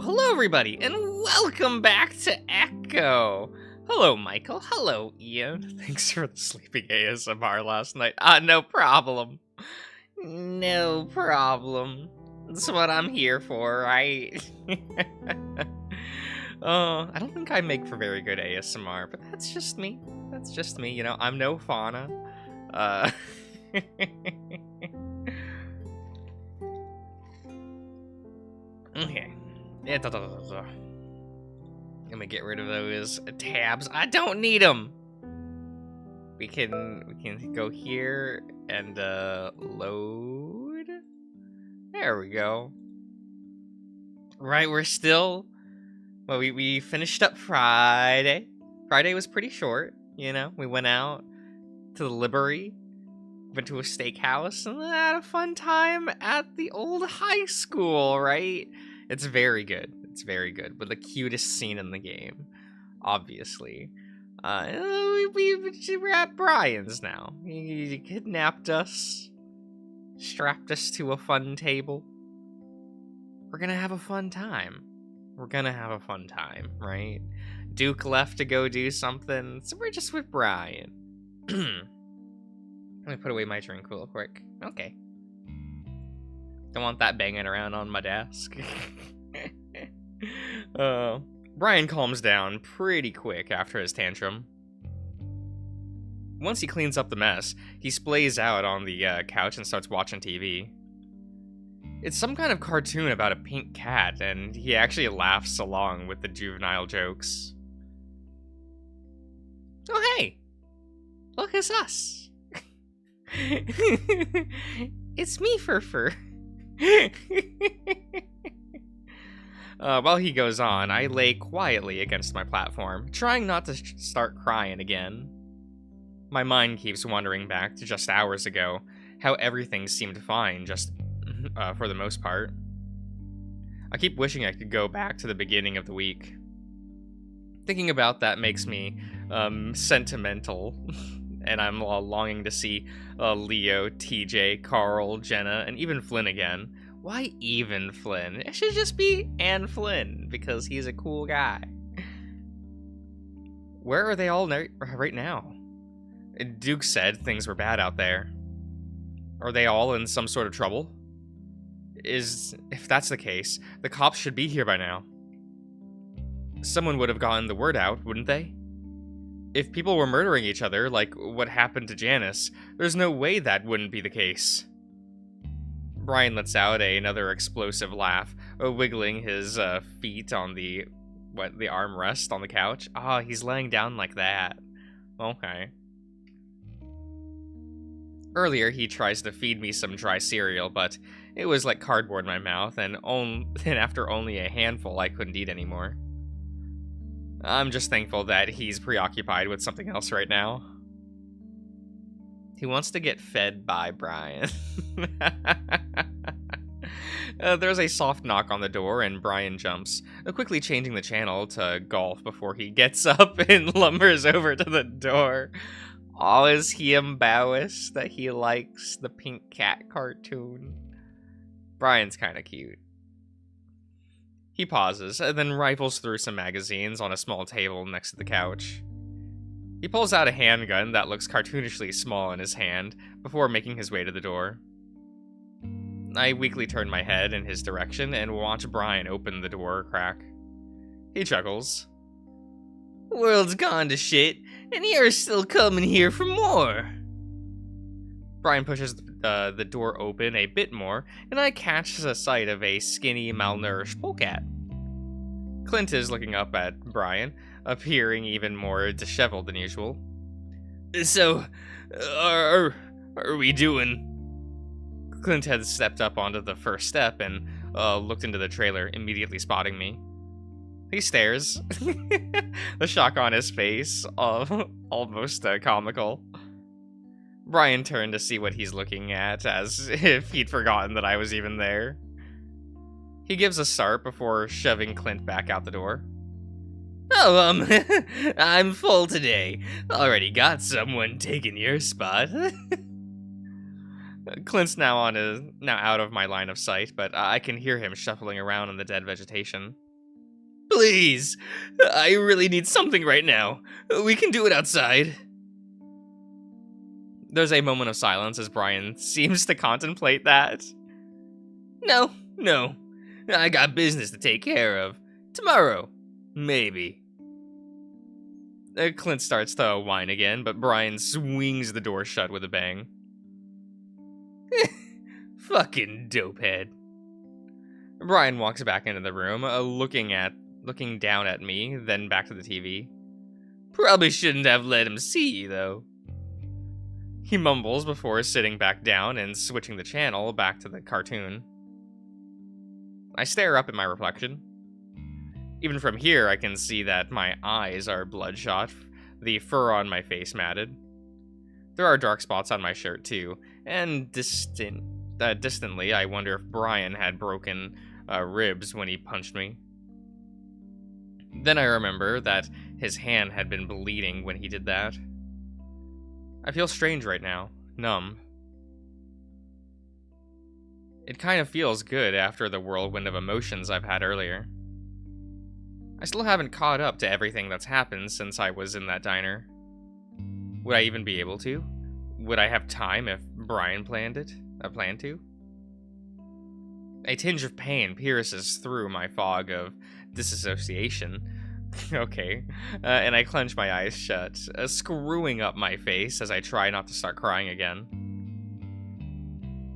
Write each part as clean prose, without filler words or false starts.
Hello everybody, and welcome back to Echo. Hello Michael, hello Ian. Thanks for the sleeping ASMR last night. No problem. No problem. That's what I'm here for, right? I don't think I make for very good ASMR, but that's just me. That's just me, you know, I'm no fauna. Okay. Let me get rid of those tabs. I don't need them. We can go here and load. There we go. Right, we're still. Well, we finished up Friday. Friday was pretty short, you know. We went out to the Library, went to a steakhouse, and had a fun time at the old high school, right? It's very good. It's very good. But the cutest scene in the game, obviously. We're at Brian's now. He kidnapped us, strapped us to a fun table. We're gonna have a fun time. We're gonna have a fun time, right? Duke left to go do something, so we're just with Brian. Let me put away my drink real quick. Okay. Don't want that banging around on my desk. Brian calms down pretty quick after his tantrum. Once he cleans up the mess, he splays out on the couch and starts watching TV. It's some kind of cartoon about a pink cat, and he actually laughs along with the juvenile jokes. Oh hey! Look, it's us! It's me, Fur. While he goes on, I lay quietly against my platform, trying not to start crying again. My mind keeps wandering back to just hours ago, how everything seemed fine, just for the most part. I keep wishing I could go back to the beginning of the week. Thinking about that makes me sentimental. And I'm longing to see Leo, TJ, Carl, Jenna, and even Flynn again. Why even Flynn? It should just be Ann Flynn, because he's a cool guy. Where are they all right now? Duke said things were bad out there. Are they all in some sort of trouble? If that's the case, the cops should be here by now. Someone would have gotten the word out, wouldn't they? If people were murdering each other, like what happened to Janice, there's no way that wouldn't be the case. Brian lets out another explosive laugh, wiggling his feet on the armrest on the couch. He's laying down like that. Okay. Earlier, he tries to feed me some dry cereal, but it was like cardboard in my mouth, and after only a handful, I couldn't eat anymore. I'm just thankful that he's preoccupied with something else right now. He wants to get fed by Brian. There's a soft knock on the door, and Brian jumps, quickly changing the channel to golf before he gets up and lumbers over to the door. Oh, is he embarrassed that he likes the pink cat cartoon? Brian's kind of cute. He pauses, and then rifles through some magazines on a small table next to the couch. He pulls out a handgun that looks cartoonishly small in his hand, before making his way to the door. I weakly turn my head in his direction and watch Brian open the door crack. He chuckles. World's gone to shit, and you're still coming here for more. Brian pushes the door open a bit more, and I catch a sight of a skinny, malnourished polecat. Clint is looking up at Brian, appearing even more disheveled than usual. So, are we doing? Clint had stepped up onto the first step and looked into the trailer, immediately spotting me. He stares, the shock on his face, almost comical. Brian turned to see what he's looking at, as if he'd forgotten that I was even there. He gives a start before shoving Clint back out the door. Oh, I'm full today. Already got someone taking your spot. Clint's now out of my line of sight, but I can hear him shuffling around in the dead vegetation. Please! I really need something right now. We can do it outside. There's a moment of silence as Brian seems to contemplate that. No. I got business to take care of. Tomorrow. Maybe. Clint starts to whine again, but Brian swings the door shut with a bang. Fucking dopehead. Brian walks back into the room, looking down at me, then back to the TV. Probably shouldn't have let him see you, though. He mumbles before sitting back down and switching the channel back to the cartoon. I stare up at my reflection. Even from here, I can see that my eyes are bloodshot, the fur on my face matted. There are dark spots on my shirt, too, and distantly, I wonder if Brian had broken ribs when he punched me. Then I remember that his hand had been bleeding when he did that. I feel strange right now, numb. It kind of feels good after the whirlwind of emotions I've had earlier. I still haven't caught up to everything that's happened since I was in that diner. Would I even be able to? Would I have time if Brian planned to? A tinge of pain pierces through my fog of disassociation. Okay. And I clench my eyes shut, screwing up my face as I try not to start crying again.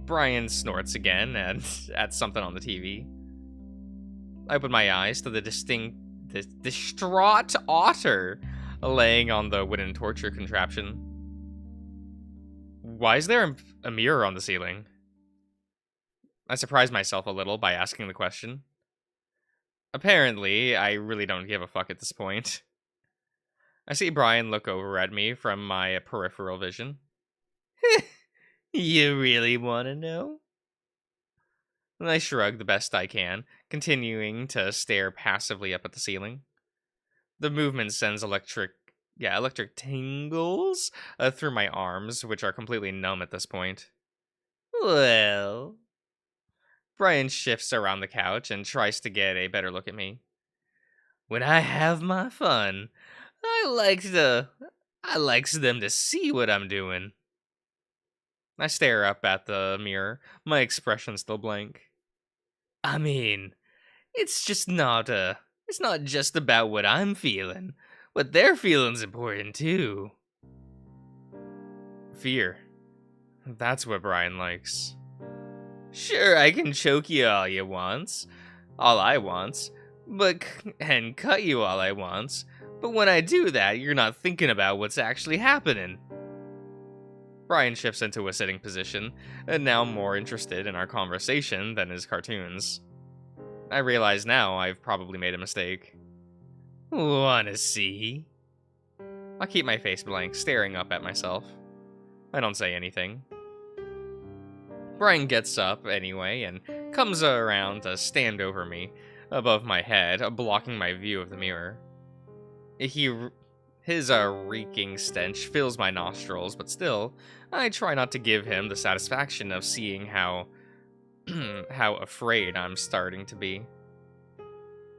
Brian snorts again at something on the TV. I open my eyes to the distraught otter laying on the wooden torture contraption. Why is there a mirror on the ceiling? I surprise myself a little by asking the question. Apparently, I really don't give a fuck at this point. I see Brian look over at me from my peripheral vision. You really want to know? I shrug the best I can, continuing to stare passively up at the ceiling. The movement sends electric tingles through my arms, which are completely numb at this point. Well... Brian shifts around the couch and tries to get a better look at me. When I have my fun, I likes them to see what I'm doing. I stare up at the mirror, my expression still blank. I mean, it's not just about what I'm feeling. What they're feeling's important too. Fear. That's what Brian likes. Sure, I can choke you all I wants, and cut you all I wants, but when I do that, you're not thinking about what's actually happening. Brian shifts into a sitting position, and now more interested in our conversation than his cartoons. I realize now I've probably made a mistake. Wanna see? I keep my face blank, staring up at myself. I don't say anything. Brian gets up anyway and comes around to stand over me, above my head, blocking my view of the mirror. His reeking stench fills my nostrils, but still, I try not to give him the satisfaction of seeing how afraid I'm starting to be.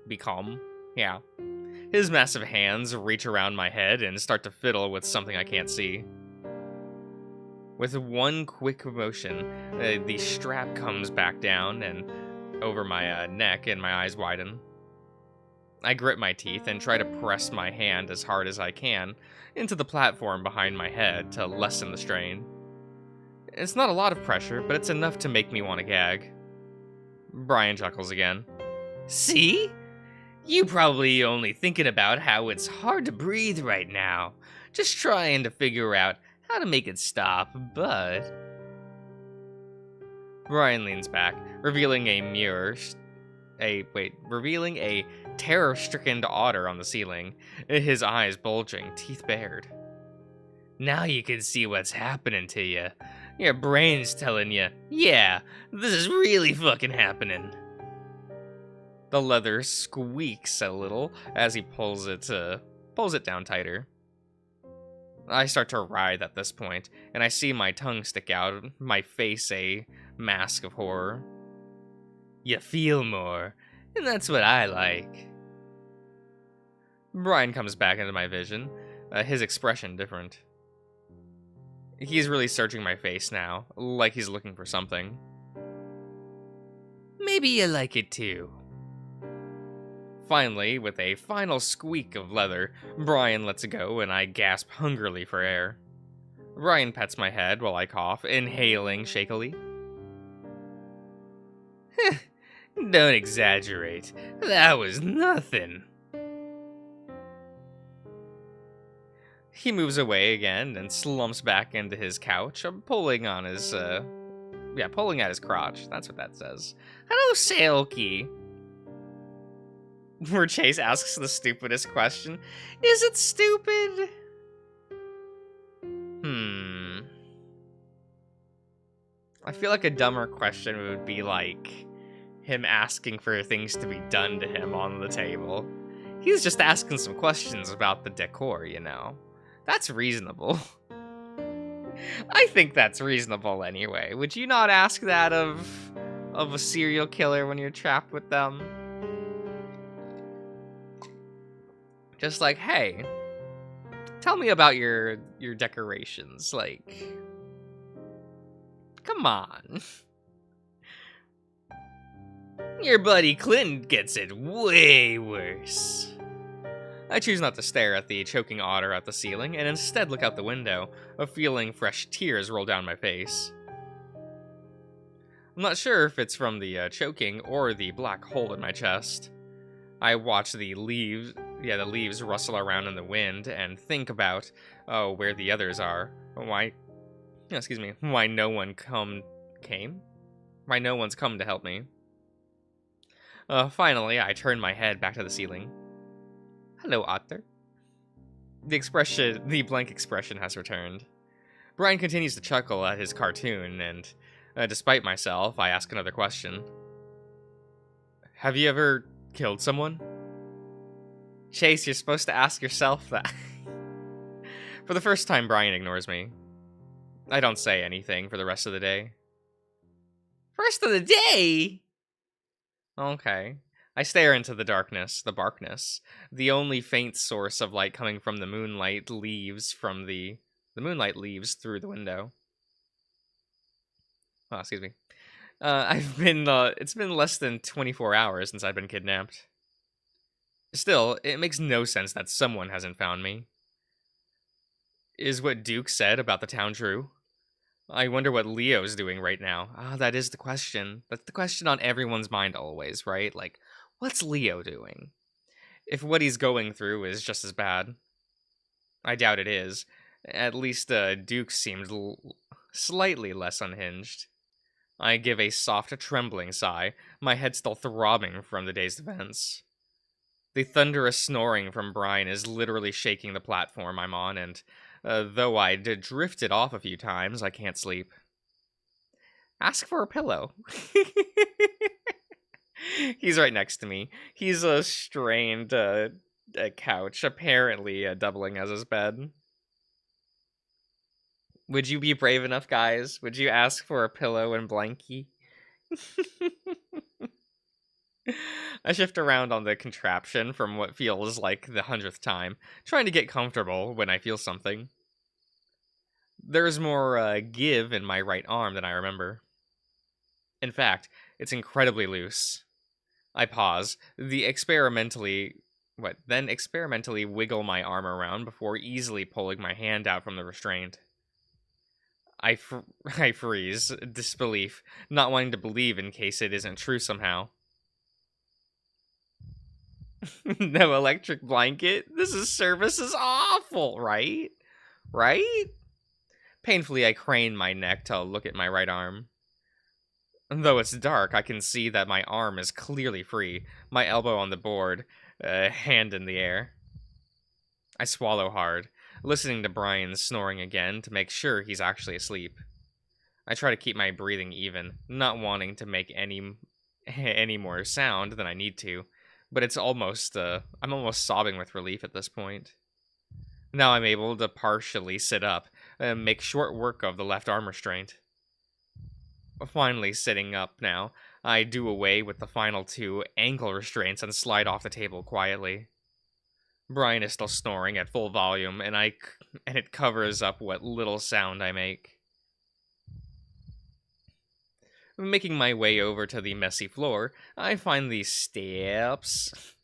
Become? Yeah. His massive hands reach around my head and start to fiddle with something I can't see. With one quick motion, the strap comes back down and over my neck and my eyes widen. I grit my teeth and try to press my hand as hard as I can into the platform behind my head to lessen the strain. It's not a lot of pressure, but it's enough to make me want to gag. Brian chuckles again. See? You probably only thinking about how it's hard to breathe right now, just trying to figure out how to make it stop, but... Brian leans back, revealing a terror-stricken otter on the ceiling, his eyes bulging, teeth bared. Now you can see what's happening to you. Your brain's telling you, yeah, this is really fucking happening. The leather squeaks a little as he pulls it down tighter. I start to writhe at this point, and I see my tongue stick out, my face a mask of horror. You feel more, and that's what I like. Brian comes back into my vision, his expression different. He's really searching my face now, like he's looking for something. Maybe you like it too. Finally, with a final squeak of leather, Brian lets go and I gasp hungrily for air. Brian pets my head while I cough, inhaling shakily. Don't exaggerate. That was nothing. He moves away again and slumps back into his couch, pulling on his, pulling at his crotch. That's what that says. Hello, Sailkey. Where Chase asks the stupidest question. Is it stupid? I feel like a dumber question would be like him asking for things to be done to him on the table. He's just asking some questions about the decor, you know. That's reasonable. I think that's reasonable anyway. Would you not ask that of a serial killer when you're trapped with them? Just like, hey, tell me about your decorations. Like, come on. Your buddy Clinton gets it way worse. I choose not to stare at the choking otter at the ceiling and instead look out the window, feeling fresh tears roll down my face. I'm not sure if it's from the choking or the black hole in my chest. I watch the leaves rustle around in the wind and think about, where the others are. Why no one's come to help me. Finally, I turn my head back to the ceiling. Hello, Otter. The blank expression has returned. Brian continues to chuckle at his cartoon, and despite myself, I ask another question. Have you ever killed someone? Chase, you're supposed to ask yourself that. For the first time, Brian ignores me. I don't say anything for the rest of the day. Rest of the day? Okay. I stare into the darkness, the only faint source of light coming from the moonlight leaves through the window. Oh, excuse me. It's been less than 24 hours since I've been kidnapped. Still, it makes no sense that someone hasn't found me. Is what Duke said about the town true? I wonder what Leo's doing right now. That is the question. That's the question on everyone's mind always, right? Like, what's Leo doing? If what he's going through is just as bad. I doubt it is. At least Duke seemed slightly less unhinged. I give a soft, trembling sigh, my head still throbbing from the day's events. The thunderous snoring from Brian is literally shaking the platform I'm on, and though I drifted off a few times, I can't sleep. Ask for a pillow. He's right next to me. He's a strained couch, apparently doubling as his bed. Would you be brave enough, guys? Would you ask for a pillow and blankie? I shift around on the contraption from what feels like the 100th time, trying to get comfortable when I feel something. There's more give in my right arm than I remember. In fact, it's incredibly loose. I pause, then experimentally wiggle my arm around before easily pulling my hand out from the restraint. I freeze, disbelief, not wanting to believe in case it isn't true somehow. No electric blanket? Service is awful, right? Right? Painfully, I crane my neck to look at my right arm. Though it's dark, I can see that my arm is clearly free, my elbow on the board, hand in the air. I swallow hard, listening to Brian snoring again to make sure he's actually asleep. I try to keep my breathing even, not wanting to make any more sound than I need to, but it's almost, I'm almost sobbing with relief at this point. Now I'm able to partially sit up, and make short work of the left arm restraint. Finally sitting up now, I do away with the final two ankle restraints and slide off the table quietly. Brian is still snoring at full volume, and it covers up what little sound I make. Making my way over to the messy floor, I find these steps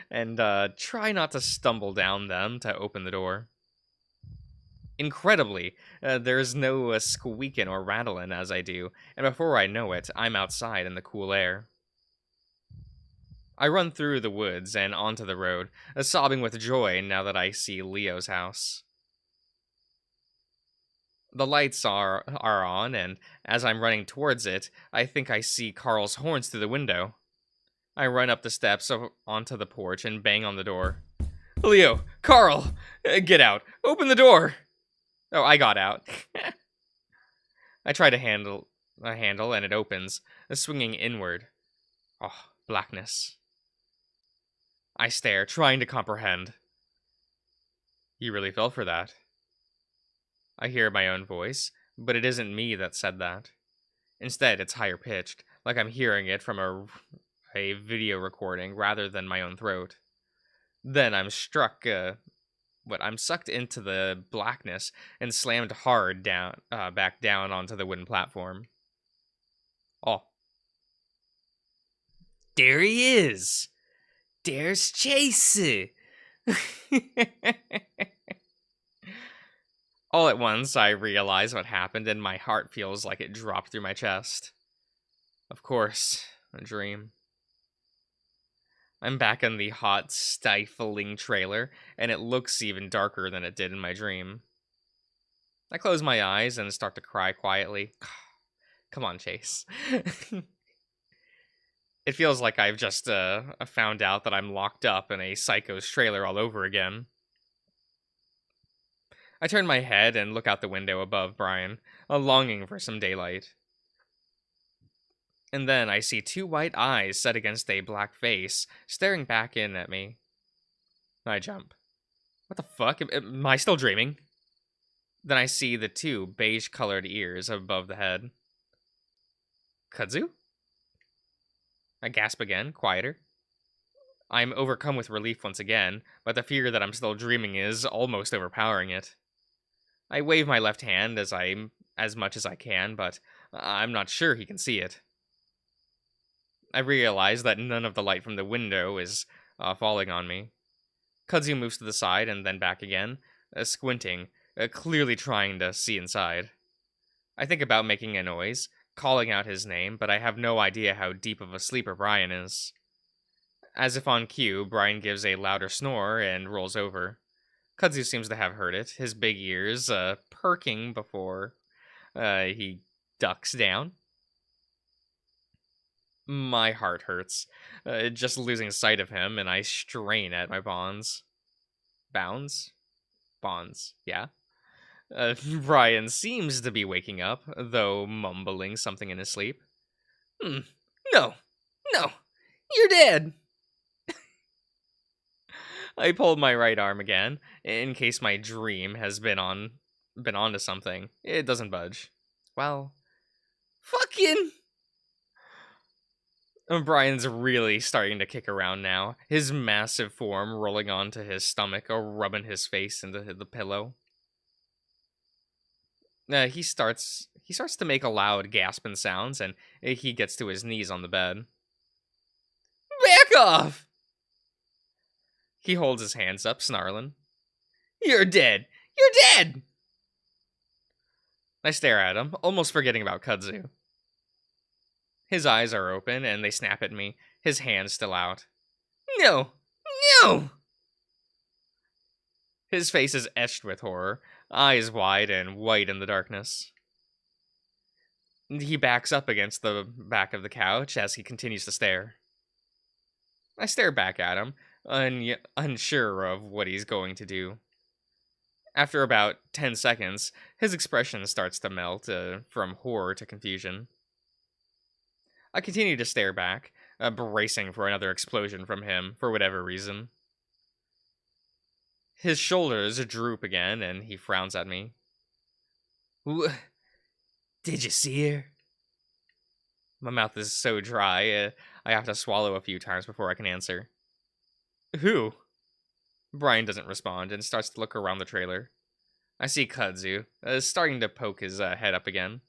and try not to stumble down them to open the door. Incredibly, there's no squeaking or rattling as I do, and before I know it, I'm outside in the cool air. I run through the woods and onto the road, sobbing with joy now that I see Leo's house. The lights are on, and as I'm running towards it, I think I see Carl's horns through the window. I run up the steps onto the porch and bang on the door. Leo! Carl! Get out! Open the door! Oh, I got out. I try to handle and it opens, swinging inward. Oh, blackness. I stare, trying to comprehend. You really fell for that. I hear my own voice, but it isn't me that said that. Instead, it's higher pitched, like I'm hearing it from a video recording rather than my own throat. Then I'm I'm sucked into the blackness and slammed hard back down onto the wooden platform. Oh. There he is! There's Chase! All at once, I realize what happened and my heart feels like it dropped through my chest. Of course, a dream. I'm back in the hot, stifling trailer, and it looks even darker than it did in my dream. I close my eyes and start to cry quietly. Come on, Chase. It feels like I've just found out that I'm locked up in a psycho's trailer all over again. I turn my head and look out the window above Brian, longing for some daylight. And then I see two white eyes set against a black face, staring back in at me. I jump. What the fuck? Am I still dreaming? Then I see the two beige-colored ears above the head. Kudzu? I gasp again, quieter. I'm overcome with relief once again, but the fear that I'm still dreaming is almost overpowering it. I wave my left hand as much as I can, but I'm not sure he can see it. I realize that none of the light from the window is falling on me. Kudzu moves to the side and then back again, squinting, clearly trying to see inside. I think about making a noise, calling out his name, but I have no idea how deep of a sleeper Brian is. As if on cue, Brian gives a louder snore and rolls over. Kudzu seems to have heard it, his big ears perking before he ducks down. My heart hurts, just losing sight of him, and I strain at my bonds. Bounds? Bonds, yeah. Brian seems to be waking up, though mumbling something in his sleep. No, you're dead! I pulled my right arm again, in case my dream has been onto something. It doesn't budge. Well, fucking... Brian's really starting to kick around now, his massive form rolling onto his stomach or rubbing his face into the pillow. He starts to make a loud gasping sounds, and he gets to his knees on the bed. Back off! He holds his hands up, snarling. You're dead! You're dead! I stare at him, almost forgetting about Kudzu. His eyes are open, and they snap at me, his hands still out. No! No! His face is etched with horror, eyes wide and white in the darkness. He backs up against the back of the couch as he continues to stare. I stare back at him, unsure of what he's going to do. After about 10 seconds, his expression starts to melt from horror to confusion. I continue to stare back, bracing for another explosion from him for whatever reason. His shoulders droop again, and he frowns at me. Did you see her? My mouth is so dry, I have to swallow a few times before I can answer. Who? Brian doesn't respond and starts to look around the trailer. I see Kudzu, starting to poke his head up again.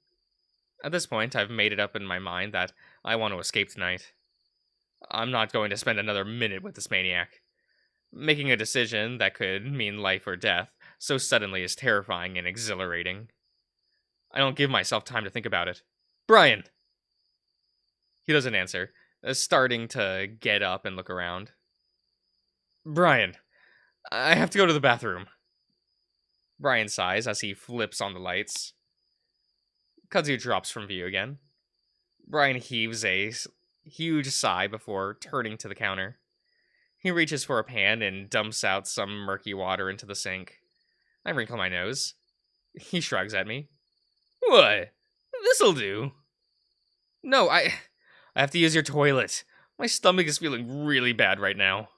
At this point, I've made it up in my mind that I want to escape tonight. I'm not going to spend another minute with this maniac. Making a decision that could mean life or death so suddenly is terrifying and exhilarating. I don't give myself time to think about it. Brian! He doesn't answer, starting to get up and look around. Brian, I have to go to the bathroom. Brian sighs as he flips on the lights. Kudzu drops from view again. Brian heaves a huge sigh before turning to the counter. He reaches for a pan and dumps out some murky water into the sink. I wrinkle my nose. He shrugs at me. What? This'll do. No, I have to use your toilet. My stomach is feeling really bad right now.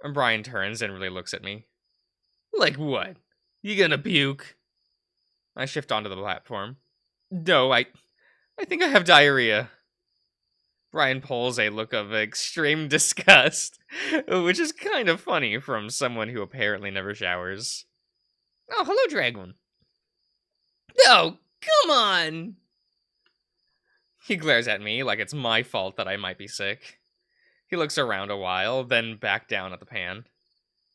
And Brian turns and really looks at me. Like what? You gonna puke? I shift onto the platform. No, I think I have diarrhea. Brian pulls a look of extreme disgust, which is kind of funny from someone who apparently never showers. Oh, hello, Dragon. No, come on! He glares at me like it's my fault that I might be sick. He looks around a while, then back down at the pan.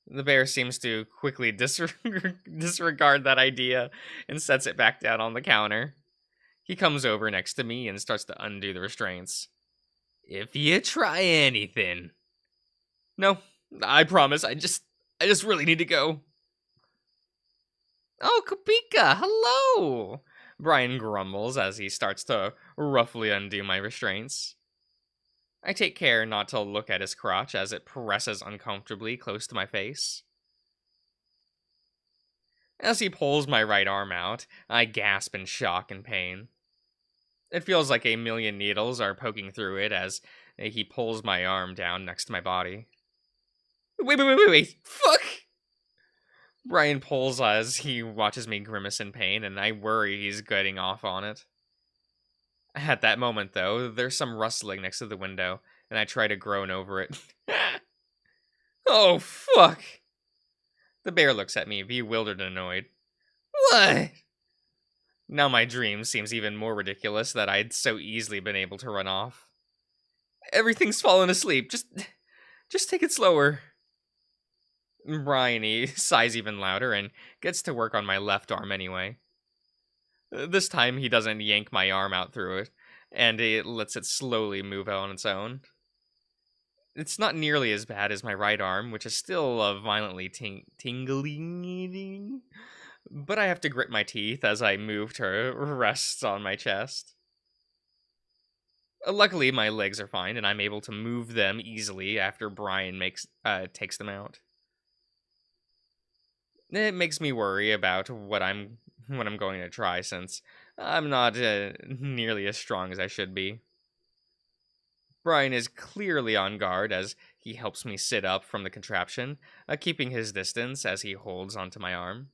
The bear seems to quickly disregard that idea and sets it back down on the counter. He comes over next to me and starts to undo the restraints. If you try anything. No, I promise, I just really need to go. Oh, Kopika, hello! Brian grumbles as he starts to roughly undo my restraints. I take care not to look at his crotch as it presses uncomfortably close to my face. As he pulls my right arm out, I gasp in shock and pain. It feels like a million needles are poking through it as he pulls my arm down next to my body. Wait, fuck! Brian pulls as he watches me grimace in pain, and I worry he's getting off on it. At that moment, though, there's some rustling next to the window, and I try to groan over it. Oh, fuck! The bear looks at me, bewildered and annoyed. What? Now my dream seems even more ridiculous that I'd so easily been able to run off. Everything's fallen asleep. Just take it slower. Brian sighs even louder and gets to work on my left arm anyway. This time he doesn't yank my arm out through it, and it lets it slowly move out on its own. It's not nearly as bad as my right arm, which is still violently tingling, but I have to grit my teeth as I move to rest on my chest. Luckily, my legs are fine, and I'm able to move them easily after Brian takes them out. It makes me worry about what I'm going to try, since I'm not nearly as strong as I should be. Brian is clearly on guard as he helps me sit up from the contraption, keeping his distance as he holds onto my arm.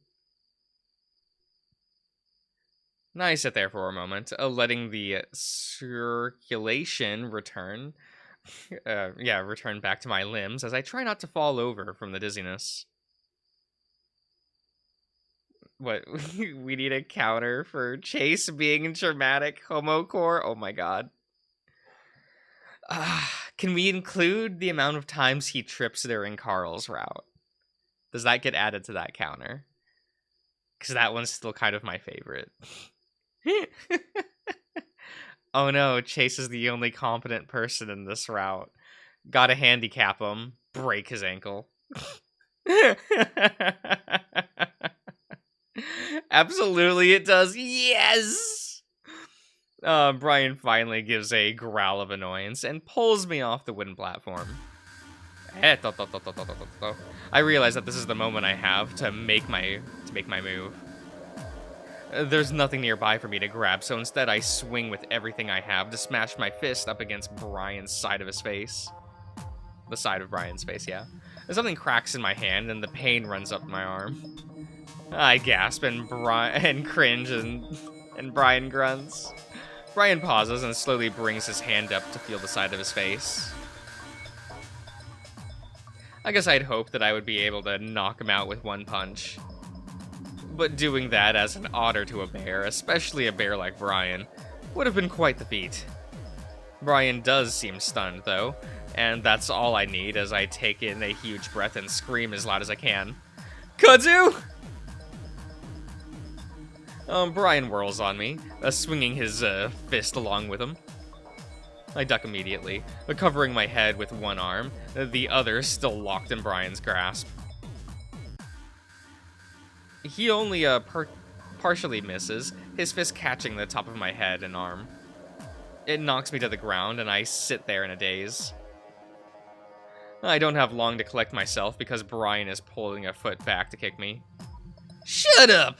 I sit there for a moment, letting the circulation return back to my limbs as I try not to fall over from the dizziness. What, we need a counter for Chase being dramatic homocore? Oh my god. Can we include the amount of times he trips during Carl's route? Does that get added to that counter? Because that one's still kind of my favorite. Oh no, Chase is the only competent person in this route. Gotta handicap him, break his ankle. Absolutely it does. Yes! Brian finally gives a growl of annoyance and pulls me off the wooden platform. I realize that this is the moment I have to make my move. There's nothing nearby for me to grab, so instead I swing with everything I have to smash my fist up against Brian's side of his face. The side of Brian's face, yeah. Something cracks in my hand and the pain runs up my arm. I gasp and cringe and Brian grunts. Brian pauses and slowly brings his hand up to feel the side of his face. I guess I'd hoped that I would be able to knock him out with one punch. But doing that as an otter to a bear, especially a bear like Brian, would have been quite the feat. Brian does seem stunned, though, and that's all I need as I take in a huge breath and scream as loud as I can. Kudzu! Brian whirls on me, swinging his fist along with him. I duck immediately, covering my head with one arm, the other still locked in Brian's grasp. He only partially misses, his fist catching the top of my head and arm. It knocks me to the ground, and I sit there in a daze. I don't have long to collect myself because Brian is pulling a foot back to kick me. Shut up!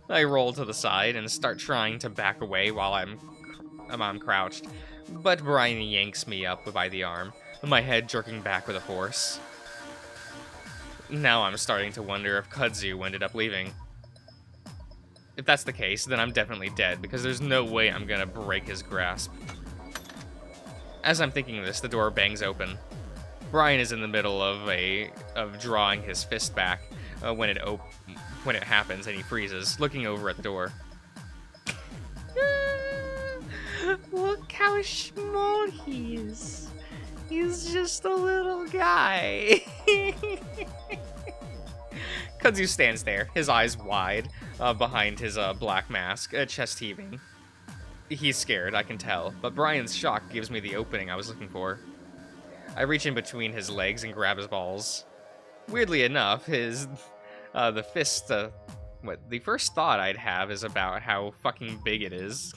I roll to the side and start trying to back away while I'm crouched, but Brian yanks me up by the arm, my head jerking back with a force. Now I'm starting to wonder if Kudzu ended up leaving. If that's the case, then I'm definitely dead, because there's no way I'm gonna break his grasp. As I'm thinking this, the door bangs open. Brian is in the middle of drawing his fist back when it happens, and he freezes, looking over at the door. Look how small he is. He's just a little guy. Kudzu stands there, his eyes wide, behind his black mask, chest heaving. He's scared, I can tell, but Brian's shock gives me the opening I was looking for. I reach in between his legs and grab his balls. Weirdly enough, the first thought I'd have is about how fucking big it is.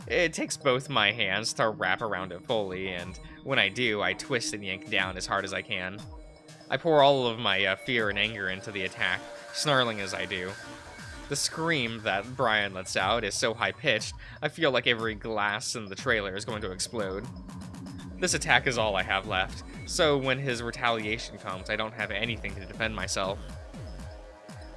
It takes both my hands to wrap around it fully, and when I do, I twist and yank down as hard as I can. I pour all of my fear and anger into the attack, snarling as I do. The scream that Brian lets out is so high-pitched, I feel like every glass in the trailer is going to explode. This attack is all I have left, so when his retaliation comes, I don't have anything to defend myself.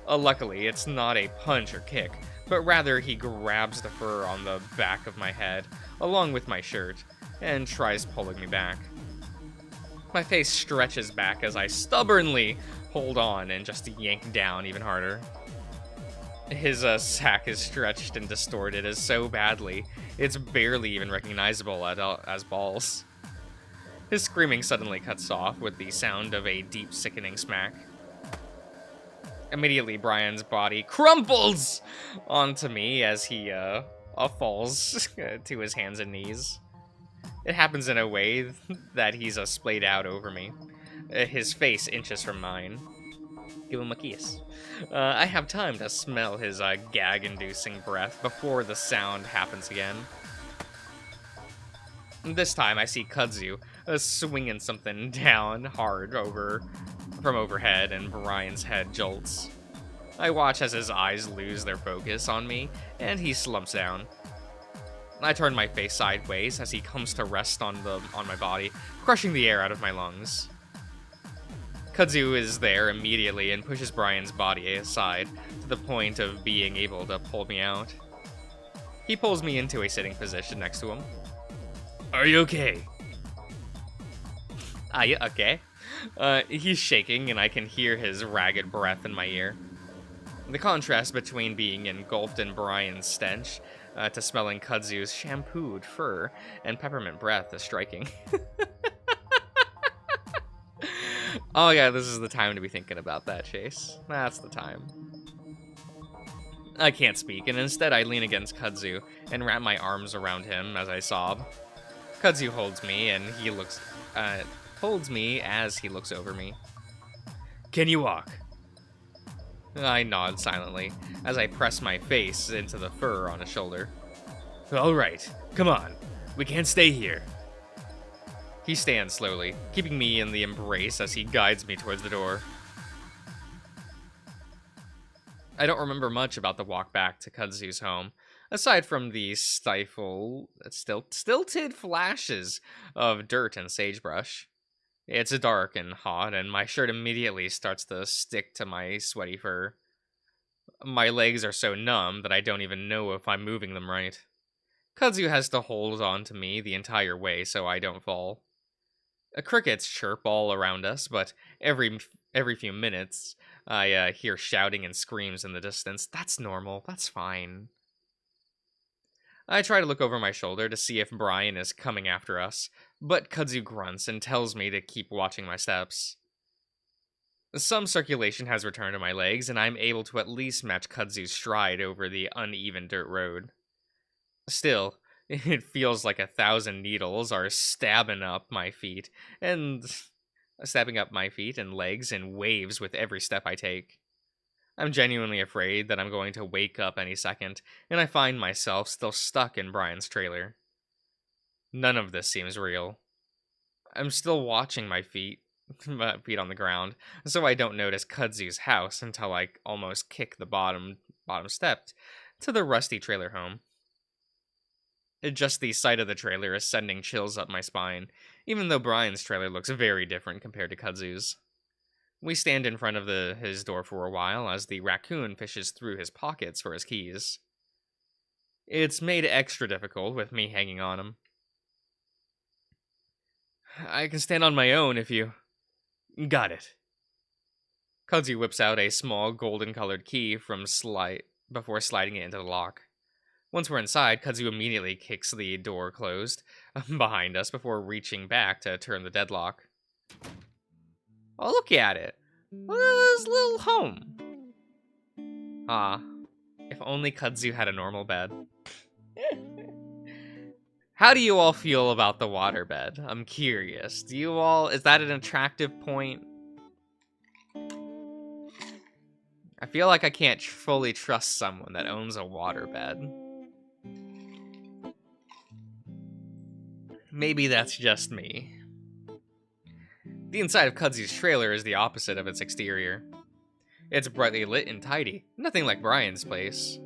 Luckily, it's not a punch or kick, but rather he grabs the fur on the back of my head, along with my shirt, and tries pulling me back. My face stretches back as I stubbornly hold on and just yank down even harder. His sack is stretched and distorted so badly, it's barely even recognizable as balls. His screaming suddenly cuts off with the sound of a deep, sickening smack. Immediately, Brian's body crumples onto me as he falls to his hands and knees. It happens in a way that he's splayed out over me, his face inches from mine. Give him a kiss. I have time to smell his gag-inducing breath before the sound happens again. This time, I see Kudzu swinging something down hard from overhead, and Brian's head jolts. I watch as his eyes lose their focus on me, and he slumps down. I turn my face sideways as he comes to rest on my body, crushing the air out of my lungs. Kudzu is there immediately and pushes Brian's body aside to the point of being able to pull me out. He pulls me into a sitting position next to him. Are you okay? Are you okay? He's shaking, and I can hear his ragged breath in my ear. The contrast between being engulfed in Brian's stench to smelling Kudzu's shampooed fur and peppermint breath is striking. Oh yeah, this is the time to be thinking about that, Chase. That's the time. I can't speak, and instead I lean against Kudzu and wrap my arms around him as I sob. Kudzu holds me, and he holds me as he looks over me. Can you walk? I nod silently as I press my face into the fur on his shoulder. All right, come on. We can't stay here. He stands slowly, keeping me in the embrace as he guides me towards the door. I don't remember much about the walk back to Kudzu's home, aside from the stilted flashes of dirt and sagebrush. It's dark and hot, and my shirt immediately starts to stick to my sweaty fur. My legs are so numb that I don't even know if I'm moving them right. Kudzu has to hold on to me the entire way so I don't fall. Crickets chirp all around us, but every few minutes, I hear shouting and screams in the distance. That's normal. That's fine. I try to look over my shoulder to see if Brian is coming after us, but Kudzu grunts and tells me to keep watching my steps. Some circulation has returned to my legs, and I'm able to at least match Kudzu's stride over the uneven dirt road. Still, it feels like 1,000 needles are stabbing up my feet and legs in waves with every step I take. I'm genuinely afraid that I'm going to wake up any second, and I find myself still stuck in Brian's trailer. None of this seems real. I'm still watching my feet on the ground, so I don't notice Kudzu's house until I almost kick the bottom step to the rusty trailer home. Just the sight of the trailer is sending chills up my spine, even though Brian's trailer looks very different compared to Kudzu's. We stand in front of his door for a while as the raccoon fishes through his pockets for his keys. It's made extra difficult with me hanging on him. I can stand on my own if you... Got it. Kudzu whips out a small golden-colored key before sliding it into the lock. Once we're inside, Kudzu immediately kicks the door closed behind us before reaching back to turn the deadlock. Oh, look at it. Look at this little home. Ah, if only Kudzu had a normal bed. How do you all feel about the waterbed? I'm curious. Is that an attractive point? I feel like I can't fully trust someone that owns a waterbed. Maybe that's just me. The inside of Kudzu's trailer is the opposite of its exterior. It's brightly lit and tidy, nothing like Brian's place.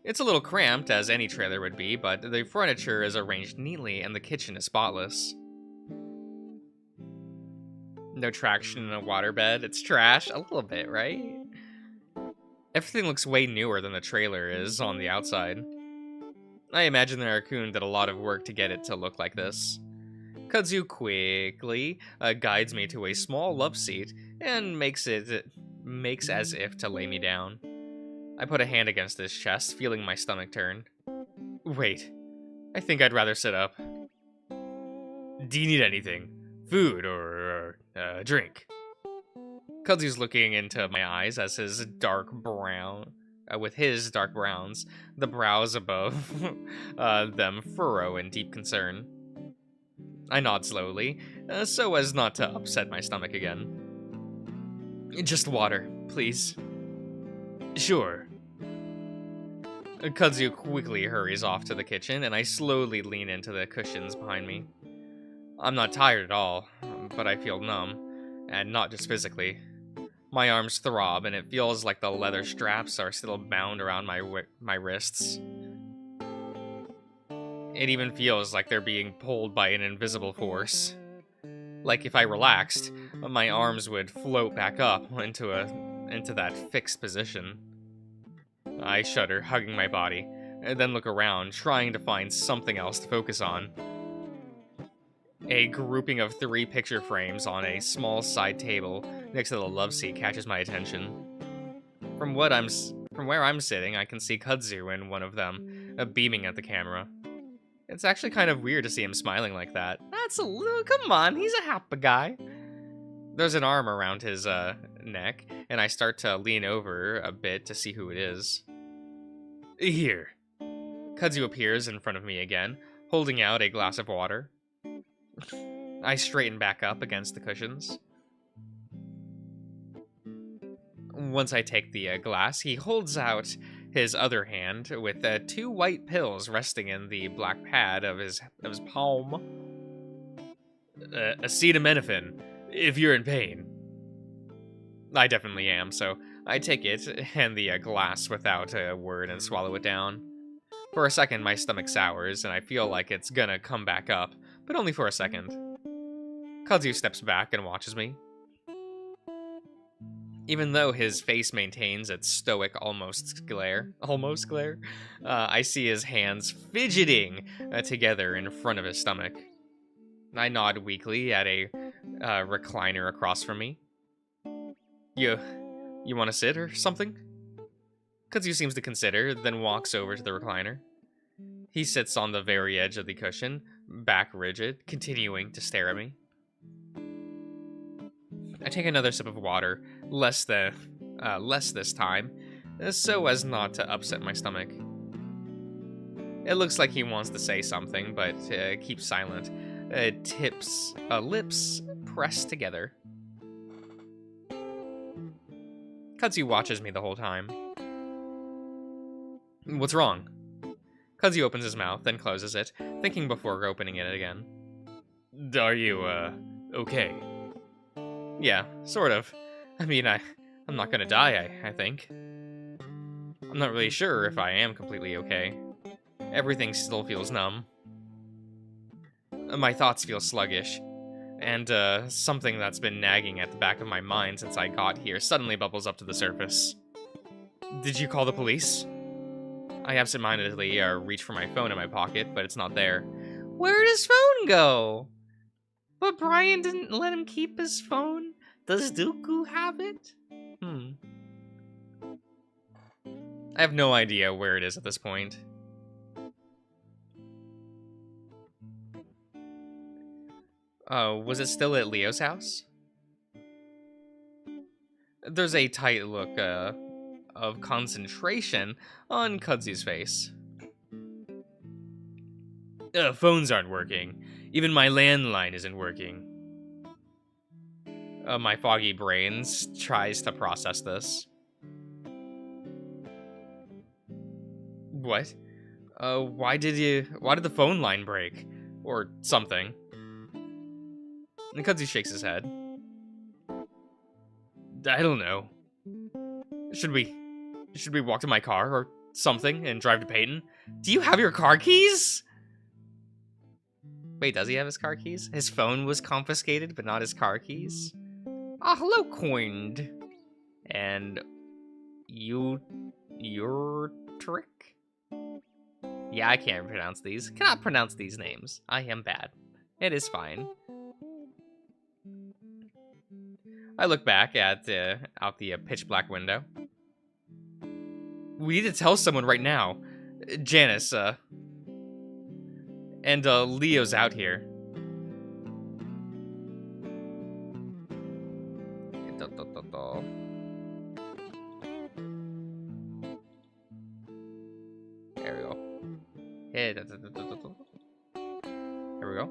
It's a little cramped, as any trailer would be, but the furniture is arranged neatly and the kitchen is spotless. No traction in a waterbed, it's trash, a little bit, right? Everything looks way newer than the trailer is on the outside. I imagine the raccoon did a lot of work to get it to look like this. Kudzu quickly guides me to a small love seat and makes as if to lay me down. I put a hand against his chest, feeling my stomach turn. Wait, I think I'd rather sit up. Do you need anything? Food or drink? Kudzu's looking into my eyes as his dark browns, the brows above them furrow in deep concern. I nod slowly, so as not to upset my stomach again. Just water, please. Sure. Kudzu quickly hurries off to the kitchen, and I slowly lean into the cushions behind me. I'm not tired at all, but I feel numb, and not just physically. My arms throb, and it feels like the leather straps are still bound around my wrists. It even feels like they're being pulled by an invisible force. Like if I relaxed, my arms would float back up into that fixed position. I shudder, hugging my body, and then look around, trying to find something else to focus on. A grouping of 3 picture frames on a small side table next to the love seat catches my attention. From where I'm sitting, I can see Kudzu in one of them, beaming at the camera. It's actually kind of weird to see him smiling like that. Come on, he's a happy guy. There's an arm around his neck, and I start to lean over a bit to see who it is. Here. Kudzu appears in front of me again, holding out a glass of water. I straighten back up against the cushions. Once I take the glass, he holds out his other hand with 2 white pills resting in the black pad of his palm. Acetaminophen, if you're in pain. I definitely am, so I take it and the glass without a word and swallow it down. For a second, my stomach sours, and I feel like it's gonna come back up, but only for a second. Kudzu steps back and watches me. Even though his face maintains its stoic almost glare, I see his hands fidgeting together in front of his stomach. I nod weakly at a recliner across from me. You want to sit or something? Kudzu seems to consider, then walks over to the recliner. He sits on the very edge of the cushion, back rigid, continuing to stare at me. I take another sip of water, less this time, so as not to upset my stomach. It looks like he wants to say something, but keeps silent. Lips pressed together. Kudzu watches me the whole time. What's wrong? Kudzu opens his mouth, then closes it, thinking before opening it again. Are you, okay? Yeah, sort of. I mean, I'm not gonna die, I think. I'm not really sure if I am completely okay. Everything still feels numb. My thoughts feel sluggish. And, something that's been nagging at the back of my mind since I got here suddenly bubbles up to the surface. Did you call the police? I absentmindedly reach for my phone in my pocket, but it's not there. Where'd his phone go? But Brian didn't let him keep his phone? Does Dooku have it? I have no idea where it is at this point. Was it still at Leo's house? There's a tight look, of concentration on Kudzu's face. Phones aren't working. Even my landline isn't working. My foggy brains tries to process this. What? Why did the phone line break? Or something. And Kudzu shakes his head. I don't know. Should we walk to my car or something and drive to Peyton? Do you have your car keys? Wait, does he have his car keys? His phone was confiscated, but not his car keys? Ah, hello, coined. And your trick? Yeah, I can't pronounce these. Cannot pronounce these names. I am bad. It is fine. I look back at out the pitch black window. We need to tell someone right now. Janice, and Leo's out here. There we go. Here we go.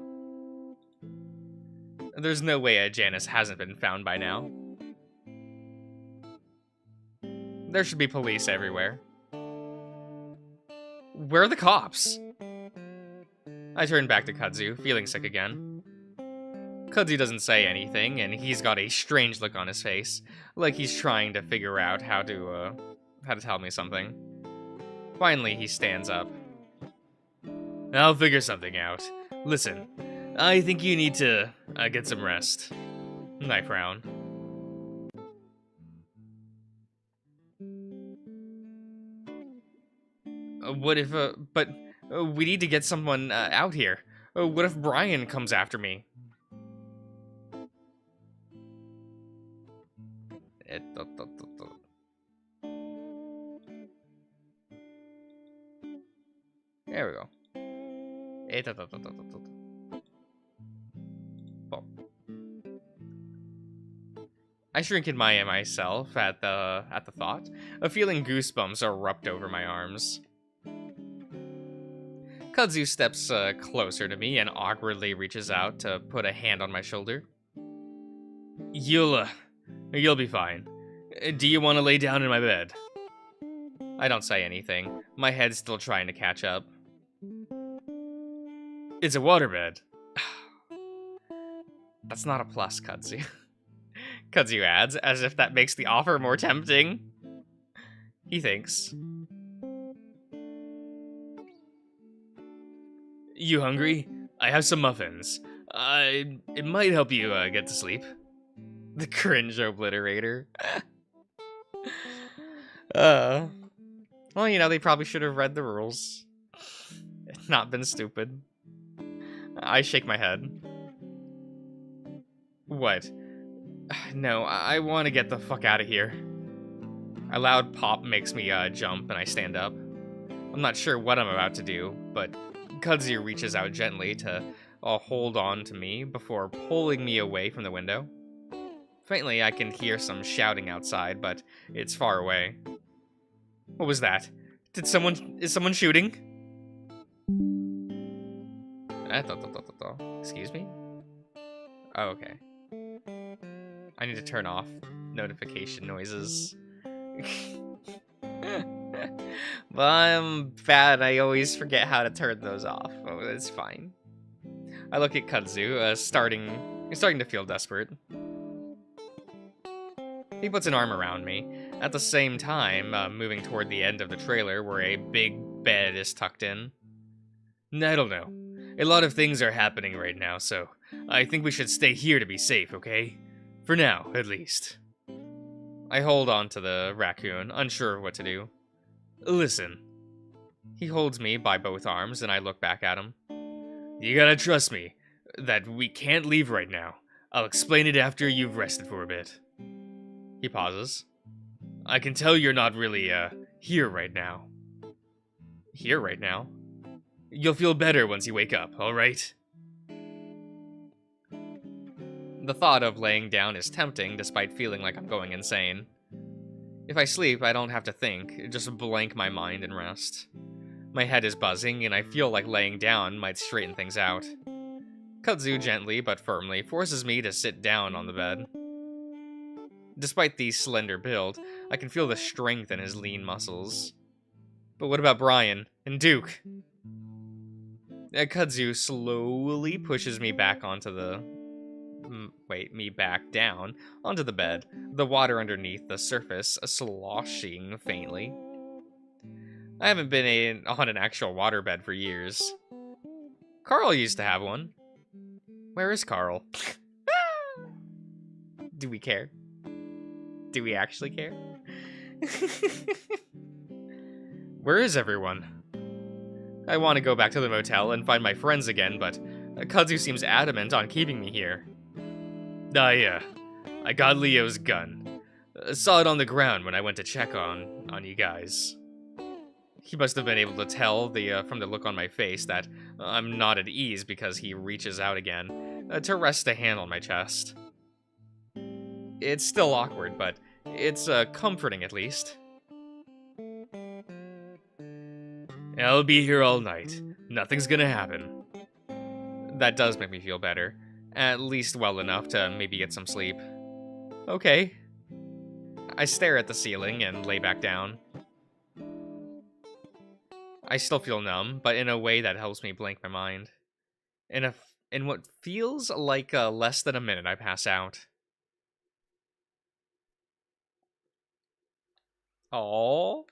There's no way Janice hasn't been found by now. There should be police everywhere. Where are the cops? I turn back to Kudzu, feeling sick again. Kudzu doesn't say anything, and he's got a strange look on his face, like he's trying to figure out how to tell me something. Finally, he stands up. I'll figure something out. Listen, I think you need to get some rest. I frown. What if, but we need to get someone out here. What if Brian comes after me? There we go. I shrink in myself at the thought, feeling goosebumps erupt over my arms. Kudzu steps closer to me and awkwardly reaches out to put a hand on my shoulder. You'll be fine. Do you want to lay down in my bed? I don't say anything, my head's still trying to catch up. It's a waterbed. That's not a plus, Kudzu. Kudzu adds, as if that makes the offer more tempting. He thinks. You hungry? I have some muffins. It might help you get to sleep. The cringe obliterator. Well, you know, they probably should have read the rules. Not been stupid. I shake my head. What? No, I want to get the fuck out of here. A loud pop makes me jump and I stand up. I'm not sure what I'm about to do, but Kudzu reaches out gently to hold on to me before pulling me away from the window. Faintly, I can hear some shouting outside, but it's far away. What was that? Is someone shooting? Excuse me? Oh, okay. I need to turn off notification noises. But I'm bad, I always forget how to turn those off. Oh, it's fine. I look at Kudzu, starting to feel desperate. He puts an arm around me, at the same time moving toward the end of the trailer where a big bed is tucked in. I don't know. A lot of things are happening right now, so I think we should stay here to be safe, okay? For now, at least. I hold on to the raccoon, unsure of what to do. Listen. He holds me by both arms, and I look back at him. You gotta trust me, that we can't leave right now. I'll explain it after you've rested for a bit. He pauses. I can tell you're not really, here right now. Here right now? You'll feel better once you wake up, alright? The thought of laying down is tempting, despite feeling like I'm going insane. If I sleep, I don't have to think, just blank my mind and rest. My head is buzzing, and I feel like laying down might straighten things out. Kudzu gently but firmly forces me to sit down on the bed. Despite the slender build, I can feel the strength in his lean muscles. But what about Brian and Duke? Kudzu slowly pushes me back onto the... me back down onto the bed, the water underneath the surface sloshing faintly. I haven't been on an actual waterbed for years. Carl used to have one. Where is Carl? Do we care? Do we actually care? Where is everyone? I want to go back to the motel and find my friends again, but Kudzu seems adamant on keeping me here. I got Leo's gun. Saw it on the ground when I went to check on you guys. He must have been able to tell from the look on my face that I'm not at ease because he reaches out again to rest a hand on my chest. It's still awkward, but it's comforting at least. I'll be here all night. Nothing's gonna happen. That does make me feel better. At least well enough to maybe get some sleep. Okay. I stare at the ceiling and lay back down. I still feel numb, but in a way that helps me blank my mind. In what feels like less than a minute, I pass out. Aww.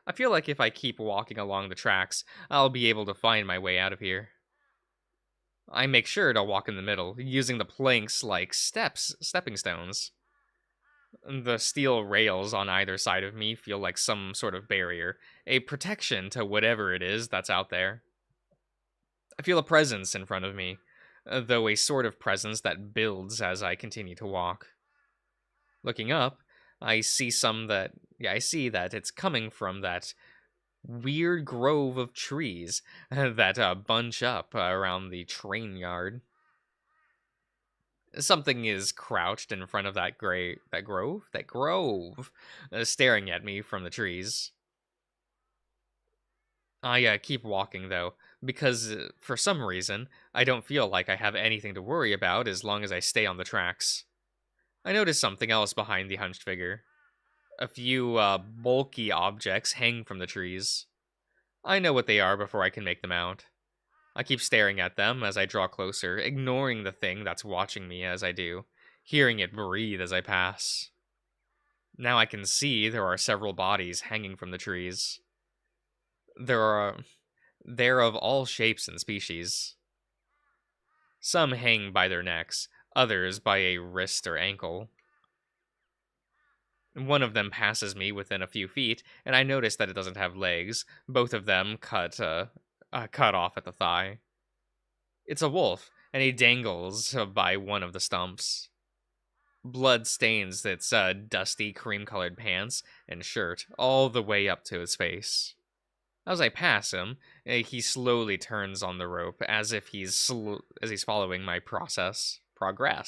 I feel like if I keep walking along the tracks, I'll be able to find my way out of here. I make sure to walk in the middle, using the planks like stepping stones. The steel rails on either side of me feel like some sort of barrier, a protection to whatever it is that's out there. I feel a presence in front of me, though a sort of presence that builds as I continue to walk. Looking up, I see that it's coming from that weird grove of trees that bunch up around the train yard. Something is crouched in front of that grove, staring at me from the trees. I keep walking, though, because for some reason, I don't feel like I have anything to worry about as long as I stay on the tracks. I notice something else behind the hunched figure. A few bulky objects hang from the trees. I know what they are before I can make them out. I keep staring at them as I draw closer, ignoring the thing that's watching me as I do, hearing it breathe as I pass. Now I can see there are several bodies hanging from the trees. They're of all shapes and species. Some hang by their necks, others by a wrist or ankle. One of them passes me within a few feet, and I notice that it doesn't have legs, both of them cut off at the thigh. It's a wolf, and he dangles by one of the stumps. Blood stains its dusty cream-colored pants and shirt all the way up to his face. As I pass him, he slowly turns on the rope as if he's following my progress.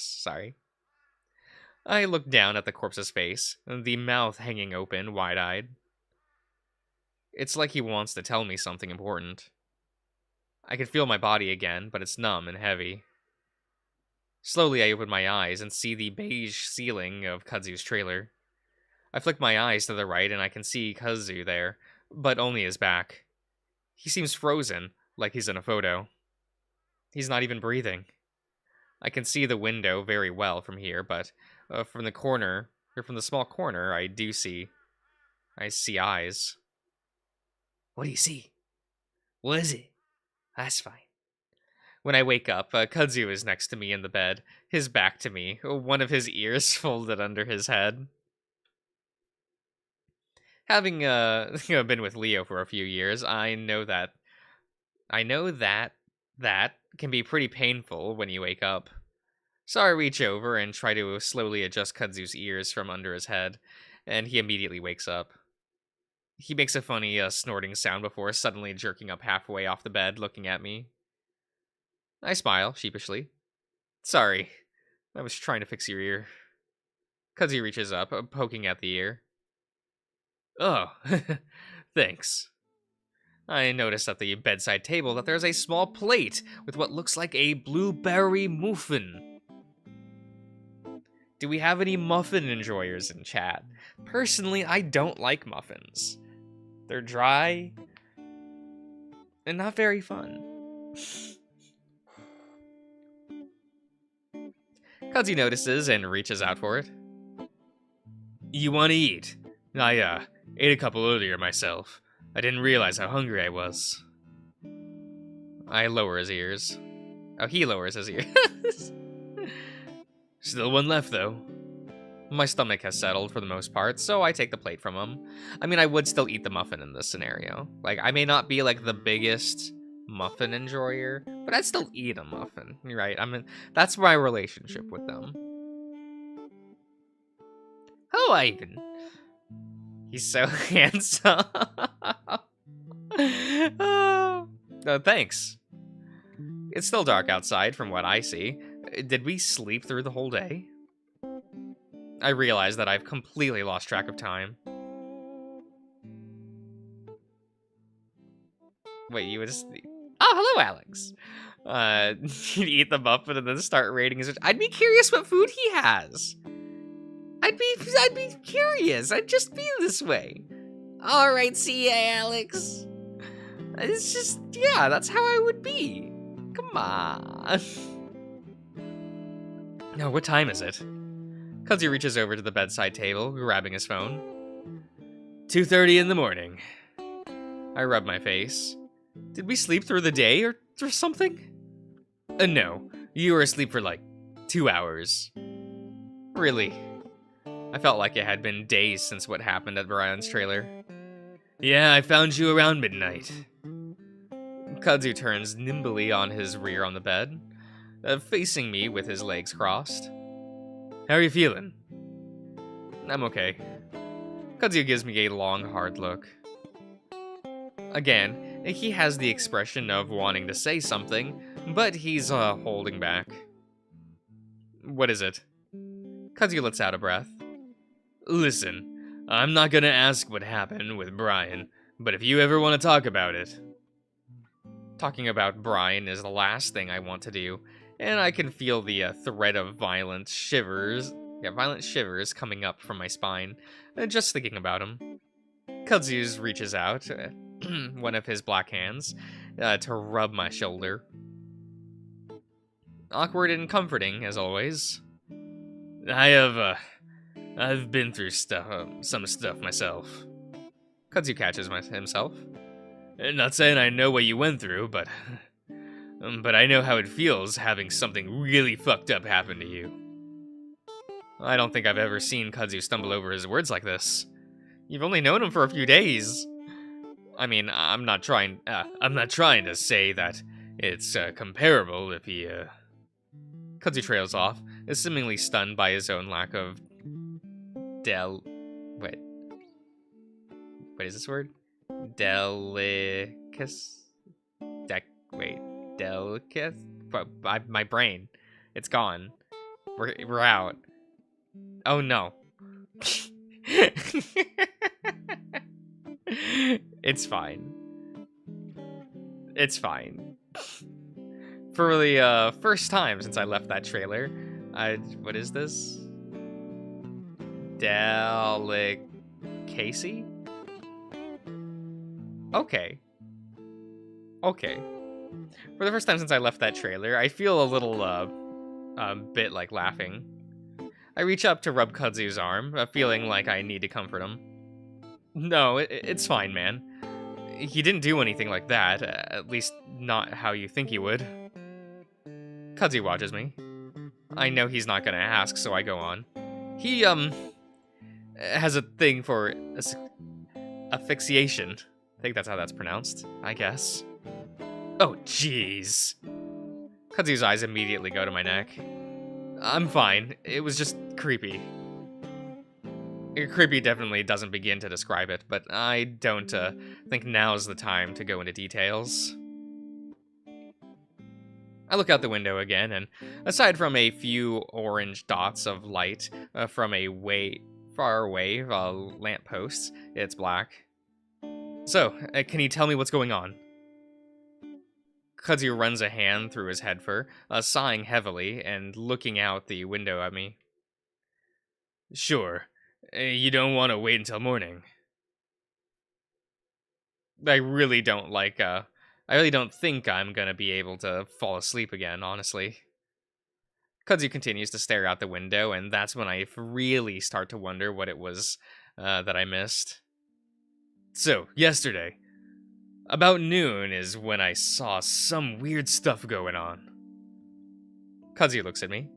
Sorry. I look down at the corpse's face, the mouth hanging open, wide-eyed. It's like he wants to tell me something important. I can feel my body again, but it's numb and heavy. Slowly, I open my eyes and see the beige ceiling of Kudzu's trailer. I flick my eyes to the right and I can see Kudzu there, but only his back. He seems frozen, like he's in a photo. He's not even breathing. I can see the window very well from here, but from the small corner, I see eyes. What do you see? What is it? That's fine. When I wake up, Kudzu is next to me in the bed, his back to me, one of his ears folded under his head. Having been with Leo for a few years, I know that that can be pretty painful when you wake up. So I reach over and try to slowly adjust Kudzu's ears from under his head, and he immediately wakes up. He makes a funny snorting sound before suddenly jerking up halfway off the bed, looking at me. I smile, sheepishly. Sorry, I was trying to fix your ear. Kudzu reaches up, poking at the ear. Oh, thanks. I notice at the bedside table that there's a small plate with what looks like a blueberry muffin. Do we have any muffin enjoyers in chat? Personally, I don't like muffins. They're dry and not very fun. Kudzu notices and reaches out for it. You want to eat? I ate a couple earlier myself. I didn't realize how hungry I was. I lower his ears. Oh, he lowers his ears. Still one left, though. My stomach has settled for the most part, so I take the plate from him. I mean, I would still eat the muffin in this scenario. Like, I may not be, like, the biggest muffin enjoyer, but I'd still eat a muffin, right? I mean, that's my relationship with them. Hello, Ivan. He's so handsome. Oh, thanks. It's still dark outside from what I see. Did we sleep through the whole day? I realize that I've completely lost track of time. Wait, you would just... Oh, hello, Alex. You'd eat the muffin and then start rating his... I'd be curious what food he has. I'd be curious. I'd just be this way. All right, see ya, Alex. It's just, yeah, that's how I would be. Come on. No, what time is it? Kudzu reaches over to the bedside table, grabbing his phone. 2:30 in the morning. I rub my face. Did we sleep through the day or something? No, you were asleep for like 2 hours. Really? I felt like it had been days since what happened at Brian's trailer. Yeah, I found you around midnight. Kudzu turns nimbly on his rear on the bed, facing me with his legs crossed. How are you feeling? I'm okay. Kudzu gives me a long, hard look. Again, he has the expression of wanting to say something, but he's holding back. What is it? Kudzu lets out a breath. Listen, I'm not gonna ask what happened with Brian, but if you ever want to talk about it... Talking about Brian is the last thing I want to do, and I can feel the thread of violent shivers coming up from my spine, just thinking about him. Kudzu reaches out, one of his black hands, to rub my shoulder. Awkward and comforting, as always. I've been through some stuff myself. Kudzu catches himself. Not saying I know what you went through, but I know how it feels having something really fucked up happen to you. I don't think I've ever seen Kudzu stumble over his words like this. You've only known him for a few days. I mean, I'm not trying to say that it's comparable if he Kudzu trails off, is seemingly stunned by his own lack of Wait. What is this word? Delicus? Delicus? My brain. It's gone. We're out. Oh no. It's fine. It's fine. For the first time since I left that trailer, what is this? Delicacy? Okay. Okay. For the first time since I left that trailer, I feel a little, bit like laughing. I reach up to rub Kudzu's arm, feeling like I need to comfort him. No, it's fine, man. He didn't do anything like that, at least not how you think he would. Kudzu watches me. I know he's not gonna ask, so I go on. He, has a thing for asphyxiation. I think that's how that's pronounced, I guess. Oh, jeez. Kudzu's eyes immediately go to my neck. I'm fine. It was just creepy. Creepy definitely doesn't begin to describe it, but I don't think now's the time to go into details. I look out the window again, and aside from a few orange dots of light from a far away lamppost, it's black. So, can you tell me what's going on? Kudzu runs a hand through his head fur, sighing heavily and looking out the window at me. Sure. You don't want to wait until morning. I really don't think I'm gonna be able to fall asleep again, honestly. Kudzu continues to stare out the window, and that's when I really start to wonder what it was that I missed. So, yesterday, about noon is when I saw some weird stuff going on. Kudzu looks at me.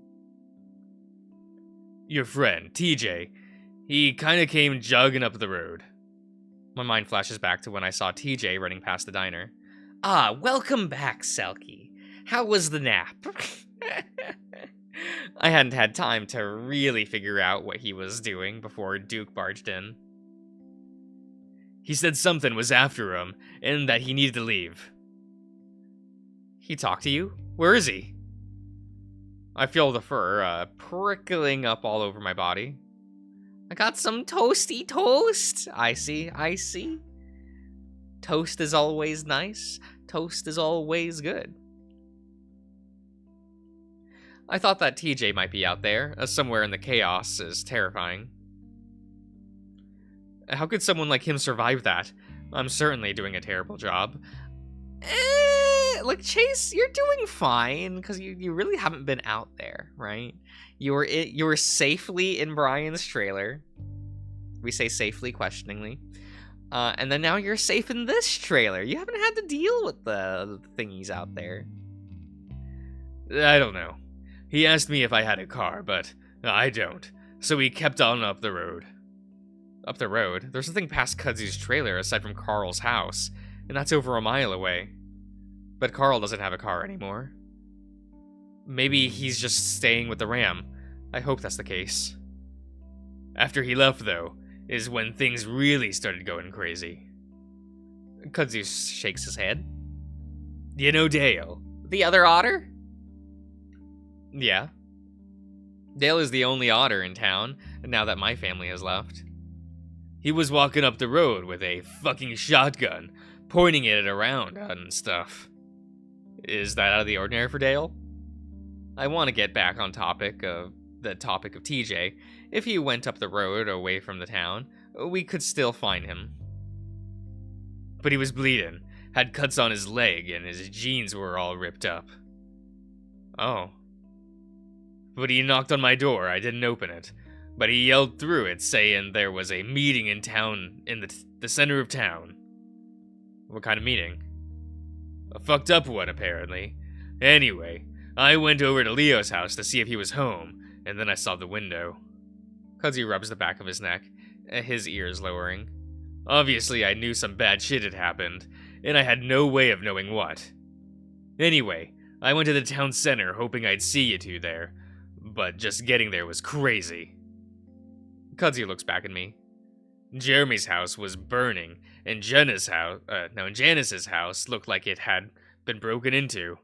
Your friend, TJ, he kinda came jogging up the road. My mind flashes back to when I saw TJ running past the diner. Ah, welcome back, Selkie. How was the nap? I hadn't had time to really figure out what he was doing before Duke barged in. He said something was after him, and that he needed to leave. He talked to you? Where is he? I feel the fur prickling up all over my body. I got some toasty toast. I see. Toast is always nice. Toast is always good. I thought that TJ might be out there, somewhere in the chaos is terrifying. How could someone like him survive that? I'm certainly doing a terrible job. Like, Chase, you're doing fine, because you really haven't been out there, right? You were safely in Brian's trailer. We say safely, questioningly. And then now you're safe in this trailer. You haven't had to deal with the thingies out there. I don't know. He asked me if I had a car, but I don't. So he kept on up the road. Up the road? There's nothing past Kudzu's trailer aside from Carl's house, and that's over a mile away. But Carl doesn't have a car anymore. Maybe he's just staying with the Ram. I hope that's the case. After he left, though, is when things really started going crazy. Kudzu shakes his head. You know Dale? The other otter? Yeah. Dale is the only otter in town, now that my family has left. He was walking up the road with a fucking shotgun, pointing it around and stuff. Is that out of the ordinary for Dale? I want to get back on the topic of TJ. If he went up the road away from the town, we could still find him. But he was bleeding, had cuts on his leg, and his jeans were all ripped up. Oh. But he knocked on my door, I didn't open it. But he yelled through it, saying there was a meeting in town, in the center of town. What kind of meeting? A fucked up one, apparently. Anyway, I went over to Leo's house to see if he was home, and then I saw the window. Kudzu rubs the back of his neck, his ears lowering. Obviously, I knew some bad shit had happened, and I had no way of knowing what. Anyway, I went to the town center hoping I'd see you two there, but just getting there was crazy. Kudzu looks back at me. Jeremy's house was burning, and Janice's house looked like it had been broken into.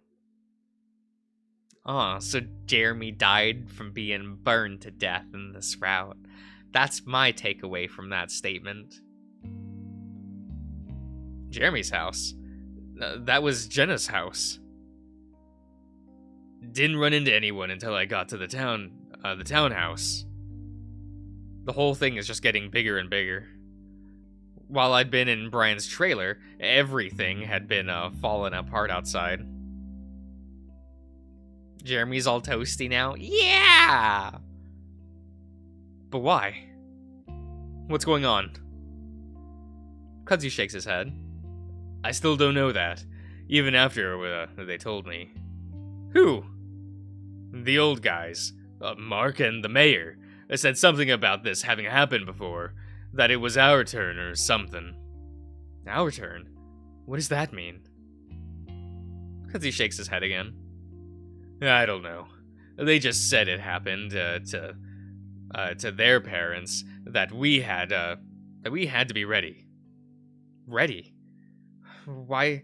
Oh, so Jeremy died from being burned to death in this route. That's my takeaway from that statement. Jeremy's house? That was Jenna's house. Didn't run into anyone until I got to the townhouse. The whole thing is just getting bigger and bigger. While I'd been in Brian's trailer, everything had been falling apart outside. Jeremy's all toasty now? Yeah! But why? What's going on? Kudzu shakes his head. I still don't know that, even after they told me. Who? The old guys, Mark and the mayor, said something about this having happened before, that it was our turn or something. Our turn? What does that mean? Kudzu shakes his head again. I don't know. They just said it happened to their parents, that we had to be ready. Ready? Why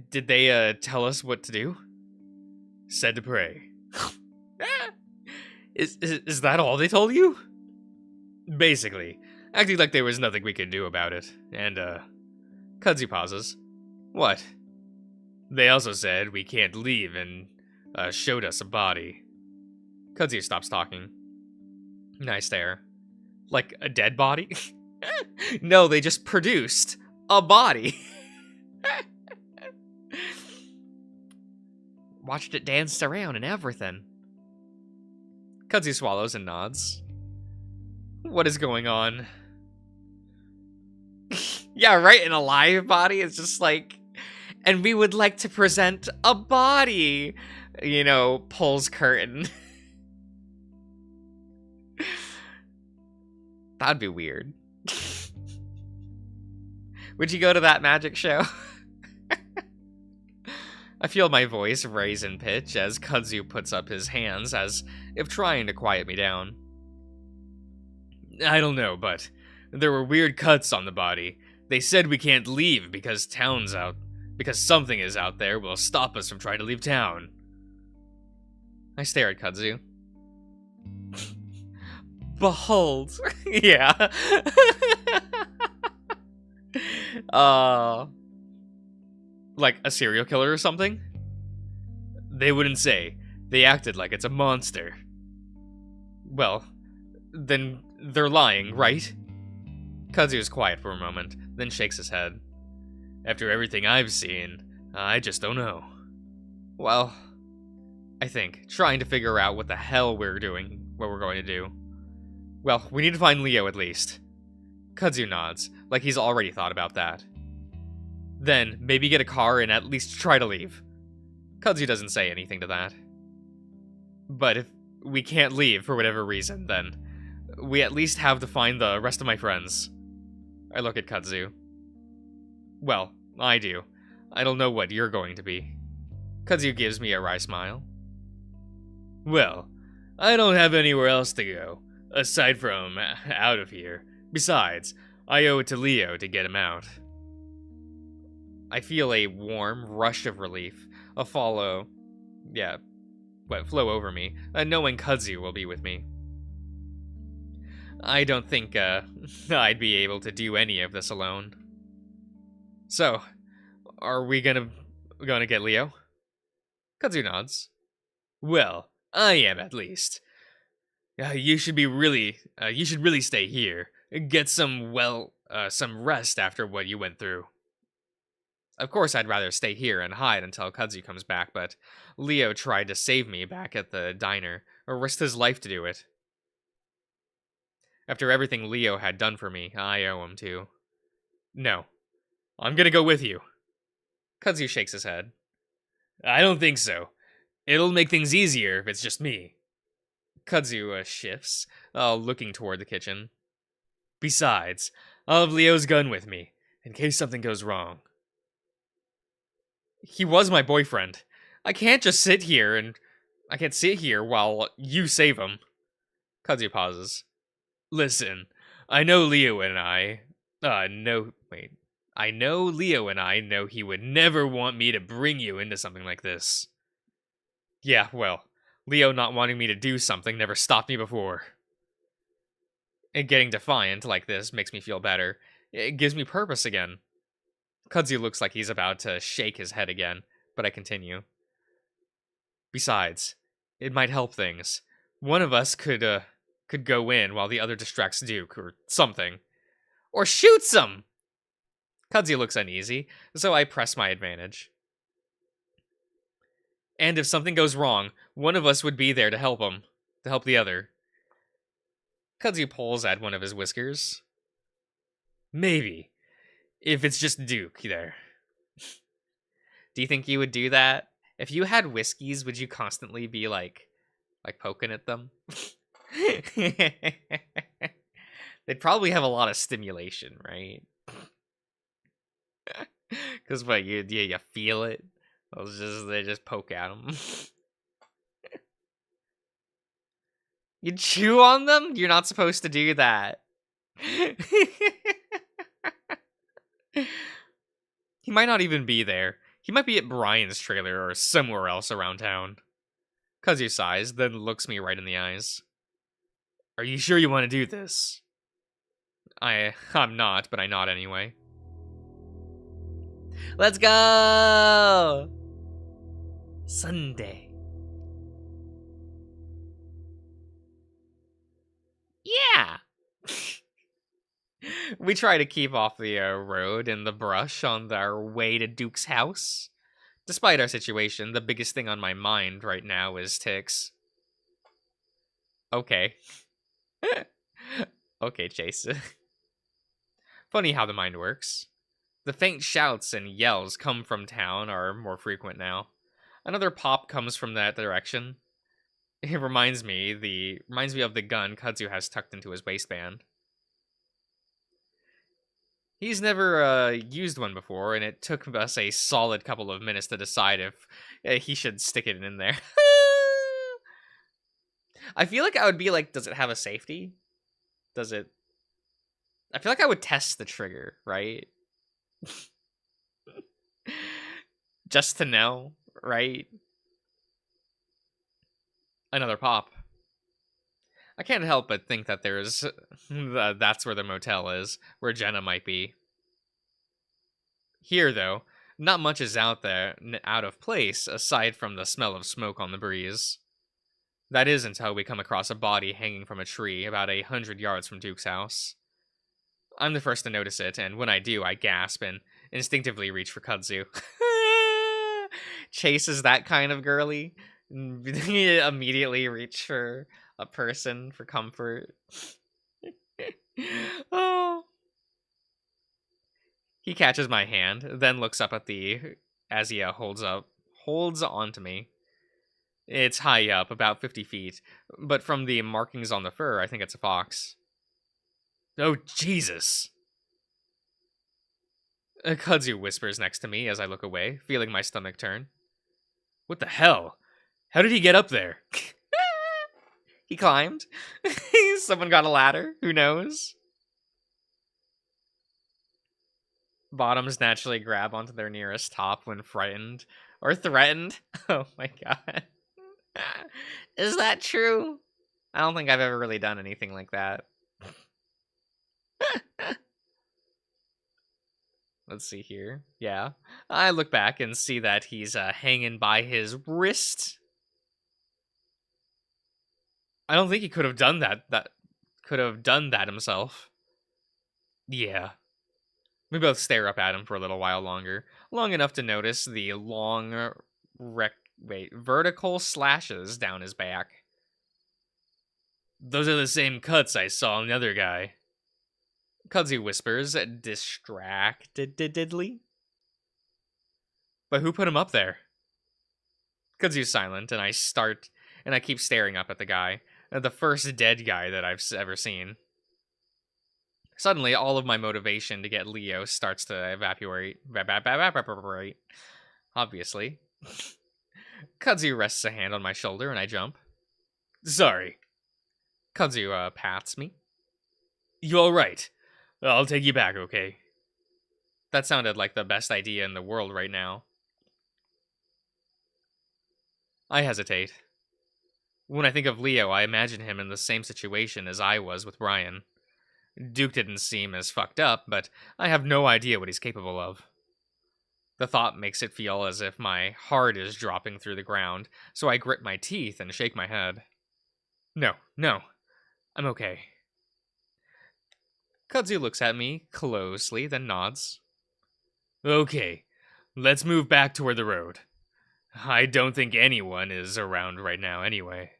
did they tell us what to do? Said to pray. Is that all they told you? Basically, acting like there was nothing we could do about it. And Kudzu pauses. What? They also said we can't leave and showed us a body. Kudzu stops talking. I stare. Like a dead body? No, they just produced a body. Watched it dance around and everything. Kudzu swallows and nods. What is going on? Yeah, right, an alive body is just like, and we would like to present a body. You know, pulls curtain. That'd be weird. Would you go to that magic show? I feel my voice raise in pitch as Kudzu puts up his hands as if trying to quiet me down. I don't know, but there were weird cuts on the body. They said we can't leave because something is out there will stop us from trying to leave town. I stare at Kudzu. Behold. Yeah. Like a serial killer or something? They wouldn't say. They acted like it's a monster. Well, then they're lying, right? Kudzu is quiet for a moment, then shakes his head. After everything I've seen, I just don't know. Well, I think trying to figure out what the hell we're going to do. Well, we need to find Leo at least. Kudzu nods, like he's already thought about that. Then, maybe get a car and at least try to leave. Kudzu doesn't say anything to that. But if we can't leave for whatever reason, then we at least have to find the rest of my friends. I look at Kudzu. Well, I do. I don't know what you're going to be. Kudzu gives me a wry smile. Well, I don't have anywhere else to go, aside from out of here. Besides, I owe it to Leo to get him out. I feel a warm rush of relief, flow over me, knowing Kudzu will be with me. I don't think I'd be able to do any of this alone. So, are we gonna get Leo? Kudzu nods. Well, I am at least. You should really stay here. Get some rest after what you went through. Of course, I'd rather stay here and hide until Kudzu comes back, but Leo tried to save me back at the diner, or risked his life to do it. After everything Leo had done for me, I owe him too. No. I'm gonna go with you. Kudzu shakes his head. I don't think so. It'll make things easier if it's just me. Kudzu shifts, looking toward the kitchen. Besides, I'll have Leo's gun with me, in case something goes wrong. He was my boyfriend. I can't just sit here and... I can't sit here while you save him. Kazuya pauses. Listen, I know Leo and I... no, wait. I know Leo and I know he would never want me to bring you into something like this. Yeah, well, Leo not wanting me to do something never stopped me before. And getting defiant like this makes me feel better. It gives me purpose again. Kazuya looks like he's about to shake his head again, but I continue. Besides, it might help things. One of us could go in while the other distracts Duke, or something. Or shoots him! Kazuya looks uneasy, so I press my advantage. And if something goes wrong, one of us would be there to help him. To help the other. Kazuya pulls at one of his whiskers. Maybe. If it's just Duke there. Do you think you would do that? If you had whiskies, would you constantly be like poking at them? They'd probably have a lot of stimulation, right? Because what, you feel it? They just poke at them. You chew on them? You're not supposed to do that. He might not even be there. He might be at Brian's trailer or somewhere else around town. Kazuya sighs, then looks me right in the eyes. Are you sure you want to do this? I'm not, but I nod anyway. Let's go! Sunday. Yeah! We try to keep off the road and the brush on our way to Duke's house. Despite our situation, the biggest thing on my mind right now is ticks. Okay. Okay, Chase. Funny how the mind works. The faint shouts and yells come from town are more frequent now. Another pop comes from that direction. It reminds me of the gun Kazuya has tucked into his waistband. He's never used one before, and it took us a solid couple of minutes to decide if he should stick it in there. I feel like I would be like, does it have a safety? Does it... I feel like I would test the trigger, right? Just to know, right? Another pop. I can't help but think that there's... that's where the motel is, where Jenna might be. Here, though, not much is out of place, aside from the smell of smoke on the breeze. That is until we come across a body hanging from a tree about 100 yards from Duke's house. I'm the first to notice it, and when I do, I gasp and instinctively reach for kudzu. Chase is that kind of girly. Immediately reach for a person for comfort. Oh. He catches my hand, then looks up at as he holds onto me. It's high up, about 50 feet, but from the markings on the fur, I think it's a fox. Oh, Jesus! Kudzu whispers next to me as I look away, feeling my stomach turn. What the hell? How did he get up there? He climbed. Someone got a ladder. Who knows? Bottoms naturally grab onto their nearest top when frightened or threatened. Oh my god. Is that true? I don't think I've ever really done anything like that. Let's see here. Yeah. I look back and see that he's hanging by his wrist. I don't think he could have done that. Could have done that himself. Yeah. We both stare up at him for a little while longer. Long enough to notice the long, vertical slashes down his back. Those are the same cuts I saw on the other guy. Kudzu whispers distractedly. But who put him up there? Kudzu's silent, and I keep staring up at the guy. The first dead guy that I've ever seen. Suddenly, all of my motivation to get Leo starts to evaporate. Obviously. Kudzu rests a hand on my shoulder and I jump. Sorry. Kudzu pats me. You alright? I'll take you back, okay? That sounded like the best idea in the world right now. I hesitate. When I think of Leo, I imagine him in the same situation as I was with Brian. Duke didn't seem as fucked up, but I have no idea what he's capable of. The thought makes it feel as if my heart is dropping through the ground, so I grit my teeth and shake my head. No, I'm okay. Kudzu looks at me closely, then nods. Okay, let's move back toward the road. I don't think anyone is around right now anyway.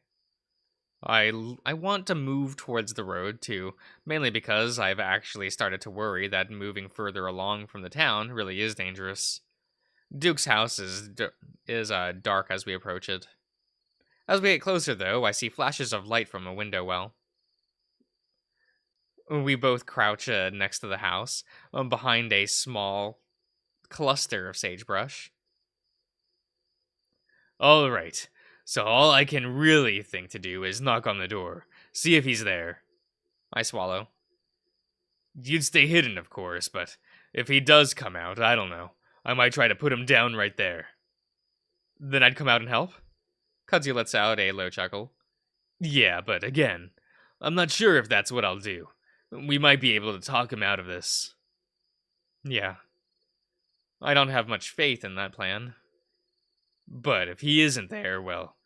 I want to move towards the road too, mainly because I've actually started to worry that moving further along from the town really is dangerous. Duke's house is dark as we approach it. As we get closer, though, I see flashes of light from a window well. We both crouch next to the house, behind a small cluster of sagebrush. All right, so all I can really think to do is knock on the door, see if he's there. I swallow. You'd stay hidden, of course, but if he does come out, I don't know. I might try to put him down right there. Then I'd come out and help? Kudzu lets out a low chuckle. Yeah, but again, I'm not sure if that's what I'll do. We might be able to talk him out of this. Yeah. I don't have much faith in that plan. But if he isn't there, well,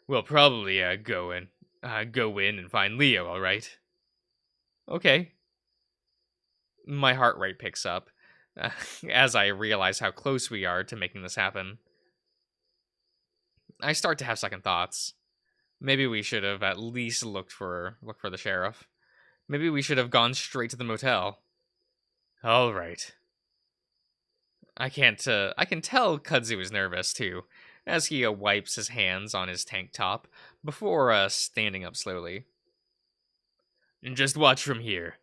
we'll probably go in and find Leo, alright? Okay. My heart rate picks up as I realize how close we are to making this happen. I start to have second thoughts. Maybe we should have at least looked for the sheriff. Maybe we should have gone straight to the motel. All right. I can tell Kudzu is nervous too, as he wipes his hands on his tank top before standing up slowly. And just watch from here.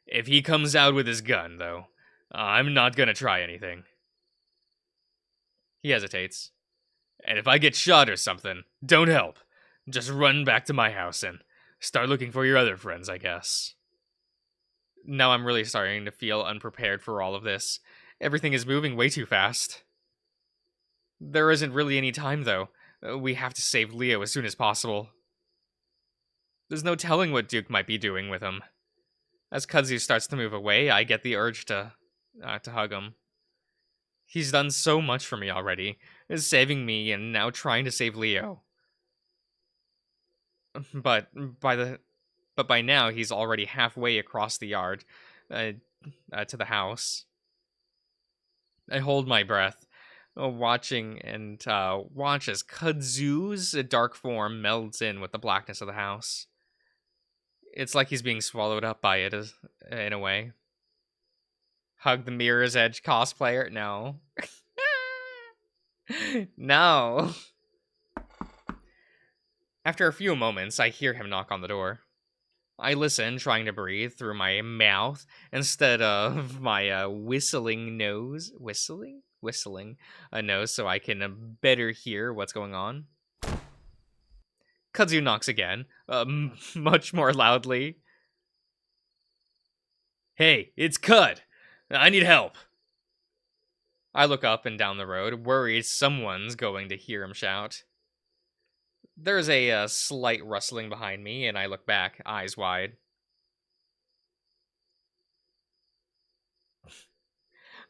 If he comes out with his gun, though, I'm not gonna try anything. He hesitates. And if I get shot or something, don't help. Just run back to my house and start looking for your other friends, I guess. Now I'm really starting to feel unprepared for all of this. Everything is moving way too fast. There isn't really any time, though. We have to save Leo as soon as possible. There's no telling what Duke might be doing with him. As Kudzu starts to move away, I get the urge to hug him. He's done so much for me already, saving me and now trying to save Leo. But by now he's already halfway across the yard to the house. I hold my breath, watching and watch as Kudzu's dark form melds in with the blackness of the house. It's like he's being swallowed up by it, in a way. Hug the Mirror's Edge cosplayer? No. No. After a few moments, I hear him knock on the door. I listen, trying to breathe through my mouth instead of my whistling nose. Whistling a nose so I can better hear what's going on. Kudzu knocks again, much more loudly. Hey, it's Cud! I need help! I look up and down the road, worried someone's going to hear him shout. There's a slight rustling behind me, and I look back, eyes wide.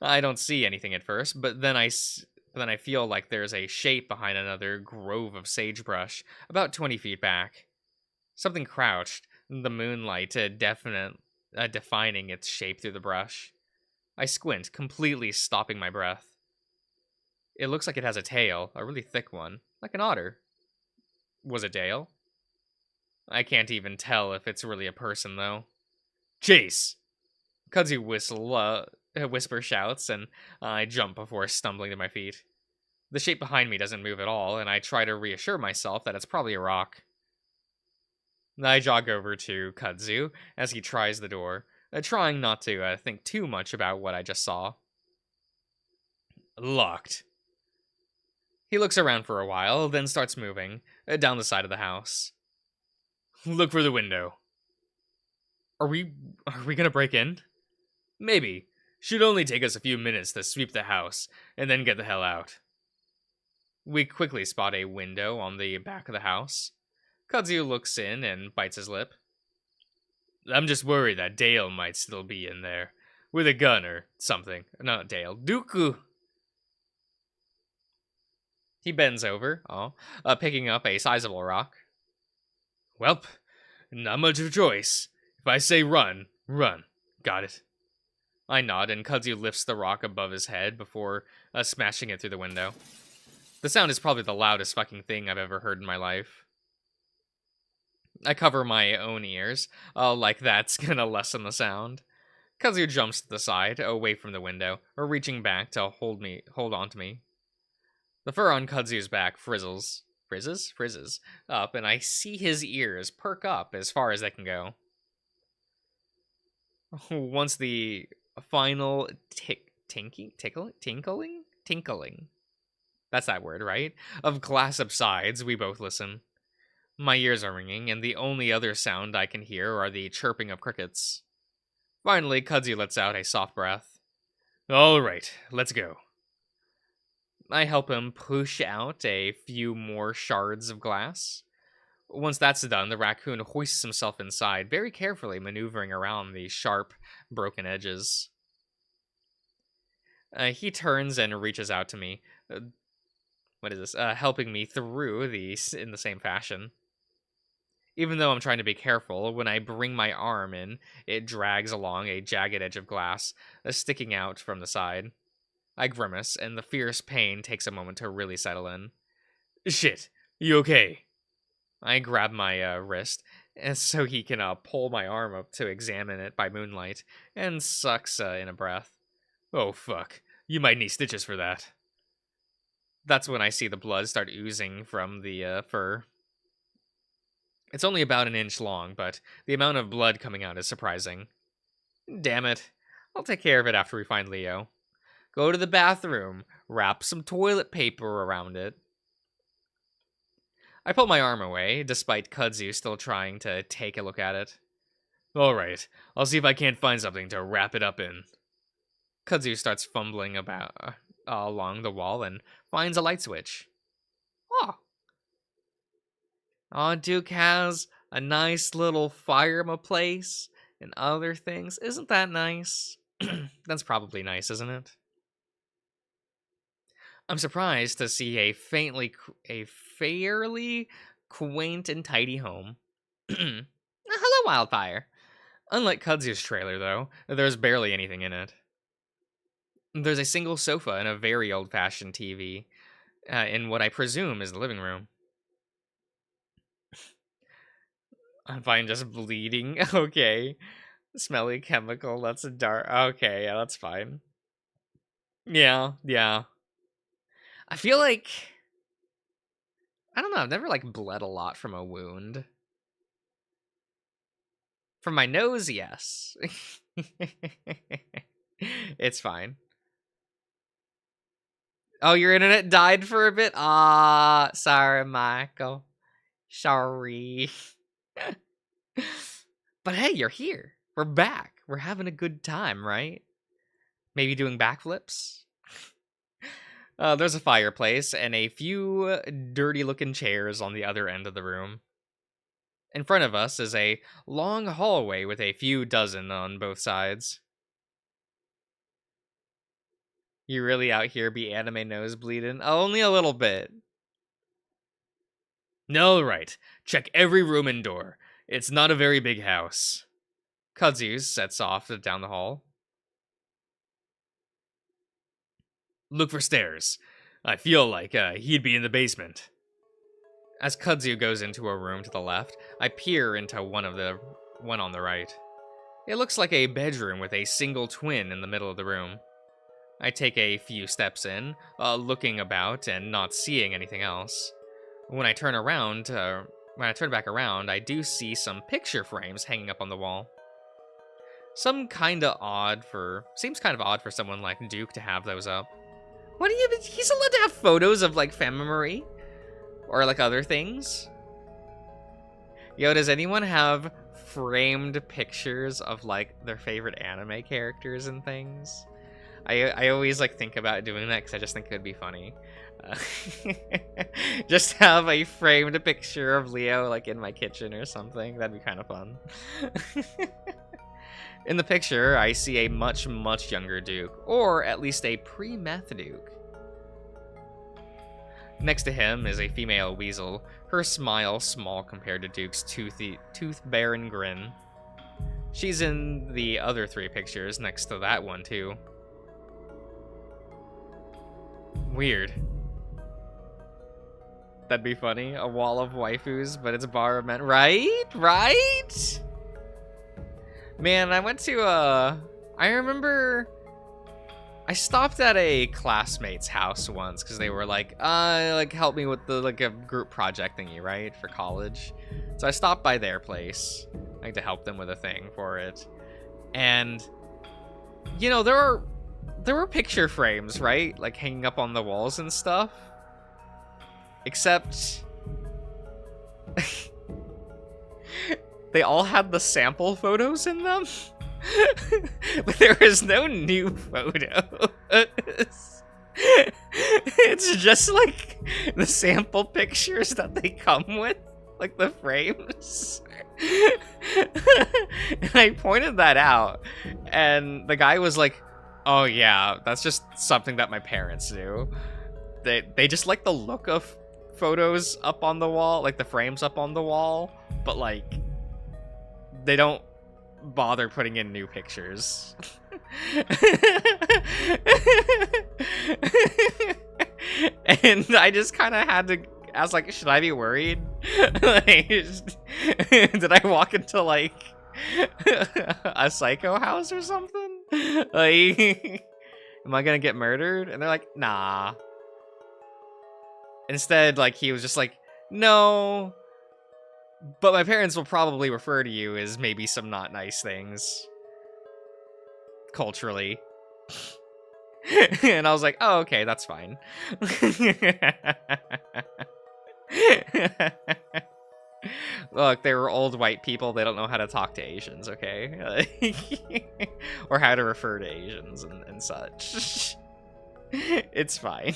I don't see anything at first, but then I feel like there's a shape behind another grove of sagebrush, about 20 feet back. Something crouched, the moonlight defining its shape through the brush. I squint, completely stopping my breath. It looks like it has a tail, a really thick one, like an otter. Was it Dale? I can't even tell if it's really a person, though. Chase! Kudzu whisper shouts, and I jump before stumbling to my feet. The shape behind me doesn't move at all, and I try to reassure myself that it's probably a rock. I jog over to Kudzu as he tries the door, trying not to think too much about what I just saw. Locked. He looks around for a while, then starts moving down the side of the house. Look for the window. Are we gonna break in? Maybe. Should only take us a few minutes to sweep the house, and then get the hell out. We quickly spot a window on the back of the house. Kazuo looks in and bites his lip. I'm just worried that Dale might still be in there. With a gun or something. Not Dale. Dooku! He bends over, picking up a sizable rock. Welp, not much of a choice. If I say run, run. Got it. I nod, and Kazuo lifts the rock above his head before smashing it through the window. The sound is probably the loudest fucking thing I've ever heard in my life. I cover my own ears, like that's gonna lessen the sound. Kazuo jumps to the side, away from the window, reaching back to hold on to me. The fur on Kazuo's back frizzes up, and I see his ears perk up as far as they can go. Once the final tinkling? That's that word, right? Of glass subsides, we both listen. My ears are ringing, and the only other sound I can hear are the chirping of crickets. Finally, Kazuo lets out a soft breath. All right, let's go. I help him push out a few more shards of glass. Once that's done, the raccoon hoists himself inside, very carefully maneuvering around the sharp, broken edges. He turns and reaches out to me. Helping me through these in the same fashion. Even though I'm trying to be careful, when I bring my arm in, it drags along a jagged edge of glass, sticking out from the side. I grimace, and the fierce pain takes a moment to really settle in. Shit, you okay? I grab my wrist, so he can pull my arm up to examine it by moonlight, and sucks in a breath. Oh fuck, you might need stitches for that. That's when I see the blood start oozing from the fur. It's only about an inch long, but the amount of blood coming out is surprising. Damn it. I'll take care of it after we find Leo. Go to the bathroom, wrap some toilet paper around it. I pull my arm away, despite Kazuo still trying to take a look at it. Alright, I'll see if I can't find something to wrap it up in. Kazuo starts fumbling about along the wall and finds a light switch. Duke has a nice little fireplace and other things. Isn't that nice? That's probably nice, isn't it? I'm surprised to see a fairly quaint and tidy home. Hello, Wildfire. Unlike Kazu's trailer, though, there's barely anything in it. There's a single sofa and a very old-fashioned TV in what I presume is the living room. I'm fine, just bleeding. Okay. Smelly chemical, that's a dark. Okay, yeah, that's fine. Yeah. I feel like... I don't know, I've never, bled a lot from a wound. From my nose, yes. It's fine. Oh, your internet died for a bit? Sorry, Michael. Sorry. But hey, you're here. We're back. We're having a good time, right? Maybe doing backflips? There's a fireplace and a few dirty-looking chairs on the other end of the room. In front of us is a long hallway with a few dozen on both sides. You really out here be anime nose bleeding? Only a little bit. All right. Check every room and door. It's not a very big house. Kazuo sets off down the hall. Look for stairs. I feel like he'd be in the basement. As Kazuo goes into a room to the left, I peer into one on the right. It looks like a bedroom with a single twin in the middle of the room. I take a few steps in, looking about and not seeing anything else. When I turn back around, I do see some picture frames hanging up on the wall. Seems kind of odd for someone like Duke to have those up. What do you mean? He's allowed to have photos of, like, Femme-Marie? Or, like, other things? Yo, does anyone have framed pictures of, like, their favorite anime characters and things? I always, like, think about doing that because I just think it would be funny. Just have a framed picture of Leo, like, in my kitchen or something. That'd be kind of fun. In the picture, I see a much, much younger Duke, or at least a pre-meth Duke. Next to him is a female weasel, her smile small compared to Duke's tooth-barren grin. She's in the other 3 pictures next to that one, too. Weird. That'd be funny. A wall of waifus, but it's a bar of men. Right? Right? Man, I went to, I remember I stopped at a classmate's house once because they were like, help me with the, like, a group project thingy, right? For college. So I stopped by their place, like, to help them with a thing for it. And, you know, there were picture frames, right? Like, hanging up on the walls and stuff. Except they all had the sample photos in them. But there is no new photos. It's just like the sample pictures that they come with, like the frames. And I pointed that out, and the guy was like, oh yeah, that's just something that my parents do. They just like the look of photos up on the wall, like the frames up on the wall, but like they don't bother putting in new pictures. And I just kind of had to, I was like, should I be worried? Like, did I walk into like a psycho house or something? Like, am I gonna get murdered? And they're like, nah. Instead, like, he was just like, no, but my parents will probably refer to you as maybe some not nice things. Culturally. And I was like, oh, okay, that's fine. Look, they were old white people. They don't know how to talk to Asians, okay? Or how to refer to Asians and such. It's fine.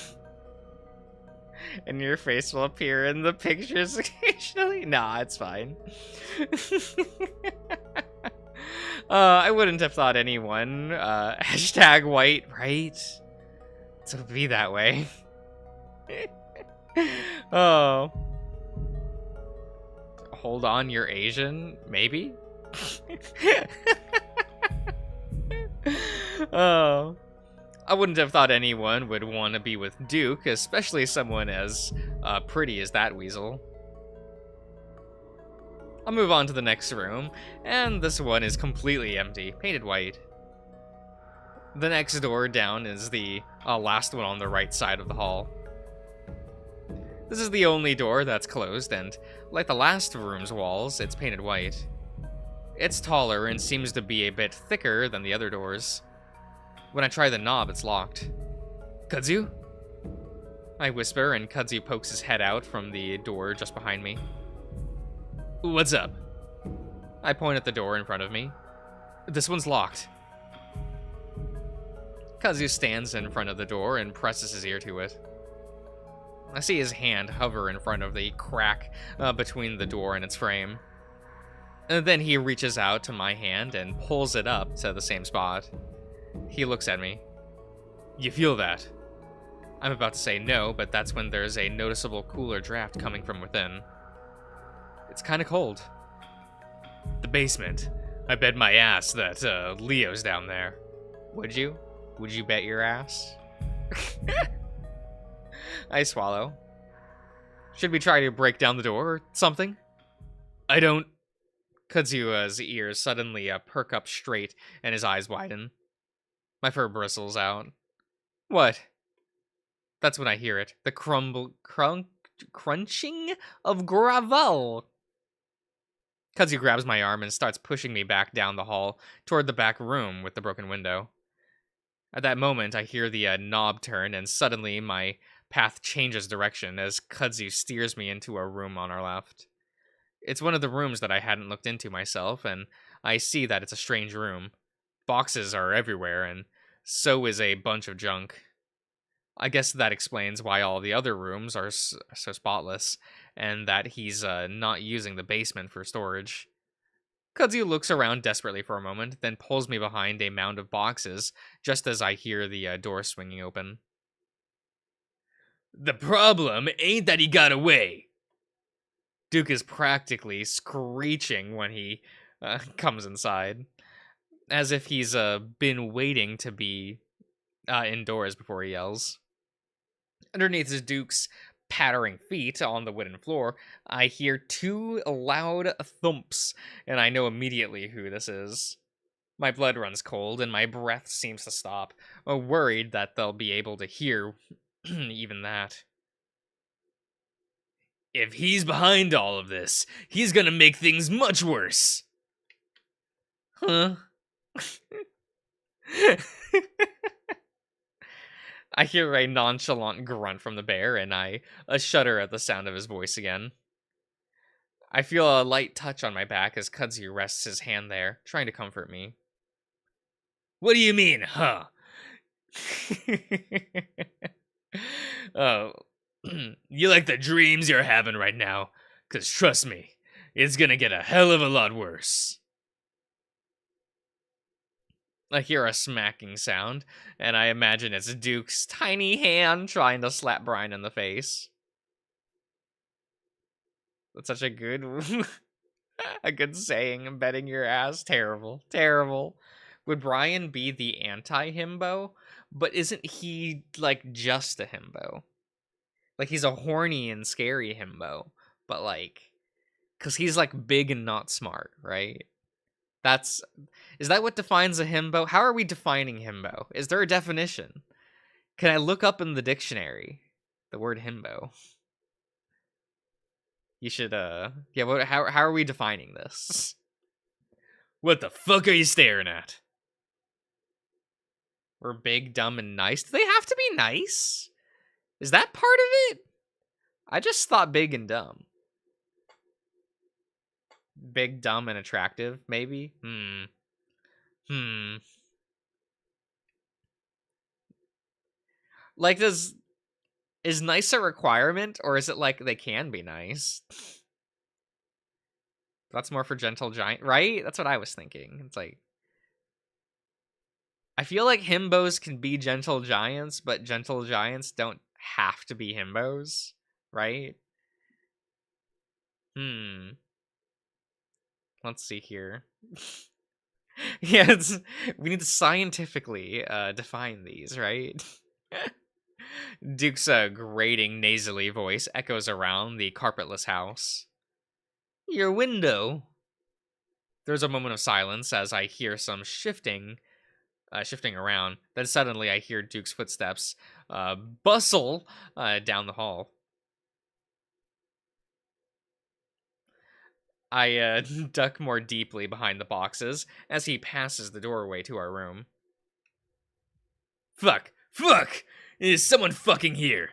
And your face will appear in the pictures occasionally? Nah, it's fine. I wouldn't have thought anyone, hashtag white, right? So be that way. Oh. Hold on, you're Asian? Maybe? Oh. I wouldn't have thought anyone would want to be with Duke, especially someone as pretty as that weasel. I'll move on to the next room, and this one is completely empty, painted white. The next door down is the last one on the right side of the hall. This is the only door that's closed, and like the last room's walls, it's painted white. It's taller and seems to be a bit thicker than the other doors. When I try the knob, it's locked. Kudzu? I whisper, and Kudzu pokes his head out from the door just behind me. What's up? I point at the door in front of me. This one's locked. Kudzu stands in front of the door and presses his ear to it. I see his hand hover in front of the crack between the door and its frame. And then he reaches out to my hand and pulls it up to the same spot. He looks at me. You feel that? I'm about to say no, but that's when there's a noticeable cooler draft coming from within. It's kind of cold. The basement. I bet my ass that Leo's down there. Would you? Would you bet your ass? I swallow. Should we try to break down the door or something? I don't... Kudzu's ears suddenly perk up straight and his eyes widen. My fur bristles out. What? That's when I hear it. The crunching of gravel. Kudzu grabs my arm and starts pushing me back down the hall toward the back room with the broken window. At that moment, I hear the knob turn, and suddenly my path changes direction as Kudzu steers me into a room on our left. It's one of the rooms that I hadn't looked into myself, and I see that it's a strange room. Boxes are everywhere, and so is a bunch of junk. I guess that explains why all the other rooms are so spotless, and that he's not using the basement for storage. Kudzu looks around desperately for a moment, then pulls me behind a mound of boxes, just as I hear the door swinging open. The problem ain't that he got away. Duke is practically screeching when he comes inside, as if he's been waiting to be indoors before he yells. Underneath Duke's pattering feet on the wooden floor, I hear two loud thumps, and I know immediately who this is. My blood runs cold, and my breath seems to stop, worried that they'll be able to hear even that. If he's behind all of this, he's gonna make things much worse. Huh? I hear a nonchalant grunt from the bear, and I shudder at the sound of his voice again. I feel a light touch on my back as Kudzu rests his hand there, trying to comfort me. What do you mean, huh? Oh, you like the dreams you're having right now? 'Cause trust me, it's gonna get a hell of a lot worse. I hear a smacking sound, and I imagine it's Duke's tiny hand trying to slap Brian in the face. That's such a good, a good saying. Betting your ass, terrible, terrible. Would Brian be the anti-himbo? But isn't he like just a himbo? Like he's a horny and scary himbo, but like, cause he's like big and not smart, right? Is that what defines a himbo? How are we defining himbo? Is there a definition? Can I look up in the dictionary the word himbo? You should, yeah, how are we defining this? What the fuck are you staring at? We're big, dumb, and nice. Do they have to be nice? Is that part of it? I just thought big and dumb. Big, dumb, and attractive, maybe? Like, is nice a requirement, or is it like they can be nice? That's more for gentle giant, right? That's what I was thinking. It's like, I feel like himbos can be gentle giants, but gentle giants don't have to be himbos, right? Let's see here. Yeah, we need to scientifically define these, right? Duke's grating, nasally voice echoes around the carpetless house. Your window. There's a moment of silence as I hear some shifting around. Then suddenly I hear Duke's footsteps bustle down the hall. I duck more deeply behind the boxes as he passes the doorway to our room. Fuck! Fuck! Is someone fucking here?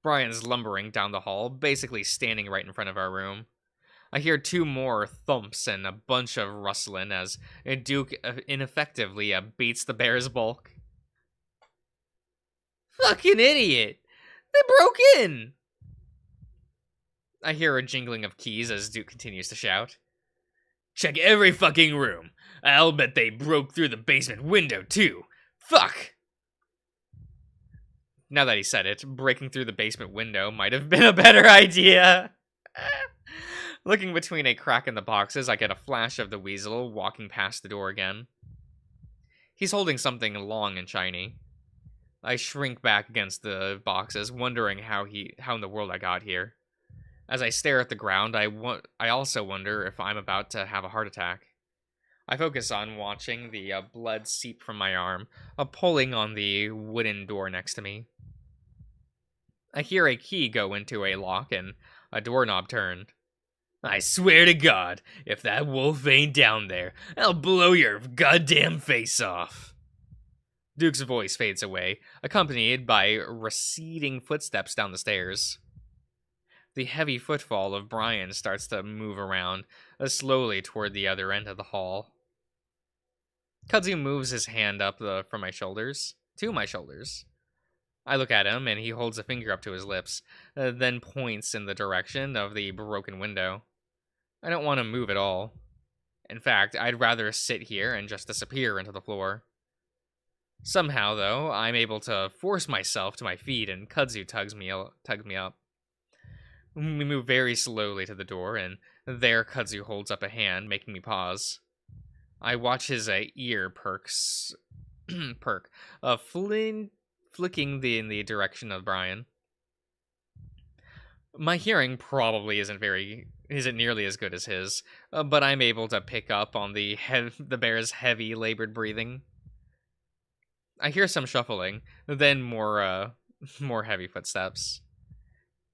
Brian's lumbering down the hall, basically standing right in front of our room. I hear two more thumps and a bunch of rustling as Duke ineffectively beats the bear's bulk. Fucking idiot! They broke in! I hear a jingling of keys as Duke continues to shout. Check every fucking room. I'll bet they broke through the basement window, too. Fuck! Now that he said it, breaking through the basement window might have been a better idea. Looking between a crack in the boxes, I get a flash of the weasel walking past the door again. He's holding something long and shiny. I shrink back against the boxes, wondering how in the world I got here. As I stare at the ground, I also wonder if I'm about to have a heart attack. I focus on watching the blood seep from my arm, pulling on the wooden door next to me. I hear a key go into a lock and a doorknob turned. I swear to God, if that wolf ain't down there, I'll blow your goddamn face off. Duke's voice fades away, accompanied by receding footsteps down the stairs. The heavy footfall of Brian starts to move around, slowly toward the other end of the hall. Kudzu moves his hand up from my shoulders, to my shoulders. I look at him, and he holds a finger up to his lips, then points in the direction of the broken window. I don't want to move at all. In fact, I'd rather sit here and just disappear into the floor. Somehow, though, I'm able to force myself to my feet, and Kudzu tugs me up. We move very slowly to the door, and there Kudzu holds up a hand, making me pause. I watch his ear perk, flicking in the direction of Brian. My hearing probably isn't nearly as good as his, but I'm able to pick up on the bear's heavy, labored breathing. I hear some shuffling, then more heavy footsteps.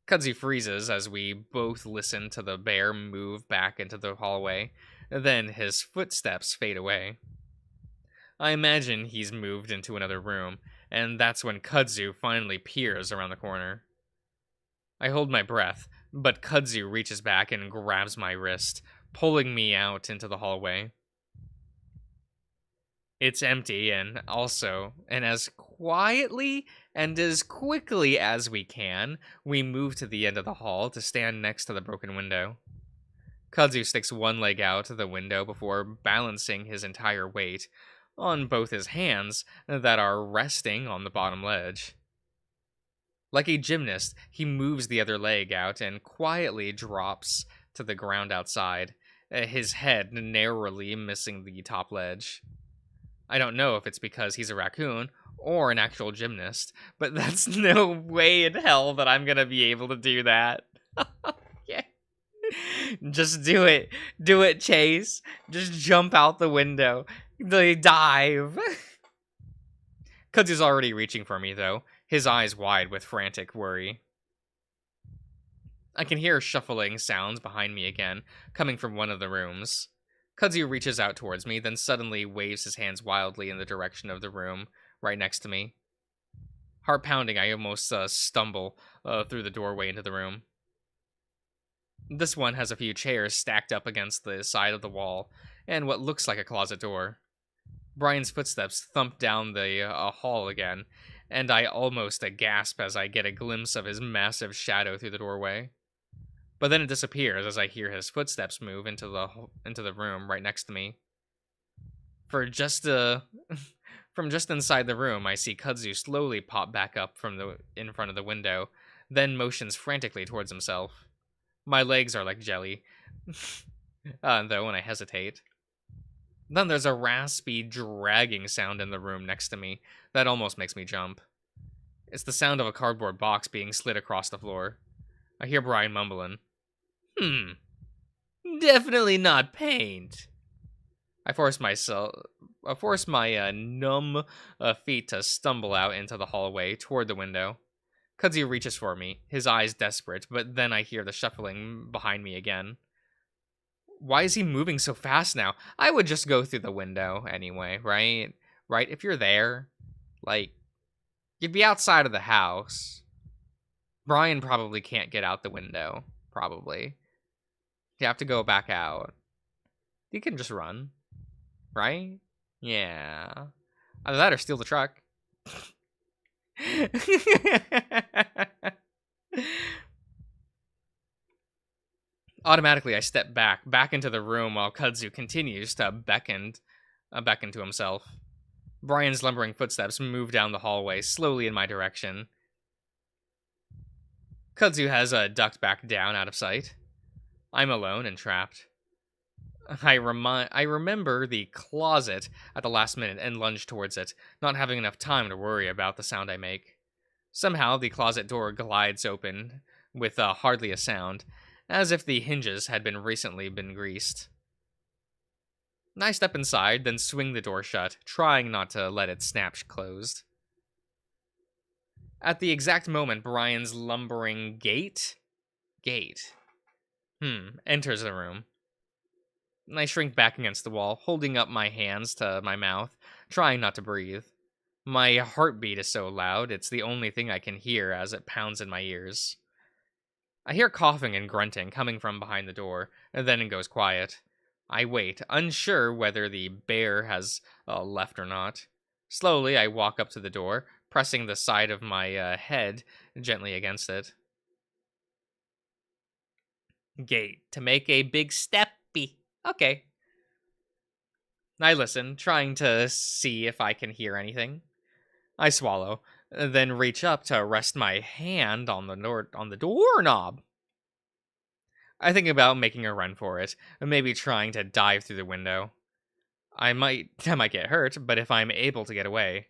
Kudzu freezes as we both listen to the bear move back into the hallway. Then his footsteps fade away. I imagine he's moved into another room, and that's when Kudzu finally peers around the corner. I hold my breath, but Kudzu reaches back and grabs my wrist, pulling me out into the hallway. It's empty, and as quietly and as quickly as we can, we move to the end of the hall to stand next to the broken window. Kudzu sticks one leg out of the window before balancing his entire weight on both his hands that are resting on the bottom ledge. Like a gymnast, he moves the other leg out and quietly drops to the ground outside, his head narrowly missing the top ledge. I don't know if it's because he's a raccoon or an actual gymnast, but that's no way in hell that I'm gonna be able to do that. Yeah. Just do it. Do it, Chase. Just jump out the window. They dive. Kudzu's already reaching for me, though, his eyes wide with frantic worry. I can hear shuffling sounds behind me again, coming from one of the rooms. Kudzu reaches out towards me, then suddenly waves his hands wildly in the direction of the room right next to me. Heart pounding, I almost stumble through the doorway into the room. This one has a few chairs stacked up against the side of the wall, and what looks like a closet door. Brian's footsteps thump down the hall again, and I almost gasp as I get a glimpse of his massive shadow through the doorway. But then it disappears as I hear his footsteps move into the room right next to me. From just inside the room, I see Kudzu slowly pop back up in front of the window, then motions frantically towards himself. My legs are like jelly, though, when I hesitate. Then there's a raspy, dragging sound in the room next to me that almost makes me jump. It's the sound of a cardboard box being slid across the floor. I hear Brian mumbling, definitely not paint. I force my numb feet to stumble out into the hallway toward the window. Kudzu reaches for me, his eyes desperate, but then I hear the shuffling behind me again. Why is he moving so fast now? I would just go through the window anyway, right? Right? If you're there, you'd be outside of the house. Brian probably can't get out the window, probably. You have to go back out. You can just run, right? Yeah. Either that or steal the truck. Automatically, I step back into the room while Kudzu continues to beckon to himself. Brian's lumbering footsteps move down the hallway, slowly in my direction. Kudzu has ducked back down out of sight. I'm alone and trapped. I remember the closet at the last minute and lunge towards it, not having enough time to worry about the sound I make. Somehow, the closet door glides open with hardly a sound, as if the hinges had recently been greased. I step inside, then swing the door shut, trying not to let it snap closed. At the exact moment Brian's lumbering gait Enters the room. I shrink back against the wall, holding up my hands to my mouth, trying not to breathe. My heartbeat is so loud, it's the only thing I can hear as it pounds in my ears. I hear coughing and grunting coming from behind the door, and then it goes quiet. I wait, unsure whether the bear has left or not. Slowly, I walk up to the door, pressing the side of my head gently against it. Gate to make a big steppy. Okay. I listen, trying to see if I can hear anything. I swallow, then reach up to rest my hand on the doorknob. I think about making a run for it, maybe trying to dive through the window. I might get hurt, but if I'm able to get away.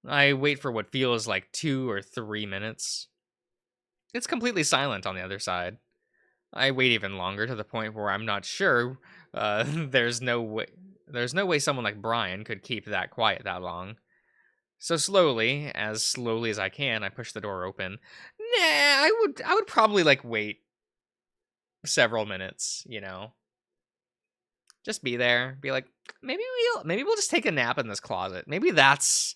I wait for what feels like 2 or 3 minutes. It's completely silent on the other side. I wait even longer to the point where I'm not sure. There's no way someone like Brian could keep that quiet that long. So slowly as I can, I push the door open. Nah, I would probably wait several minutes, Just be there. Be like, maybe we'll just take a nap in this closet. Maybe that's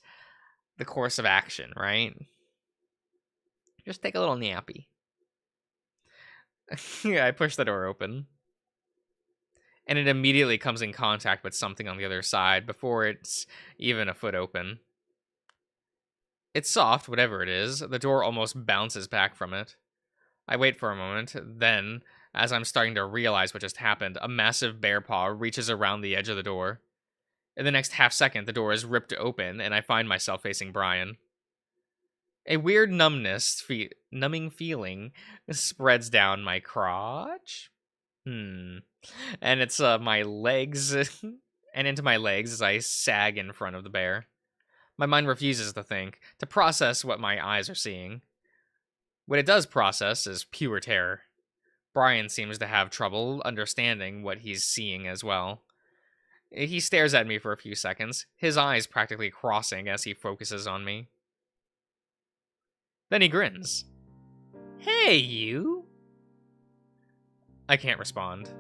the course of action, right? Just take a little nappy. Yeah, I push the door open. And it immediately comes in contact with something on the other side before it's even a foot open. It's soft, whatever it is. The door almost bounces back from it. I wait for a moment, then, as I'm starting to realize what just happened, a massive bear paw reaches around the edge of the door. In the next half second, the door is ripped open, and I find myself facing Brian. A weird numbing feeling spreads down my crotch. And it's my legs, and into my legs as I sag in front of the bear. My mind refuses to think, to process what my eyes are seeing. What it does process is pure terror. Brian seems to have trouble understanding what he's seeing as well. He stares at me for a few seconds, his eyes practically crossing as he focuses on me. Then he grins. Hey, you! I can't respond.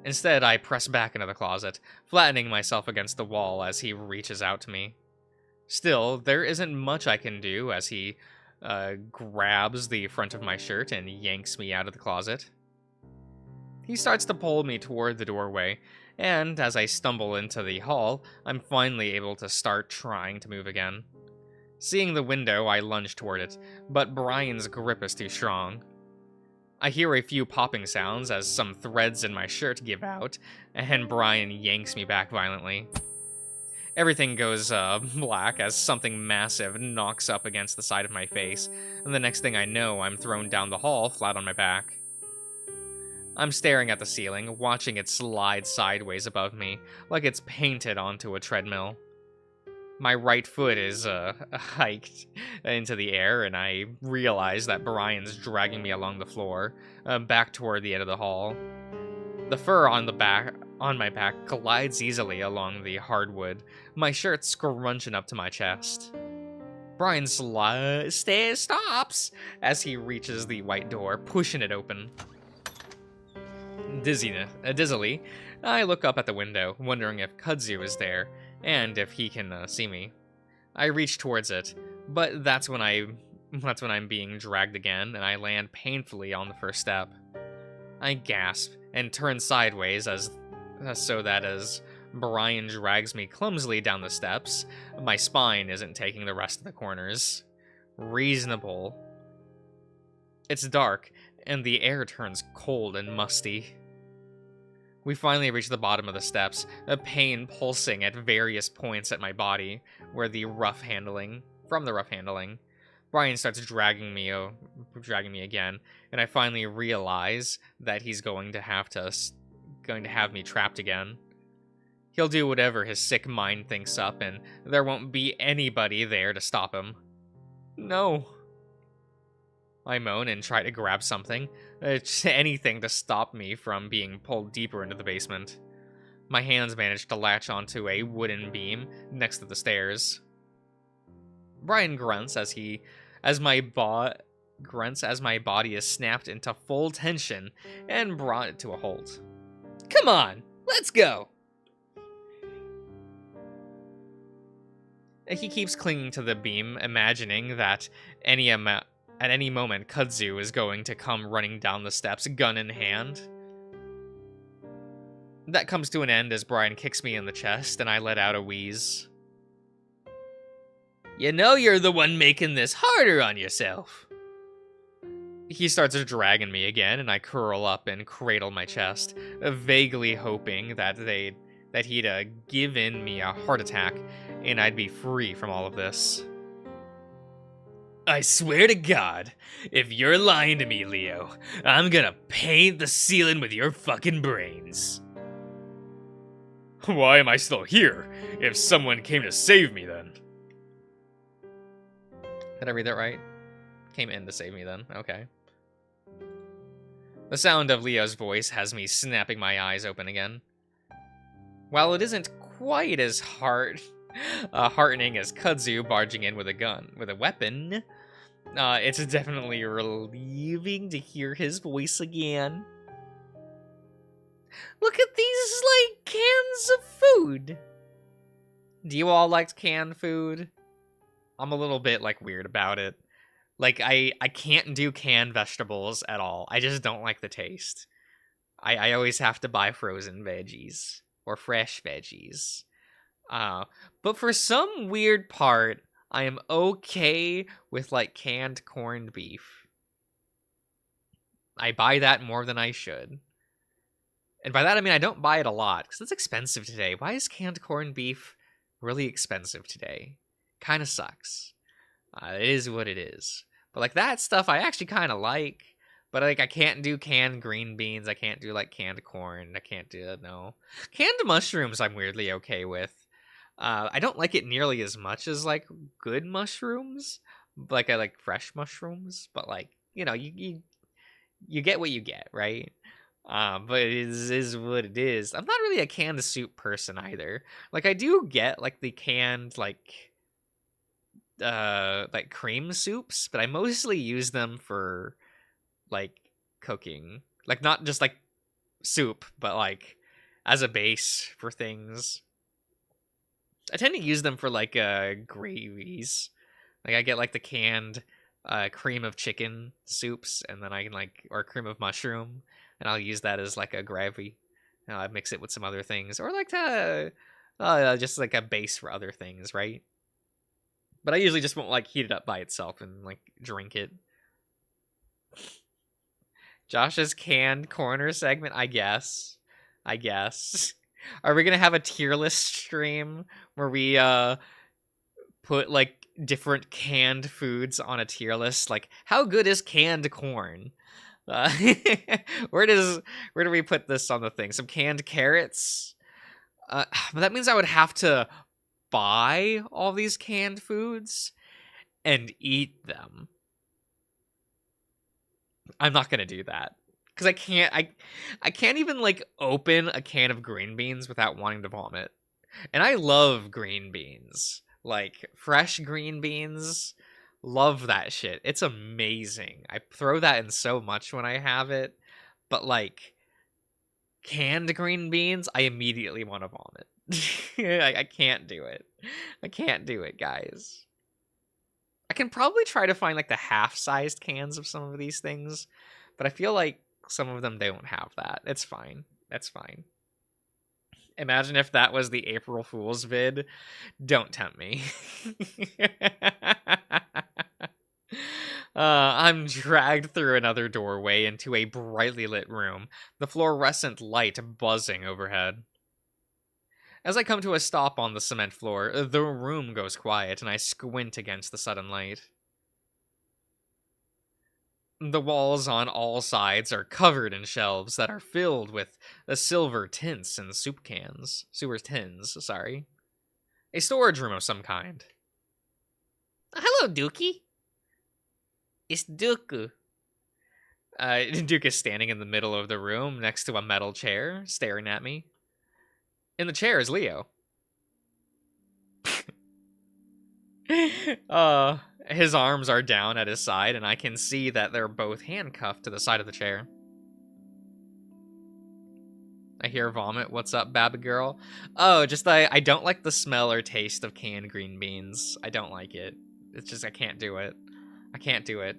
Instead, I press back into the closet, flattening myself against the wall as he reaches out to me. Still, there isn't much I can do as he grabs the front of my shirt and yanks me out of the closet. He starts to pull me toward the doorway, and as I stumble into the hall, I'm finally able to start trying to move again. Seeing the window, I lunge toward it, but Brian's grip is too strong. I hear a few popping sounds as some threads in my shirt give out, and Brian yanks me back violently. Everything goes black as something massive knocks up against the side of my face, and the next thing I know, I'm thrown down the hall flat on my back. I'm staring at the ceiling, watching it slide sideways above me, like it's painted onto a treadmill. My right foot is hiked into the air, and I realize that Brian's dragging me along the floor, back toward the end of the hall. The fur on my back glides easily along the hardwood, my shirt scrunching up to my chest. Brian stops as he reaches the white door, pushing it open. Dizzily, I look up at the window, wondering if Kudzu is there, and if he can see me. I reach towards it, but that's when I'm being dragged again, and I land painfully on the first step. I gasp and turn sideways so that as Brian drags me clumsily down the steps, my spine isn't taking the rest of the corners. Reasonable. It's dark, and the air turns cold and musty. We finally reach the bottom of the steps, a pain pulsing at various points at my body, from the rough handling. Brian starts dragging me again, and I finally realize that he's going to have me trapped again. He'll do whatever his sick mind thinks up, and there won't be anybody there to stop him. No. I moan and try to grab something, anything to stop me from being pulled deeper into the basement. My hands manage to latch onto a wooden beam next to the stairs. Brian grunts as my grunts as my body is snapped into full tension and brought to a halt. Come on, let's go! He keeps clinging to the beam, imagining that at any moment Kudzu is going to come running down the steps, gun in hand. That comes to an end as Brian kicks me in the chest and I let out a wheeze. You know you're the one making this harder on yourself. He starts dragging me again and I curl up and cradle my chest, vaguely hoping that he'd give in me a heart attack and I'd be free from all of this. I swear to God, if you're lying to me, Leo, I'm gonna paint the ceiling with your fucking brains. Why am I still here? If someone came to save me, then. Did I read that right? Came in to save me, then. Okay. The sound of Leo's voice has me snapping my eyes open again. While it isn't quite as heartening as Kudzu barging in with a weapon, it's definitely relieving to hear his voice again. Look at these, like, cans of food. Do you all like canned food? I'm a little bit, like, weird about it. Like, I can't do canned vegetables at all. I just don't like the taste. I always have to buy frozen veggies. Or fresh veggies. But for some weird part, I am okay with, like, canned corned beef. I buy that more than I should. And by that, I mean I don't buy it a lot, because it's expensive today. Why is canned corned beef really expensive today? Kind of sucks. It is what it is. But, like, that stuff I actually kind of like. But, like, I can't do canned green beans. I can't do, like, canned corn. I can't do it, no. Canned mushrooms I'm weirdly okay with. I don't like it nearly as much as, like, good mushrooms. Like, I like fresh mushrooms. But, like, you know, you get what you get, right? But it is what it is. I'm not really a canned soup person either. Like, I do get, like, the canned, like cream soups, but I mostly use them for, like, cooking. Like, not just, like, soup, but, like, as a base for things. I tend to use them for, like, gravies. Like, I get, like, the canned cream of chicken soups, and then I can, like, or cream of mushroom, and I'll use that as, like, a gravy. I mix it with some other things, or, like, just, like, a base for other things, right? But I usually just won't, like, heat it up by itself and, like, drink it. Josh's canned corner segment, I guess. Are we gonna have a tier list stream where we put, like, different canned foods on a tier list? Like, how good is canned corn? Where do we put this on the thing? Some canned carrots? But that means I would have to buy all these canned foods and eat them. I'm not gonna do that. Because I can't even, like, open a can of green beans without wanting to vomit. And I love green beans. Like, fresh green beans. Love that shit. It's amazing. I throw that in so much when I have it. But, like, canned green beans, I immediately want to vomit. I can't do it. I can't do it, guys. I can probably try to find, like, the half-sized cans of some of these things. But I feel like some of them don't have that. It's fine. That's fine. Imagine if that was the April Fool's vid. Don't tempt me. I'm dragged through another doorway into a brightly lit room, the fluorescent light buzzing overhead. As I come to a stop on the cement floor, the room goes quiet and I squint against the sudden light. The walls on all sides are covered in shelves that are filled with silver tints and sewer tins, sorry. A storage room of some kind. Hello, Dookie. It's Dooku. Duke is standing in the middle of the room next to a metal chair, staring at me. In the chair is Leo. His arms are down at his side, and I can see that they're both handcuffed to the side of the chair. I hear vomit. What's up, baby girl? Oh, just I don't like the smell or taste of canned green beans. I don't like it. It's just I can't do it. I can't do it.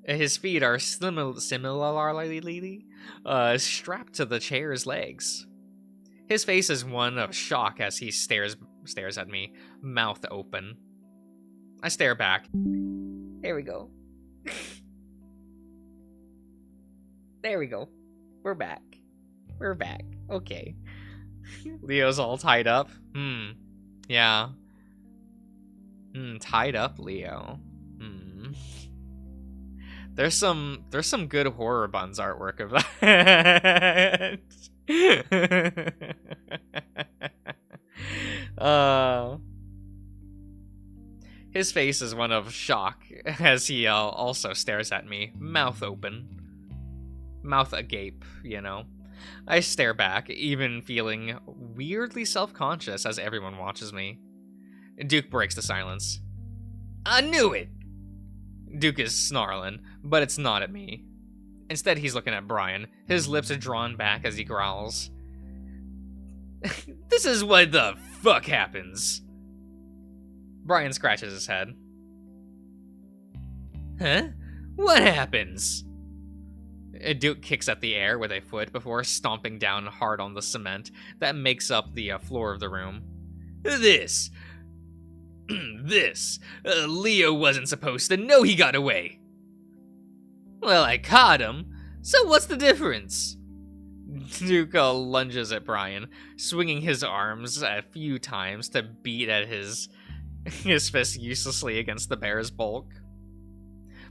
His feet are similarly strapped to the chair's legs. His face is one of shock as he stares at me, mouth open. I stare back. There we go. There we go. We're back. We're back. Okay. Leo's all tied up. Yeah. Tied up Leo. There's some good horror buns artwork of that. His face is one of shock as he also stares at me, mouth open. Mouth agape, you know. I stare back, even feeling weirdly self-conscious as everyone watches me. Duke breaks the silence. I knew it! Duke is snarling, but it's not at me. Instead, he's looking at Brian. His lips are drawn back as he growls. This is what the fuck happens. Brian scratches his head. Huh? What happens? Duke kicks at the air with a foot before stomping down hard on the cement that makes up the floor of the room. This. Leo wasn't supposed to know he got away. Well, I caught him, so what's the difference? Duke lunges at Brian, swinging his arms a few times to beat at his fist uselessly against the bear's bulk.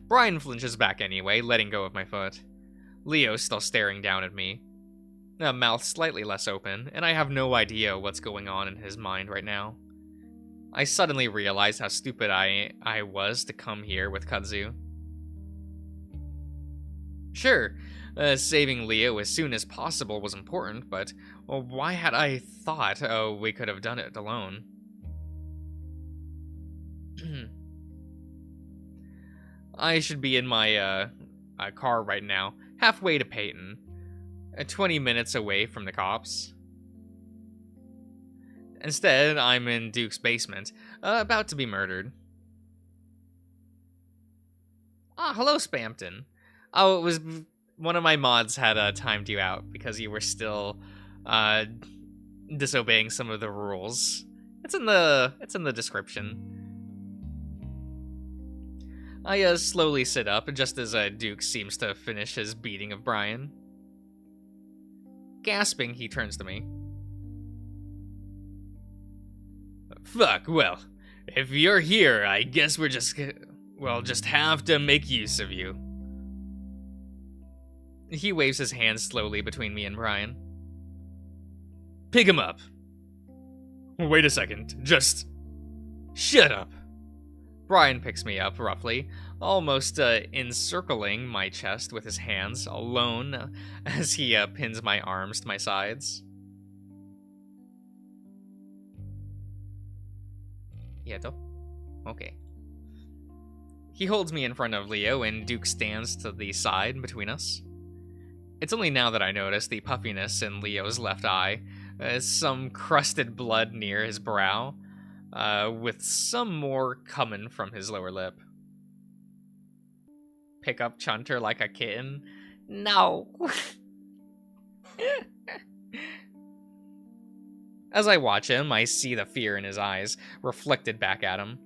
Brian flinches back anyway, letting go of my foot. Leo's still staring down at me, a mouth slightly less open, and I have no idea what's going on in his mind right now. I suddenly realized how stupid I was to come here with Kudzu. Sure, saving Leo as soon as possible was important, but why had I thought we could have done it alone? I should be in my car right now, halfway to Peyton, 20 minutes away from the cops. Instead, I'm in Duke's basement, about to be murdered. Ah, hello, Spampton. Oh, it was one of my mods had timed you out because you were still disobeying some of the rules. It's in the description. I slowly sit up just as Duke seems to finish his beating of Brian. Gasping, he turns to me. Fuck, well, if you're here, I guess we're just have to make use of you. He waves his hand slowly between me and Brian. Pick him up. Wait a second, just shut up. Brian picks me up roughly, almost encircling my chest with his hands, alone, as he pins my arms to my sides. Quieto. Okay. He holds me in front of Leo, and Duke stands to the side between us. It's only now that I notice the puffiness in Leo's left eye, some crusted blood near his brow, with some more coming from his lower lip. Pick up Chunter like a kitten? No! As I watch him, I see the fear in his eyes, reflected back at him.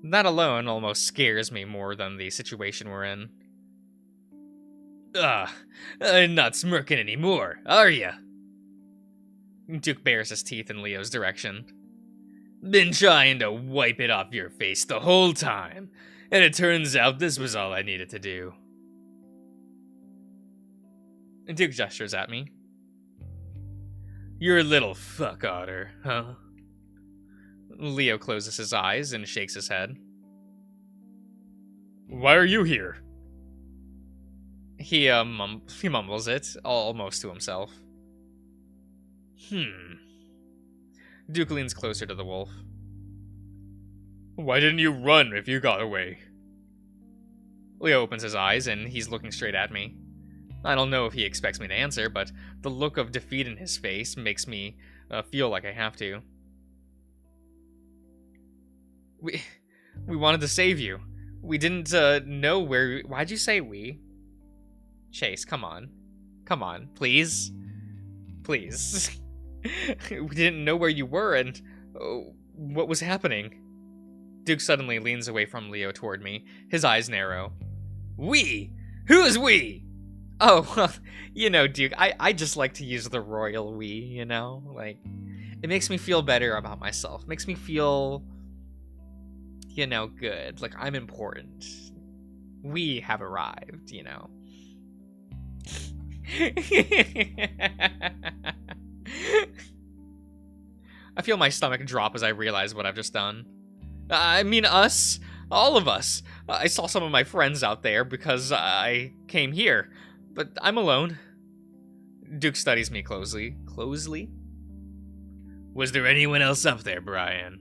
That alone almost scares me more than the situation we're in. Not smirking anymore, are ya? Duke bares his teeth in Leo's direction. Been trying to wipe it off your face the whole time, and it turns out this was all I needed to do. Duke gestures at me. You're a little fuck otter, huh? Leo closes his eyes and shakes his head. Why are you here? He mumbles it, almost to himself. Duke leans closer to the wolf. Why didn't you run if you got away? Leo opens his eyes and he's looking straight at me. I don't know if he expects me to answer, but the look of defeat in his face makes me feel like I have to. We wanted to save you. We didn't know where... Why'd you say we? Chase, come on. Come on, please. Please. We didn't know where you were and what was happening. Duke suddenly leans away from Leo toward me, his eyes narrow. We? Who is we? Oh, well, you know, Duke, I just like to use the royal we, you know? Like, it makes me feel better about myself. It makes me feel, you know, good. Like, I'm important. We have arrived, you know? I feel my stomach drop as I realize what I've just done. I mean us. All of us. I saw some of my friends out there because I came here. But I'm alone. Duke studies me closely. Closely? Was there anyone else up there, Brian?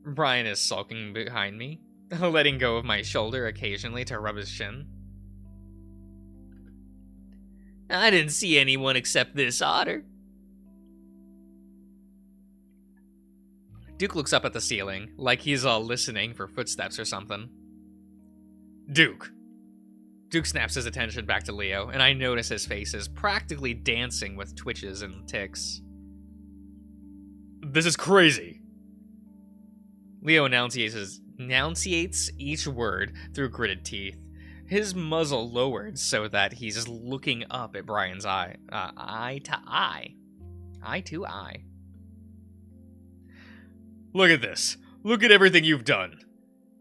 Brian is sulking behind me, letting go of my shoulder occasionally to rub his chin. I didn't see anyone except this otter. Duke looks up at the ceiling, like he's listening for footsteps or something. Duke. Duke snaps his attention back to Leo, and I notice his face is practically dancing with twitches and tics. This is crazy. Leo enunciates each word through gritted teeth, his muzzle lowered so that he's looking up at Brian's eye to eye. Eye to eye. Look at this. Look at everything you've done.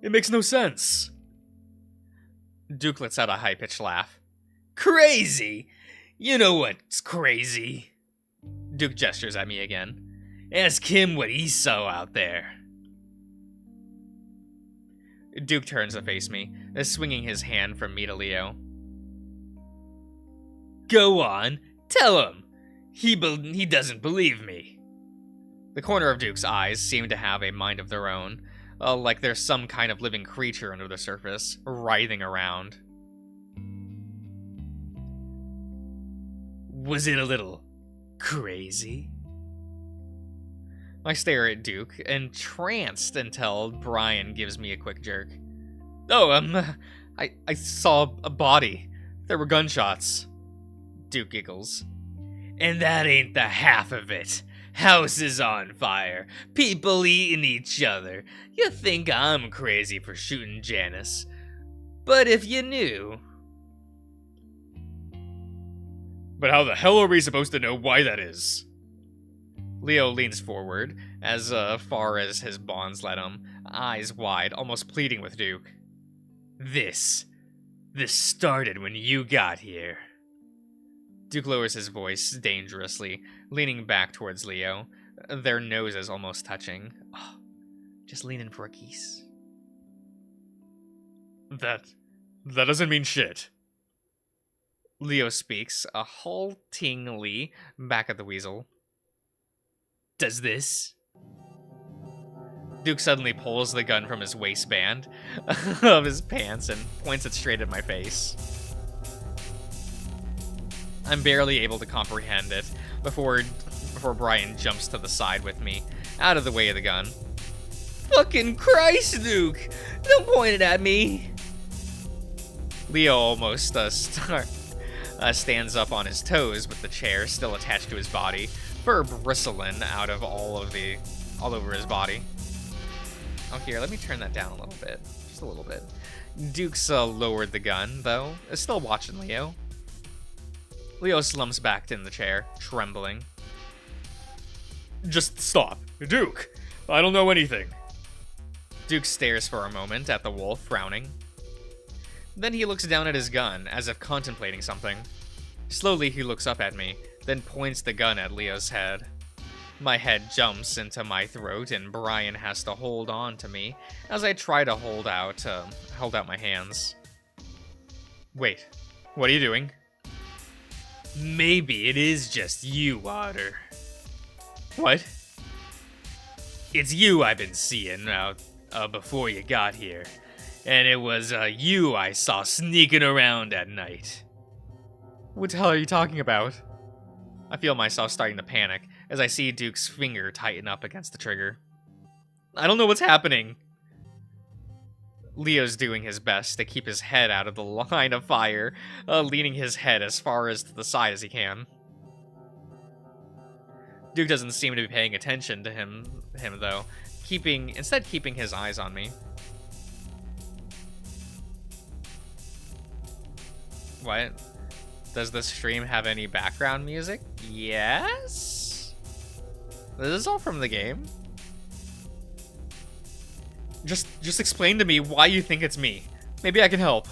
It makes no sense. Duke lets out a high-pitched laugh. Crazy? You know what's crazy? Duke gestures at me again. Ask him what he saw out there. Duke turns to face me, swinging his hand from me to Leo. Go on, tell him. He doesn't believe me. The corner of Duke's eyes seem to have a mind of their own, like there's some kind of living creature under the surface, writhing around. Was it a little crazy? I stare at Duke, entranced until Brian gives me a quick jerk. Oh, I saw a body. There were gunshots. Duke giggles. And that ain't the half of it. Houses on fire, people eating each other. You think I'm crazy for shooting Janice. But if you knew... But how the hell are we supposed to know why that is? Leo leans forward, as far as his bonds let him, eyes wide, almost pleading with Duke. This started when you got here. Duke lowers his voice dangerously, leaning back towards Leo, their noses almost touching. Oh, just lean in for a kiss. That doesn't mean shit. Leo speaks, haltingly, back at the weasel. Does this? Duke suddenly pulls the gun from his waistband of his pants and points it straight at my face. I'm barely able to comprehend it before Brian jumps to the side with me, out of the way of the gun. Fucking Christ, Duke! Don't point it at me! Leo almost stands up on his toes with the chair still attached to his body, fur bristling out of all over his body. Oh, here, let me turn that down a little bit. Just a little bit. Duke's lowered the gun, though, is still watching Leo. Leo slumps back in the chair, trembling. Just stop. Duke! I don't know anything. Duke stares for a moment at the wolf, frowning. Then he looks down at his gun, as if contemplating something. Slowly he looks up at me, then points the gun at Leo's head. My head jumps into my throat, and Brian has to hold on to me as I try to hold out my hands. Wait, what are you doing? Maybe it is just you, Otter. What? It's you I've been seeing out before you got here. And it was you I saw sneaking around at night. What the hell are you talking about? I feel myself starting to panic as I see Duke's finger tighten up against the trigger. I don't know what's happening. Leo's doing his best to keep his head out of the line of fire, leaning his head as far as to the side as he can. Duke doesn't seem to be paying attention to him though, instead keeping his eyes on me. What? Does the stream have any background music? Yes? This is all from the game. Just explain to me why you think it's me. Maybe I can help.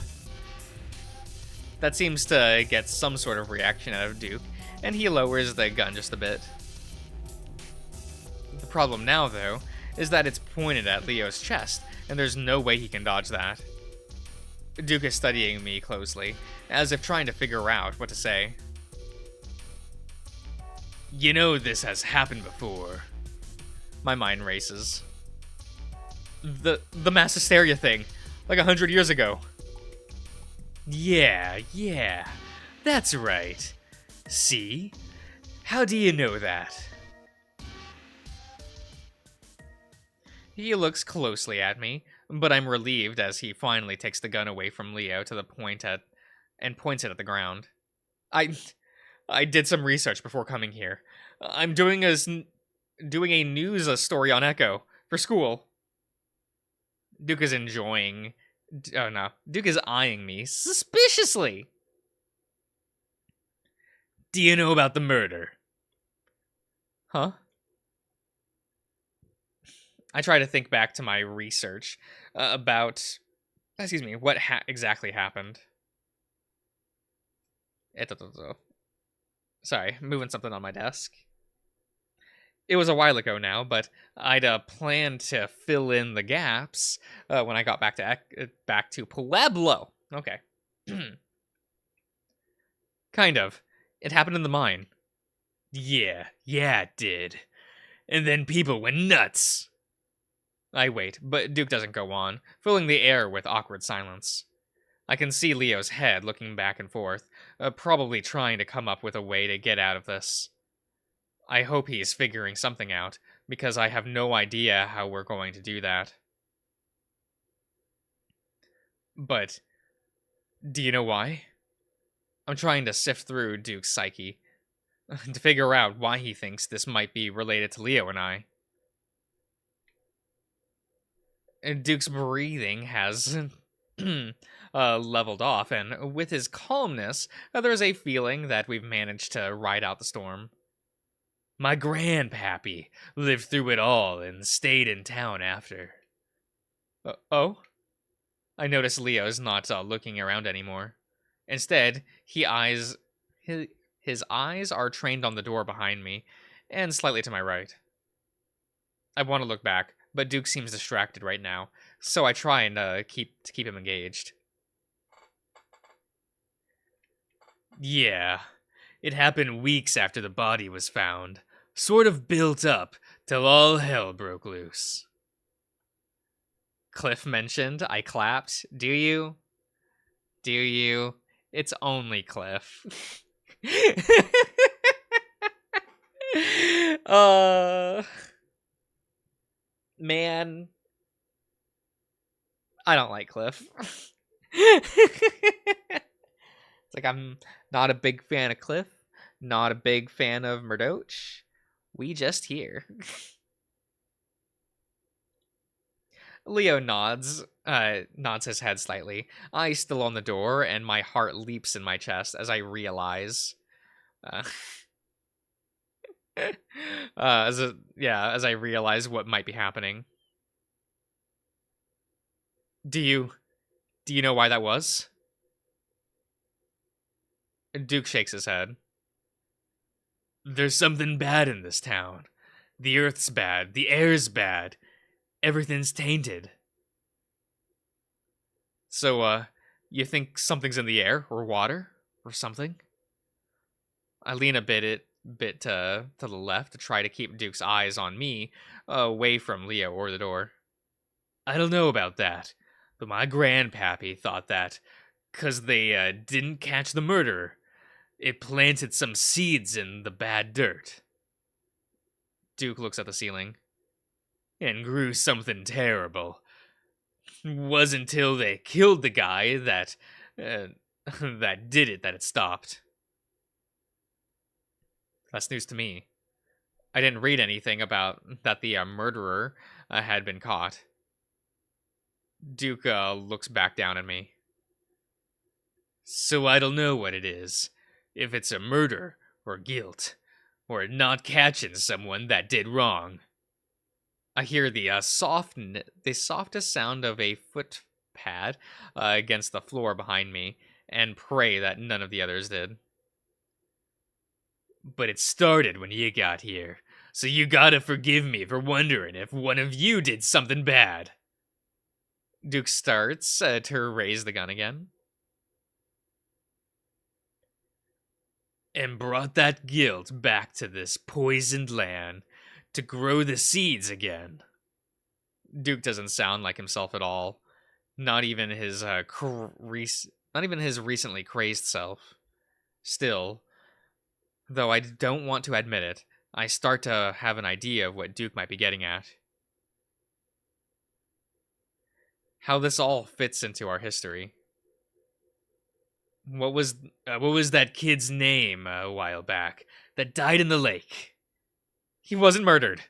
That seems to get some sort of reaction out of Duke, and he lowers the gun just a bit. The problem now, though, is that it's pointed at Leo's chest, and there's no way he can dodge that. Duke is studying me closely, as if trying to figure out what to say. You know this has happened before. My mind races. The mass hysteria thing, like 100 years ago. Yeah, that's right. See? How do you know that? He looks closely at me, but I'm relieved as he finally takes the gun away from Leo to the point and points it at the ground. I did some research before coming here. I'm doing a news story on Echo for school. Duke is enjoying. Oh no, Duke is eyeing me suspiciously. Do you know about the murder? Huh? I try to think back to my research about, what exactly happened. Sorry, moving something on my desk. It was a while ago now, but I'd planned to fill in the gaps when I got back to Pueblo. Okay. Kind of. It happened in the mine. Yeah, it did. And then people went nuts. I wait, but Duke doesn't go on, filling the air with awkward silence. I can see Leo's head looking back and forth, probably trying to come up with a way to get out of this. I hope he's figuring something out, because I have no idea how we're going to do that. But, do you know why? I'm trying to sift through Duke's psyche, to figure out why he thinks this might be related to Leo and I. Duke's breathing has leveled off, and with his calmness, there's a feeling that we've managed to ride out the storm. My grandpappy lived through it all and stayed in town after. Oh? I notice Leo's not looking around anymore. Instead, his eyes are trained on the door behind me, and slightly to my right. I want to look back, but Duke seems distracted right now, so I try and keep him engaged. Yeah, it happened weeks after the body was found. Sort of built up till all hell broke loose. Cliff mentioned. I clapped. Do you? Do you? It's only Cliff. Man. I don't like Cliff. It's like I'm not a big fan of Cliff, not a big fan of MrJosh. We just here. Leo nods his head slightly, eyes still on the door, and my heart leaps in my chest as I realize, as I realize what might be happening. Do you know why that was? Duke shakes his head. There's something bad in this town. The earth's bad, the air's bad, everything's tainted. So, you think something's in the air, or water, or something? I lean a bit to the left to try to keep Duke's eyes on me, away from Leo or the door. I don't know about that, but my grandpappy thought that, 'cause they didn't catch the murderer, it planted some seeds in the bad dirt. Duke looks at the ceiling. And grew something terrible. Was until they killed the guy that that did it that it stopped. That's news to me. I didn't read anything about that the murderer had been caught. Duke looks back down at me. So I don't know what it is. If it's a murder or guilt, or not catching someone that did wrong. I hear the softest sound of a foot pad against the floor behind me, and pray that none of the others did. But it started when you got here, so you gotta forgive me for wondering if one of you did something bad. Duke starts to raise the gun again. And brought that guilt back to this poisoned land to grow the seeds again. Duke doesn't sound like himself at all. Not even his recently crazed self. Still, though I don't want to admit it, I start to have an idea of what Duke might be getting at. How this all fits into our history. What was that kid's name a while back that died in the lake? He wasn't murdered.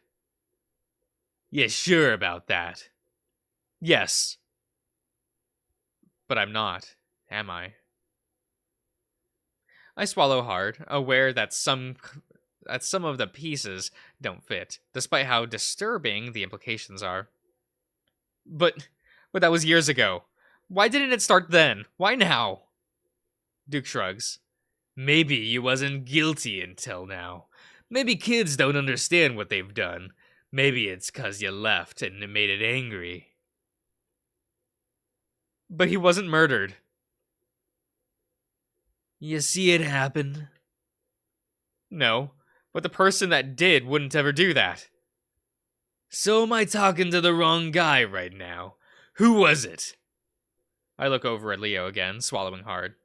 You sure about that? Yes. But I'm not, am I? I swallow hard, aware that some of the pieces don't fit, despite how disturbing the implications are. But that was years ago. Why didn't it start then? Why now? Duke shrugs. Maybe you wasn't guilty until now. Maybe kids don't understand what they've done. Maybe it's 'cause you left and it made it angry. But he wasn't murdered. You see it happen? No, but the person that did wouldn't ever do that. So am I talking to the wrong guy right now? Who was it? I look over at Leo again, swallowing hard.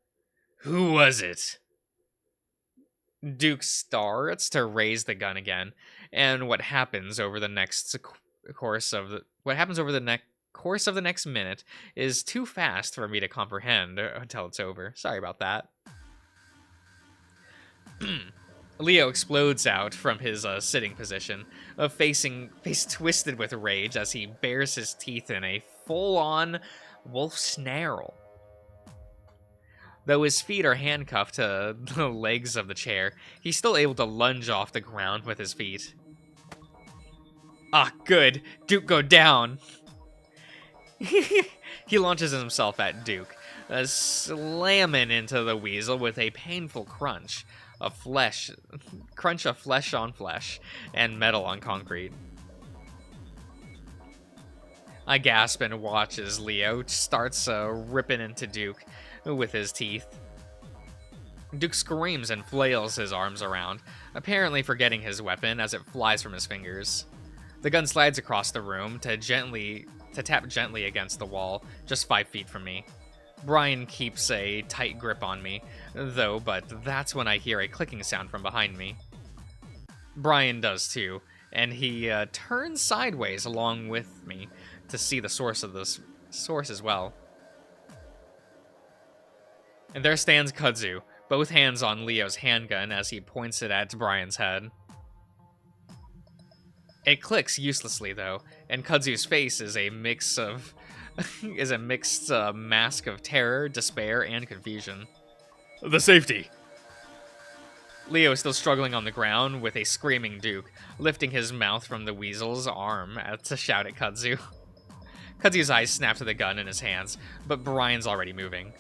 Who was it? Duke starts to raise the gun again, and what happens over the course of the next minute is too fast for me to comprehend until it's over. Sorry about that. Leo explodes out from his sitting position, face twisted with rage as he bares his teeth in a full-on wolf snarl. Though his feet are handcuffed to the legs of the chair, he's still able to lunge off the ground with his feet. Ah, good. Duke, go down. He launches himself at Duke, slamming into the weasel with a painful crunch of flesh on flesh and metal on concrete. I gasp and watch as Leo starts ripping into Duke with his teeth. Duke screams and flails his arms around, apparently forgetting his weapon as it flies from his fingers. The gun slides across the room to tap gently against the wall, just 5 feet from me. Brian keeps a tight grip on me, though, but that's when I hear a clicking sound from behind me. Brian does too, and he turns sideways along with me to see the source as well. And there stands Kudzu, both hands on Leo's handgun as he points it at Brian's head. It clicks uselessly though, and Kudzu's face is a mixed mask of terror, despair, and confusion. The safety! Leo is still struggling on the ground with a screaming Duke, lifting his mouth from the weasel's arm to shout at Kudzu. Kudzu's eyes snap to the gun in his hands, but Brian's already moving.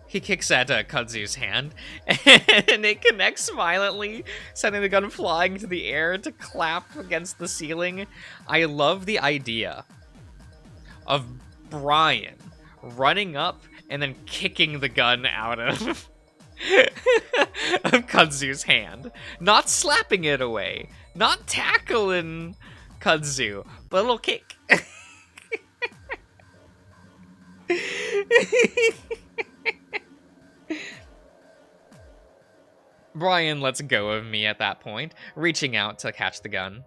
He kicks at Kudzu's hand, and it connects violently, sending the gun flying into the air to clap against the ceiling. I love the idea of Brian running up and then kicking the gun out of, of Kudzu's hand. Not slapping it away, not tackling kudzu, but a little kick. Brian lets go of me at that point, reaching out to catch the gun.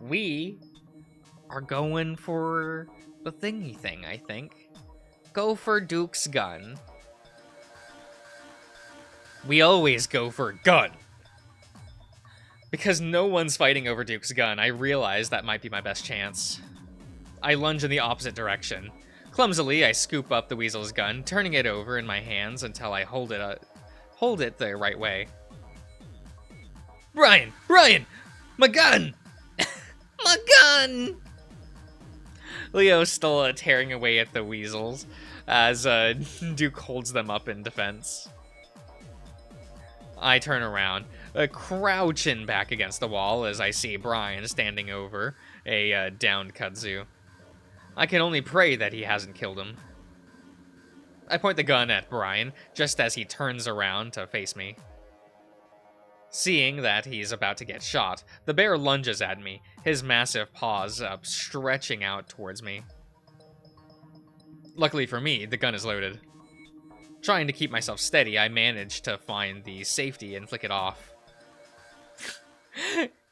We are going for the thingy thing, I think. Go for Duke's gun. We always go for gun. Because no one's fighting over Duke's gun, I realize that might be my best chance. I lunge in the opposite direction. Clumsily, I scoop up the weasel's gun, turning it over in my hands until I hold it the right way. Brian! Brian! My gun! My gun! Leo's still tearing away at the weasels as Duke holds them up in defense. I turn around, crouching back against the wall as I see Brian standing over a downed kudzu. I can only pray that he hasn't killed him. I point the gun at Brian just as he turns around to face me. Seeing that he's about to get shot, the bear lunges at me, his massive paws stretching out towards me. Luckily for me, the gun is loaded. Trying to keep myself steady, I manage to find the safety and flick it off.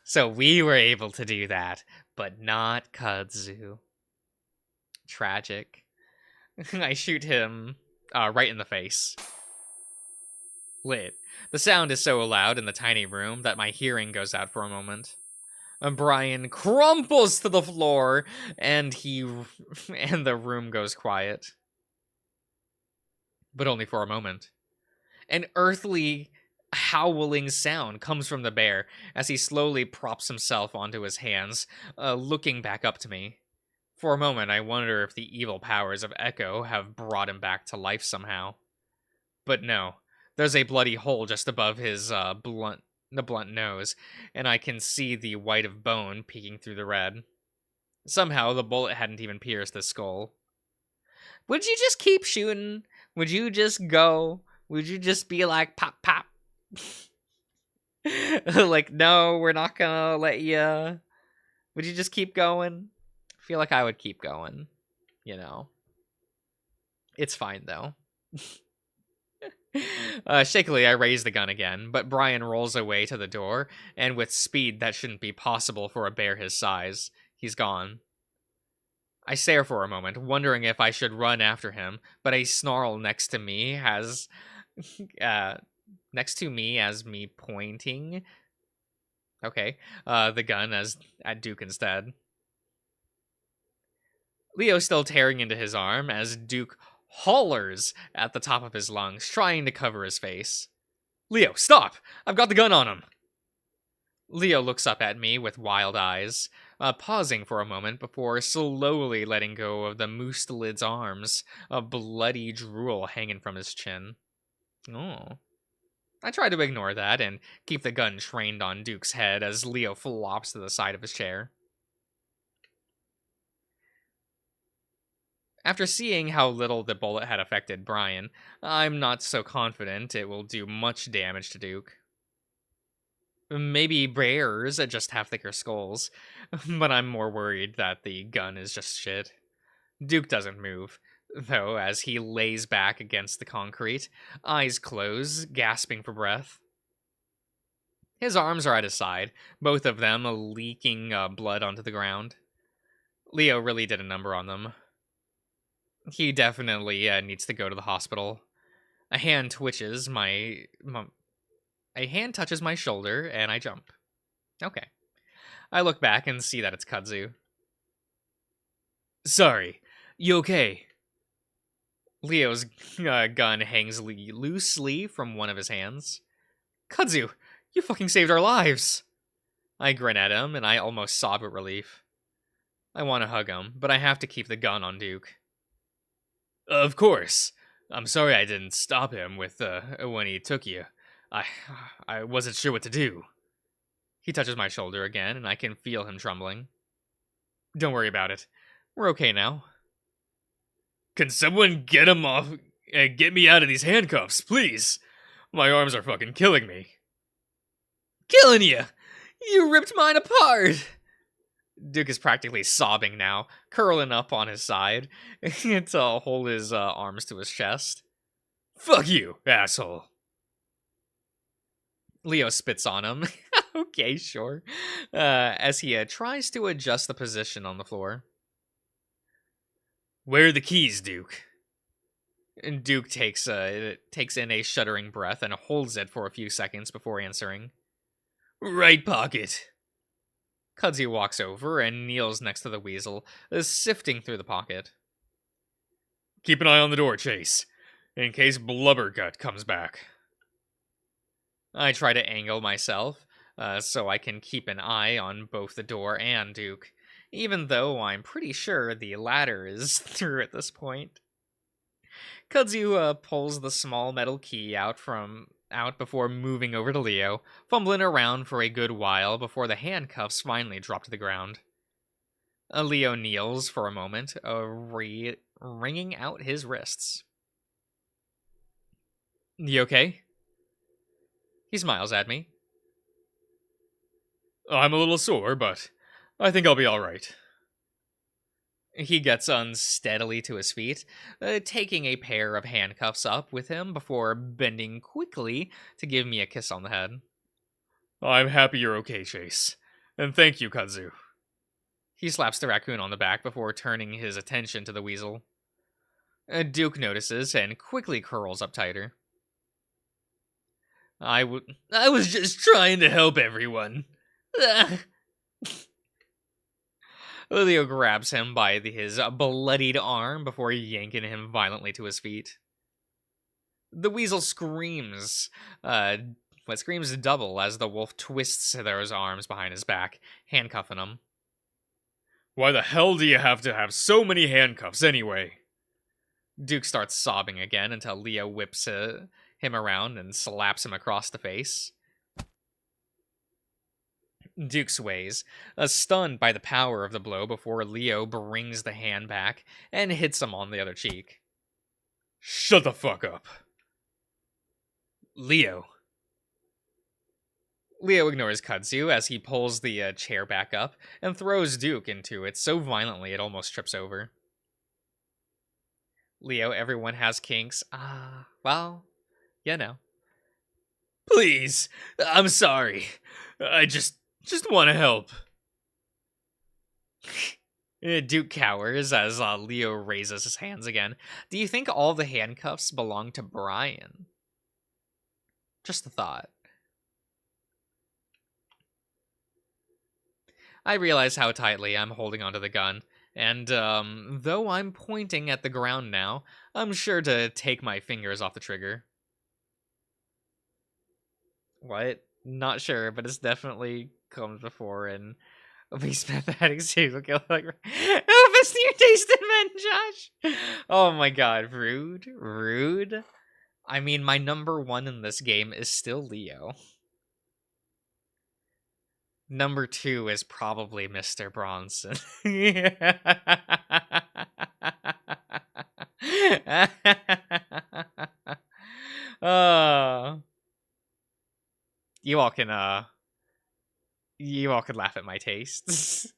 So we were able to do that, but not kudzu. Tragic. I shoot him right in the face. Lit. The sound is so loud in the tiny room that my hearing goes out for a moment. Brian crumples to the floor, and the room goes quiet. But only for a moment. An earthly howling sound comes from the bear as he slowly props himself onto his hands, looking back up to me. For a moment, I wonder if the evil powers of Echo have brought him back to life somehow. But no. There's a bloody hole just above his blunt nose, and I can see the white of bone peeking through the red. Somehow, the bullet hadn't even pierced his skull. Would you just keep shooting? Would you just go? Would you just be like, pop, pop? Like, no, we're not gonna let you. Would you just keep going? I feel like I would keep going. You know. It's fine, though. Shakily, I raise the gun again, but Brian rolls away to the door, and with speed that shouldn't be possible for a bear his size, he's gone. I stare for a moment, wondering if I should run after him, but a snarl next to me as me pointing. Okay, the gun at Duke instead. Leo's still tearing into his arm as Duke hollers at the top of his lungs, trying to cover his face. Leo, stop! I've got the gun on him! Leo looks up at me with wild eyes, pausing for a moment before slowly letting go of the moose-lid's arms, a bloody drool hanging from his chin. Oh. I try to ignore that and keep the gun trained on Duke's head as Leo flops to the side of his chair. After seeing how little the bullet had affected Brian, I'm not so confident it will do much damage to Duke. Maybe bears just have thicker skulls, but I'm more worried that the gun is just shit. Duke doesn't move, though, as he lays back against the concrete, eyes closed, gasping for breath. His arms are at his side, both of them leaking blood onto the ground. Leo really did a number on them. He definitely needs to go to the hospital. A hand touches my shoulder, and I jump. Okay. I look back and see that it's kudzu. Sorry, you okay? Leo's gun hangs loosely from one of his hands. Kudzu, you fucking saved our lives! I grin at him, and I almost sob with relief. I want to hug him, but I have to keep the gun on Duke. Of course. I'm sorry I didn't stop him when he took you. I wasn't sure what to do. He touches my shoulder again, and I can feel him trembling. Don't worry about it. We're okay now. Can someone get him off? Get me out of these handcuffs, please? My arms are fucking killing me. Killing you! You ripped mine apart! Duke is practically sobbing now, curling up on his side to hold his arms to his chest. Fuck you, asshole. Leo spits on him. Okay, sure. As he tries to adjust the position on the floor. Where are the keys, Duke? And Duke takes in a shuddering breath and holds it for a few seconds before answering. Right pocket. Kudzu walks over and kneels next to the weasel, sifting through the pocket. Keep an eye on the door, Chase, in case Blubbergut comes back. I try to angle myself, so I can keep an eye on both the door and Duke, even though I'm pretty sure the latter is through at this point. Kudzu pulls the small metal key out before moving over to Leo, fumbling around for a good while before the handcuffs finally drop to the ground. Leo kneels for a moment, wringing out his wrists. You okay? He smiles at me. I'm a little sore, but I think I'll be alright. He gets unsteadily to his feet, taking a pair of handcuffs up with him before bending quickly to give me a kiss on the head. I'm happy you're okay, Chase. And thank you, Kudzu. He slaps the raccoon on the back before turning his attention to the weasel. Duke notices and quickly curls up tighter. I was just trying to help everyone. Leo grabs him by his bloodied arm before yanking him violently to his feet. The weasel screams, screams double as the wolf twists those arms behind his back, handcuffing him. Why the hell do you have to have so many handcuffs anyway? Duke starts sobbing again until Leo whips him around and slaps him across the face. Duke sways, stunned by the power of the blow before Leo brings the hand back and hits him on the other cheek. Shut the fuck up. Leo ignores Kudzu as he pulls the chair back up and throws Duke into it so violently it almost trips over. Leo, everyone has kinks. Well, you know. Please, I'm sorry. I just want to help. Duke cowers as Leo raises his hands again. Do you think all the handcuffs belong to Brian? Just a thought. I realize how tightly I'm holding onto the gun, and though I'm pointing at the ground now, I'm sure to take my fingers off the trigger. What? Not sure, but it's definitely comes before in least mathematic serial killer. Elvis near tasted men, Josh. Oh my god, rude. I mean, my number one in this game is still Leo. Number 2 is probably Mr. Bronson. You all can laugh at my tastes.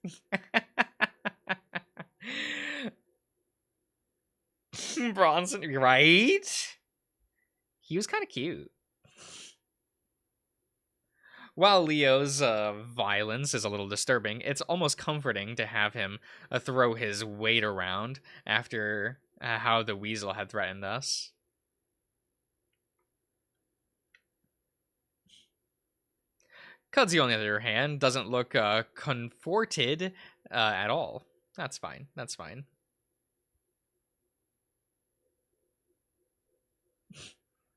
Bronson, right? He was kind of cute. While Leo's violence is a little disturbing, it's almost comforting to have him throw his weight around after how the weasel had threatened us. Kudzu, on the other hand, doesn't look comforted at all. That's fine.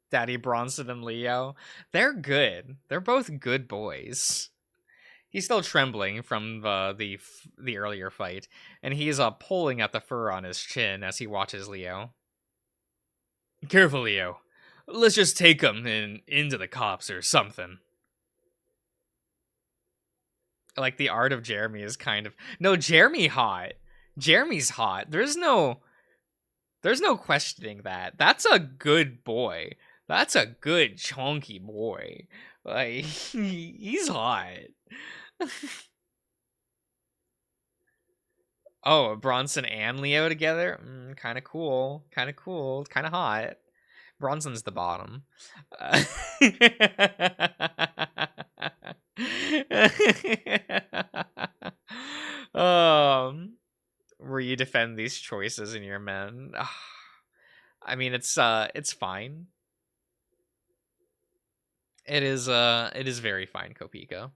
Daddy Bronson and Leo, they're good. They're both good boys. He's still trembling from the earlier fight, and he's pulling at the fur on his chin as he watches Leo. Careful, Leo. Let's just take him into the cops or something. Like, the art of Jeremy is kind of... No, Jeremy's hot. There's no questioning that. That's a good boy. That's a good chunky boy. Like, he's hot. Oh, Bronson and Leo together? Kind of cool. Kind of cool. Kind of hot. Bronson's the bottom. Uh, um, where you defend these choices in your men. I mean, it's fine. It is very fine, Kopiko.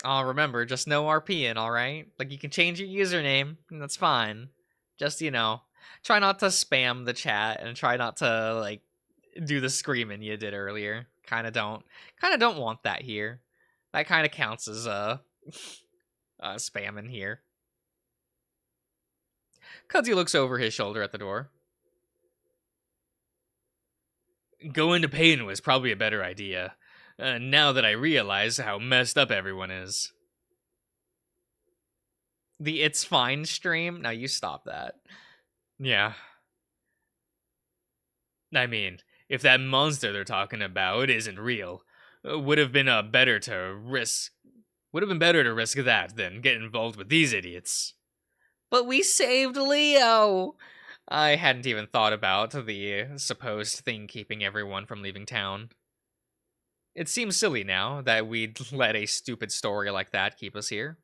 Remember, just no RPing, alright? Like, you can change your username, and that's fine. Just, try not to spam the chat, and try not to, like, do the screaming you did earlier. Kinda don't want that here. That kinda counts as, spamming here. Kudzy looks over his shoulder at the door. Going to Payton was probably a better idea. Now that I realize how messed up everyone is. The It's Fine stream? Now you stop that. Yeah. I mean, if that monster they're talking about isn't real, would have been better to risk that than get involved with these idiots. But we saved Leo! I hadn't even thought about the supposed thing keeping everyone from leaving town. It seems silly now that we'd let a stupid story like that keep us here.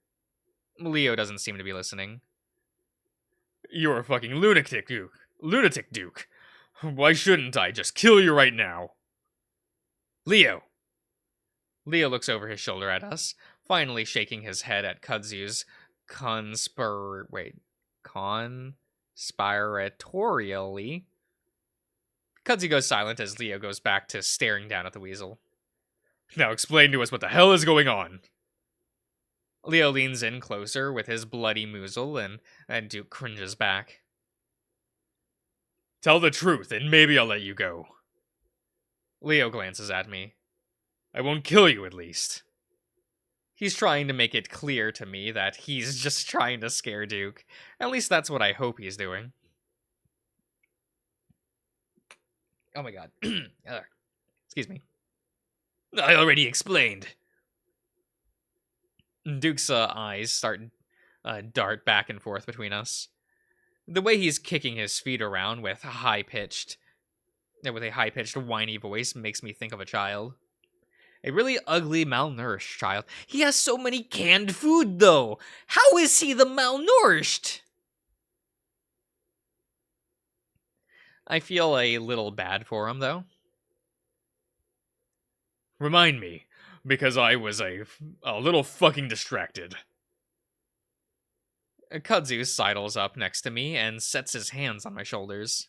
Leo doesn't seem to be listening. You're a fucking lunatic, Duke. Lunatic, Duke. Why shouldn't I just kill you right now? Leo! Leo looks over his shoulder at us, finally shaking his head at Kudzu's conspiratorially. Kudzu goes silent as Leo goes back to staring down at the weasel. Now explain to us what the hell is going on. Leo leans in closer with his bloody muzzle, and Duke cringes back. Tell the truth, and maybe I'll let you go. Leo glances at me. I won't kill you, at least. He's trying to make it clear to me that he's just trying to scare Duke. At least that's what I hope he's doing. Oh my god. Excuse me. I already explained. Duke's eyes start dart back and forth between us. The way he's kicking his feet around with a high-pitched, whiny voice makes me think of a child. A really ugly, malnourished child. He has so many canned food, though. How is he the malnourished? I feel a little bad for him, though. Remind me, because I was a little fucking distracted. Kudzu sidles up next to me and sets his hands on my shoulders.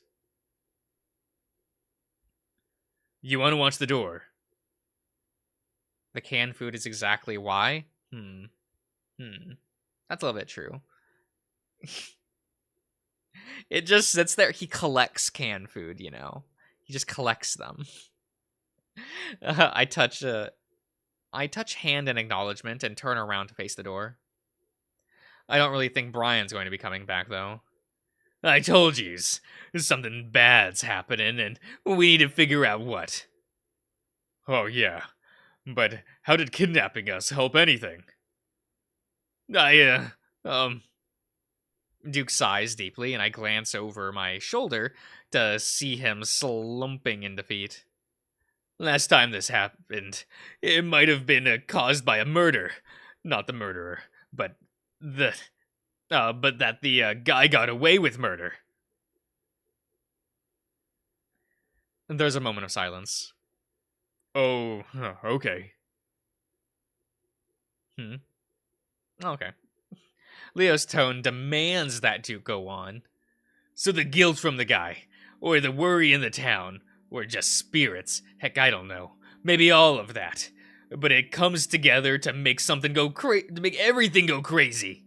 You want to watch the door? The canned food is exactly why? That's a little bit true. It just sits there. He collects canned food, you know. He just collects them. I touch hand in acknowledgement and turn around to face the door. I don't really think Brian's going to be coming back, though. I told yous, something bad's happening, and we need to figure out what. Oh, yeah. But how did kidnapping us help anything? Duke sighs deeply, and I glance over my shoulder to see him slumping in defeat. Last time this happened, it might have been caused by a murder. Not the murderer, but that the guy got away with murder. There's a moment of silence. Oh, okay. Okay. Leo's tone demands that Duke go on. So the guilt from the guy, or the worry in the town, or just spirits, heck, I don't know. Maybe all of that. But it comes together to make something go to make everything go crazy.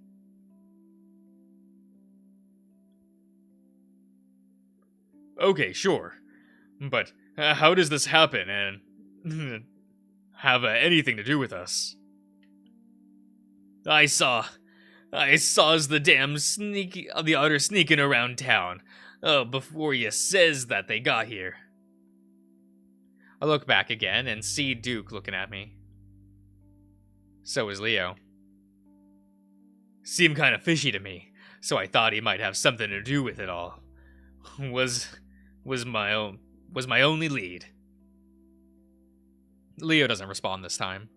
Okay, sure. But how does this happen and have anything to do with us? I saw the damn the otter sneaking around town. before you says that they got here. I look back again and see Duke looking at me. So is Leo. Seemed kind of fishy to me, so I thought he might have something to do with it all. Was my only lead. Leo doesn't respond this time.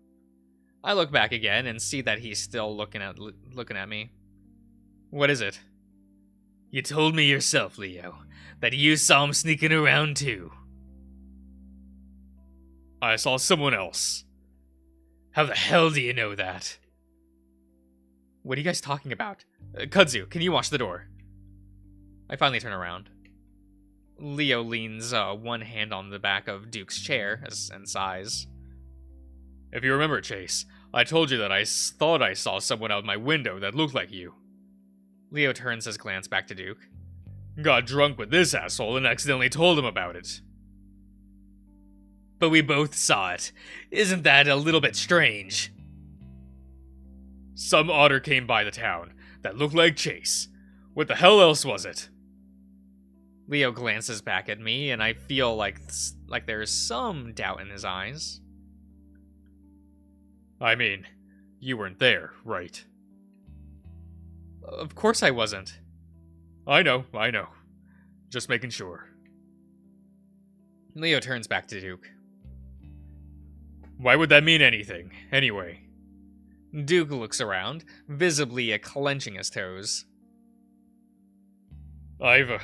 I look back again and see that he's still looking at me. What is it? You told me yourself, Leo, that you saw him sneaking around too. I saw someone else. How the hell do you know that? What are you guys talking about? Kudzu, can you watch the door? I finally turn around. Leo leans one hand on the back of Duke's chair and sighs. If you remember, Chase, I told you that I thought I saw someone out my window that looked like you. Leo turns his glance back to Duke. Got drunk with this asshole and accidentally told him about it. But we both saw it. Isn't that a little bit strange? Some otter came by the town that looked like Chase. What the hell else was it? Leo glances back at me, and I feel like there's some doubt in his eyes. I mean, you weren't there, right? Of course I wasn't. I know. Just making sure. Leo turns back to Duke. Why would that mean anything, anyway? Duke looks around, visibly clenching his toes. I've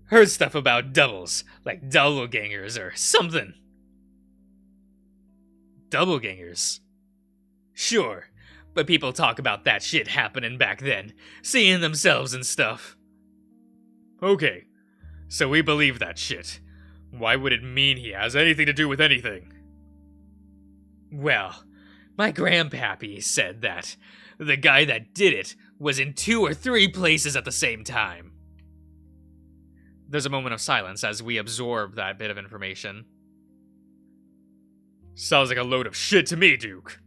heard stuff about doubles, like doppelgangers or something. Doppelgangers? Sure, but people talk about that shit happening back then, seeing themselves and stuff. Okay, so we believe that shit. Why would it mean he has anything to do with anything? Well, my grandpappy said that the guy that did it was in 2 or 3 places at the same time. There's a moment of silence as we absorb that bit of information. Sounds like a load of shit to me, Duke.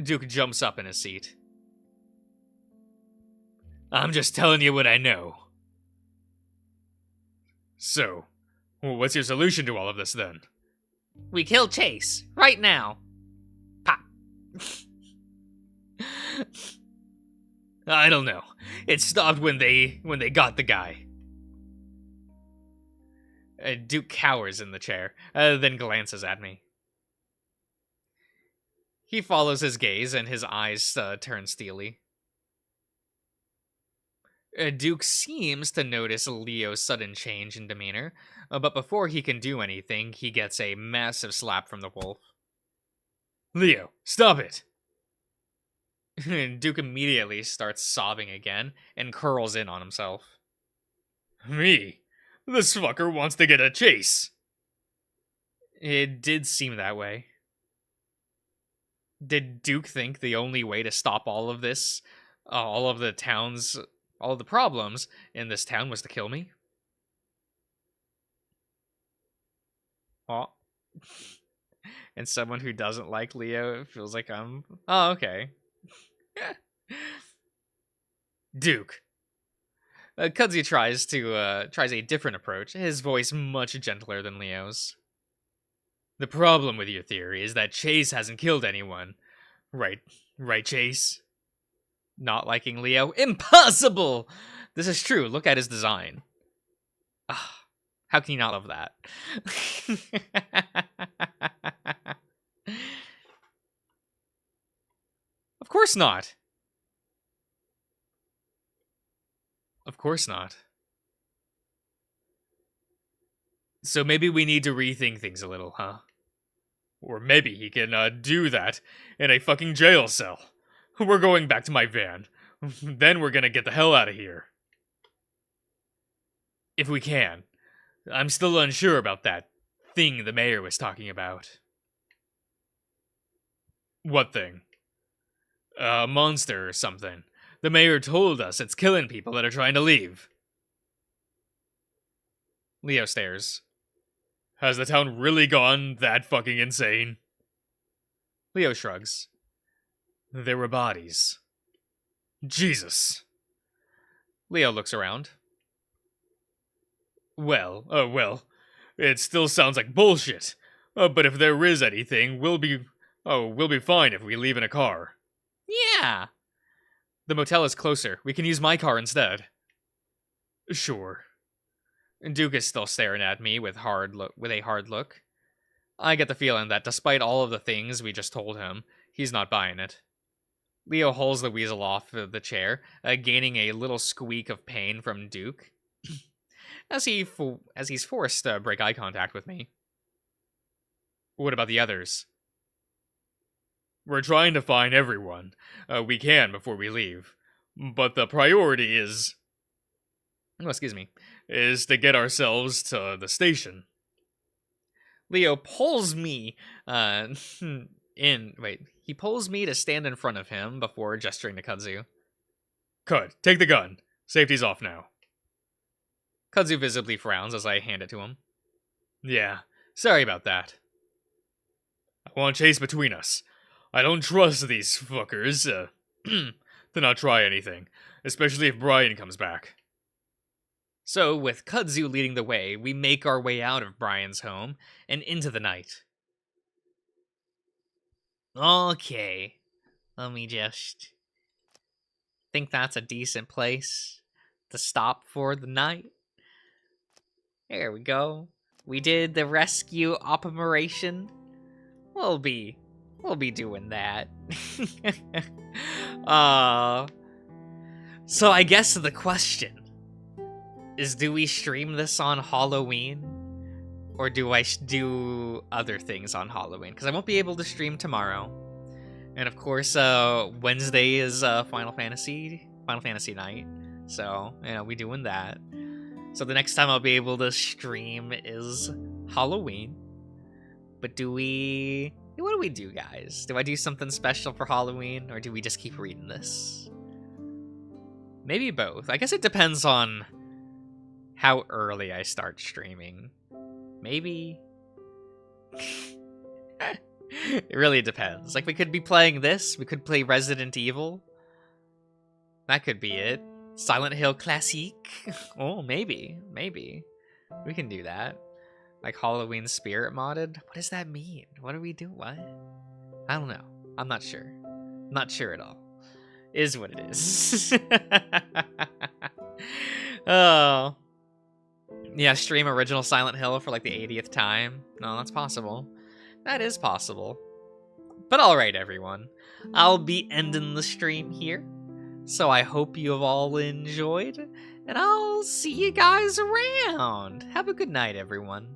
Duke jumps up in his seat. I'm just telling you what I know. So, what's your solution to all of this, then? We kill Chase, right now. Pop. I don't know. It stopped when they got the guy. Duke cowers in the chair, then glances at me. He follows his gaze, and his eyes turn steely. Duke seems to notice Leo's sudden change in demeanor, but before he can do anything, he gets a massive slap from the wolf. Leo, stop it! Duke immediately starts sobbing again and curls in on himself. Me? This fucker wants to get a Chase. It did seem that way. Did Duke think the only way to stop all of this, all of the problems in this town was to kill me? Oh. And someone who doesn't like Leo feels like I'm... Oh, okay. Duke. Kudzu tries a different approach, his voice much gentler than Leo's. The problem with your theory is that Chase hasn't killed anyone. Right, Chase? Not liking Leo? Impossible! This is true, look at his design. How can you not love that? Of course not. Of course not. So maybe we need to rethink things a little, huh? Or maybe he can do that in a fucking jail cell. We're going back to my van. Then we're gonna get the hell out of here. If we can. I'm still unsure about that thing the mayor was talking about. What thing? A monster or something. The mayor told us it's killing people that are trying to leave. Leo stares. Has the town really gone that fucking insane? Leo shrugs. There were bodies. Jesus. Leo looks around. Well, it still sounds like bullshit. But if there is anything, we'll be fine if we leave in a car. Yeah. The motel is closer. We can use my car instead. Sure. Duke is still staring at me with a hard look. I get the feeling that despite all of the things we just told him, he's not buying it. Leo hauls the weasel off of the chair, gaining a little squeak of pain from Duke, as he's forced to break eye contact with me. What about the others? We're trying to find everyone we can before we leave, but the priority is to get ourselves to the station. Leo pulls me he pulls me to stand in front of him before gesturing to Kudzu. Kud, take the gun. Safety's off now. Kudzu visibly frowns as I hand it to him. Yeah, sorry about that. I want chase between us. I don't trust these fuckers to not try anything, especially if Brian comes back. So, with Kudzu leading the way, we make our way out of Brian's home and into the night. Okay, let me just think that's a decent place to stop for the night. There we go. We did the rescue operation. We'll be doing that. So I guess the question is, do we stream this on Halloween? Or do I do other things on Halloween? Because I won't be able to stream tomorrow. And of course, Wednesday is Final Fantasy night. So, we doing that. So the next time I'll be able to stream is Halloween. But what do we do, guys? Do I do something special for Halloween? Or do we just keep reading this? Maybe both. I guess it depends on how early I start streaming. Maybe. It really depends. Like, we could be playing this. We could play Resident Evil. That could be it. Silent Hill Classique. Oh, maybe. We can do that. Like Halloween Spirit modded. What does that mean? What do we do? What? I don't know. I'm not sure. Not sure at all. Is what it is. Oh. Yeah, stream original Silent Hill for like the 80th time. No, that's possible. That is possible. But alright, everyone. I'll be ending the stream here. So I hope you have all enjoyed. And I'll see you guys around. Have a good night, everyone.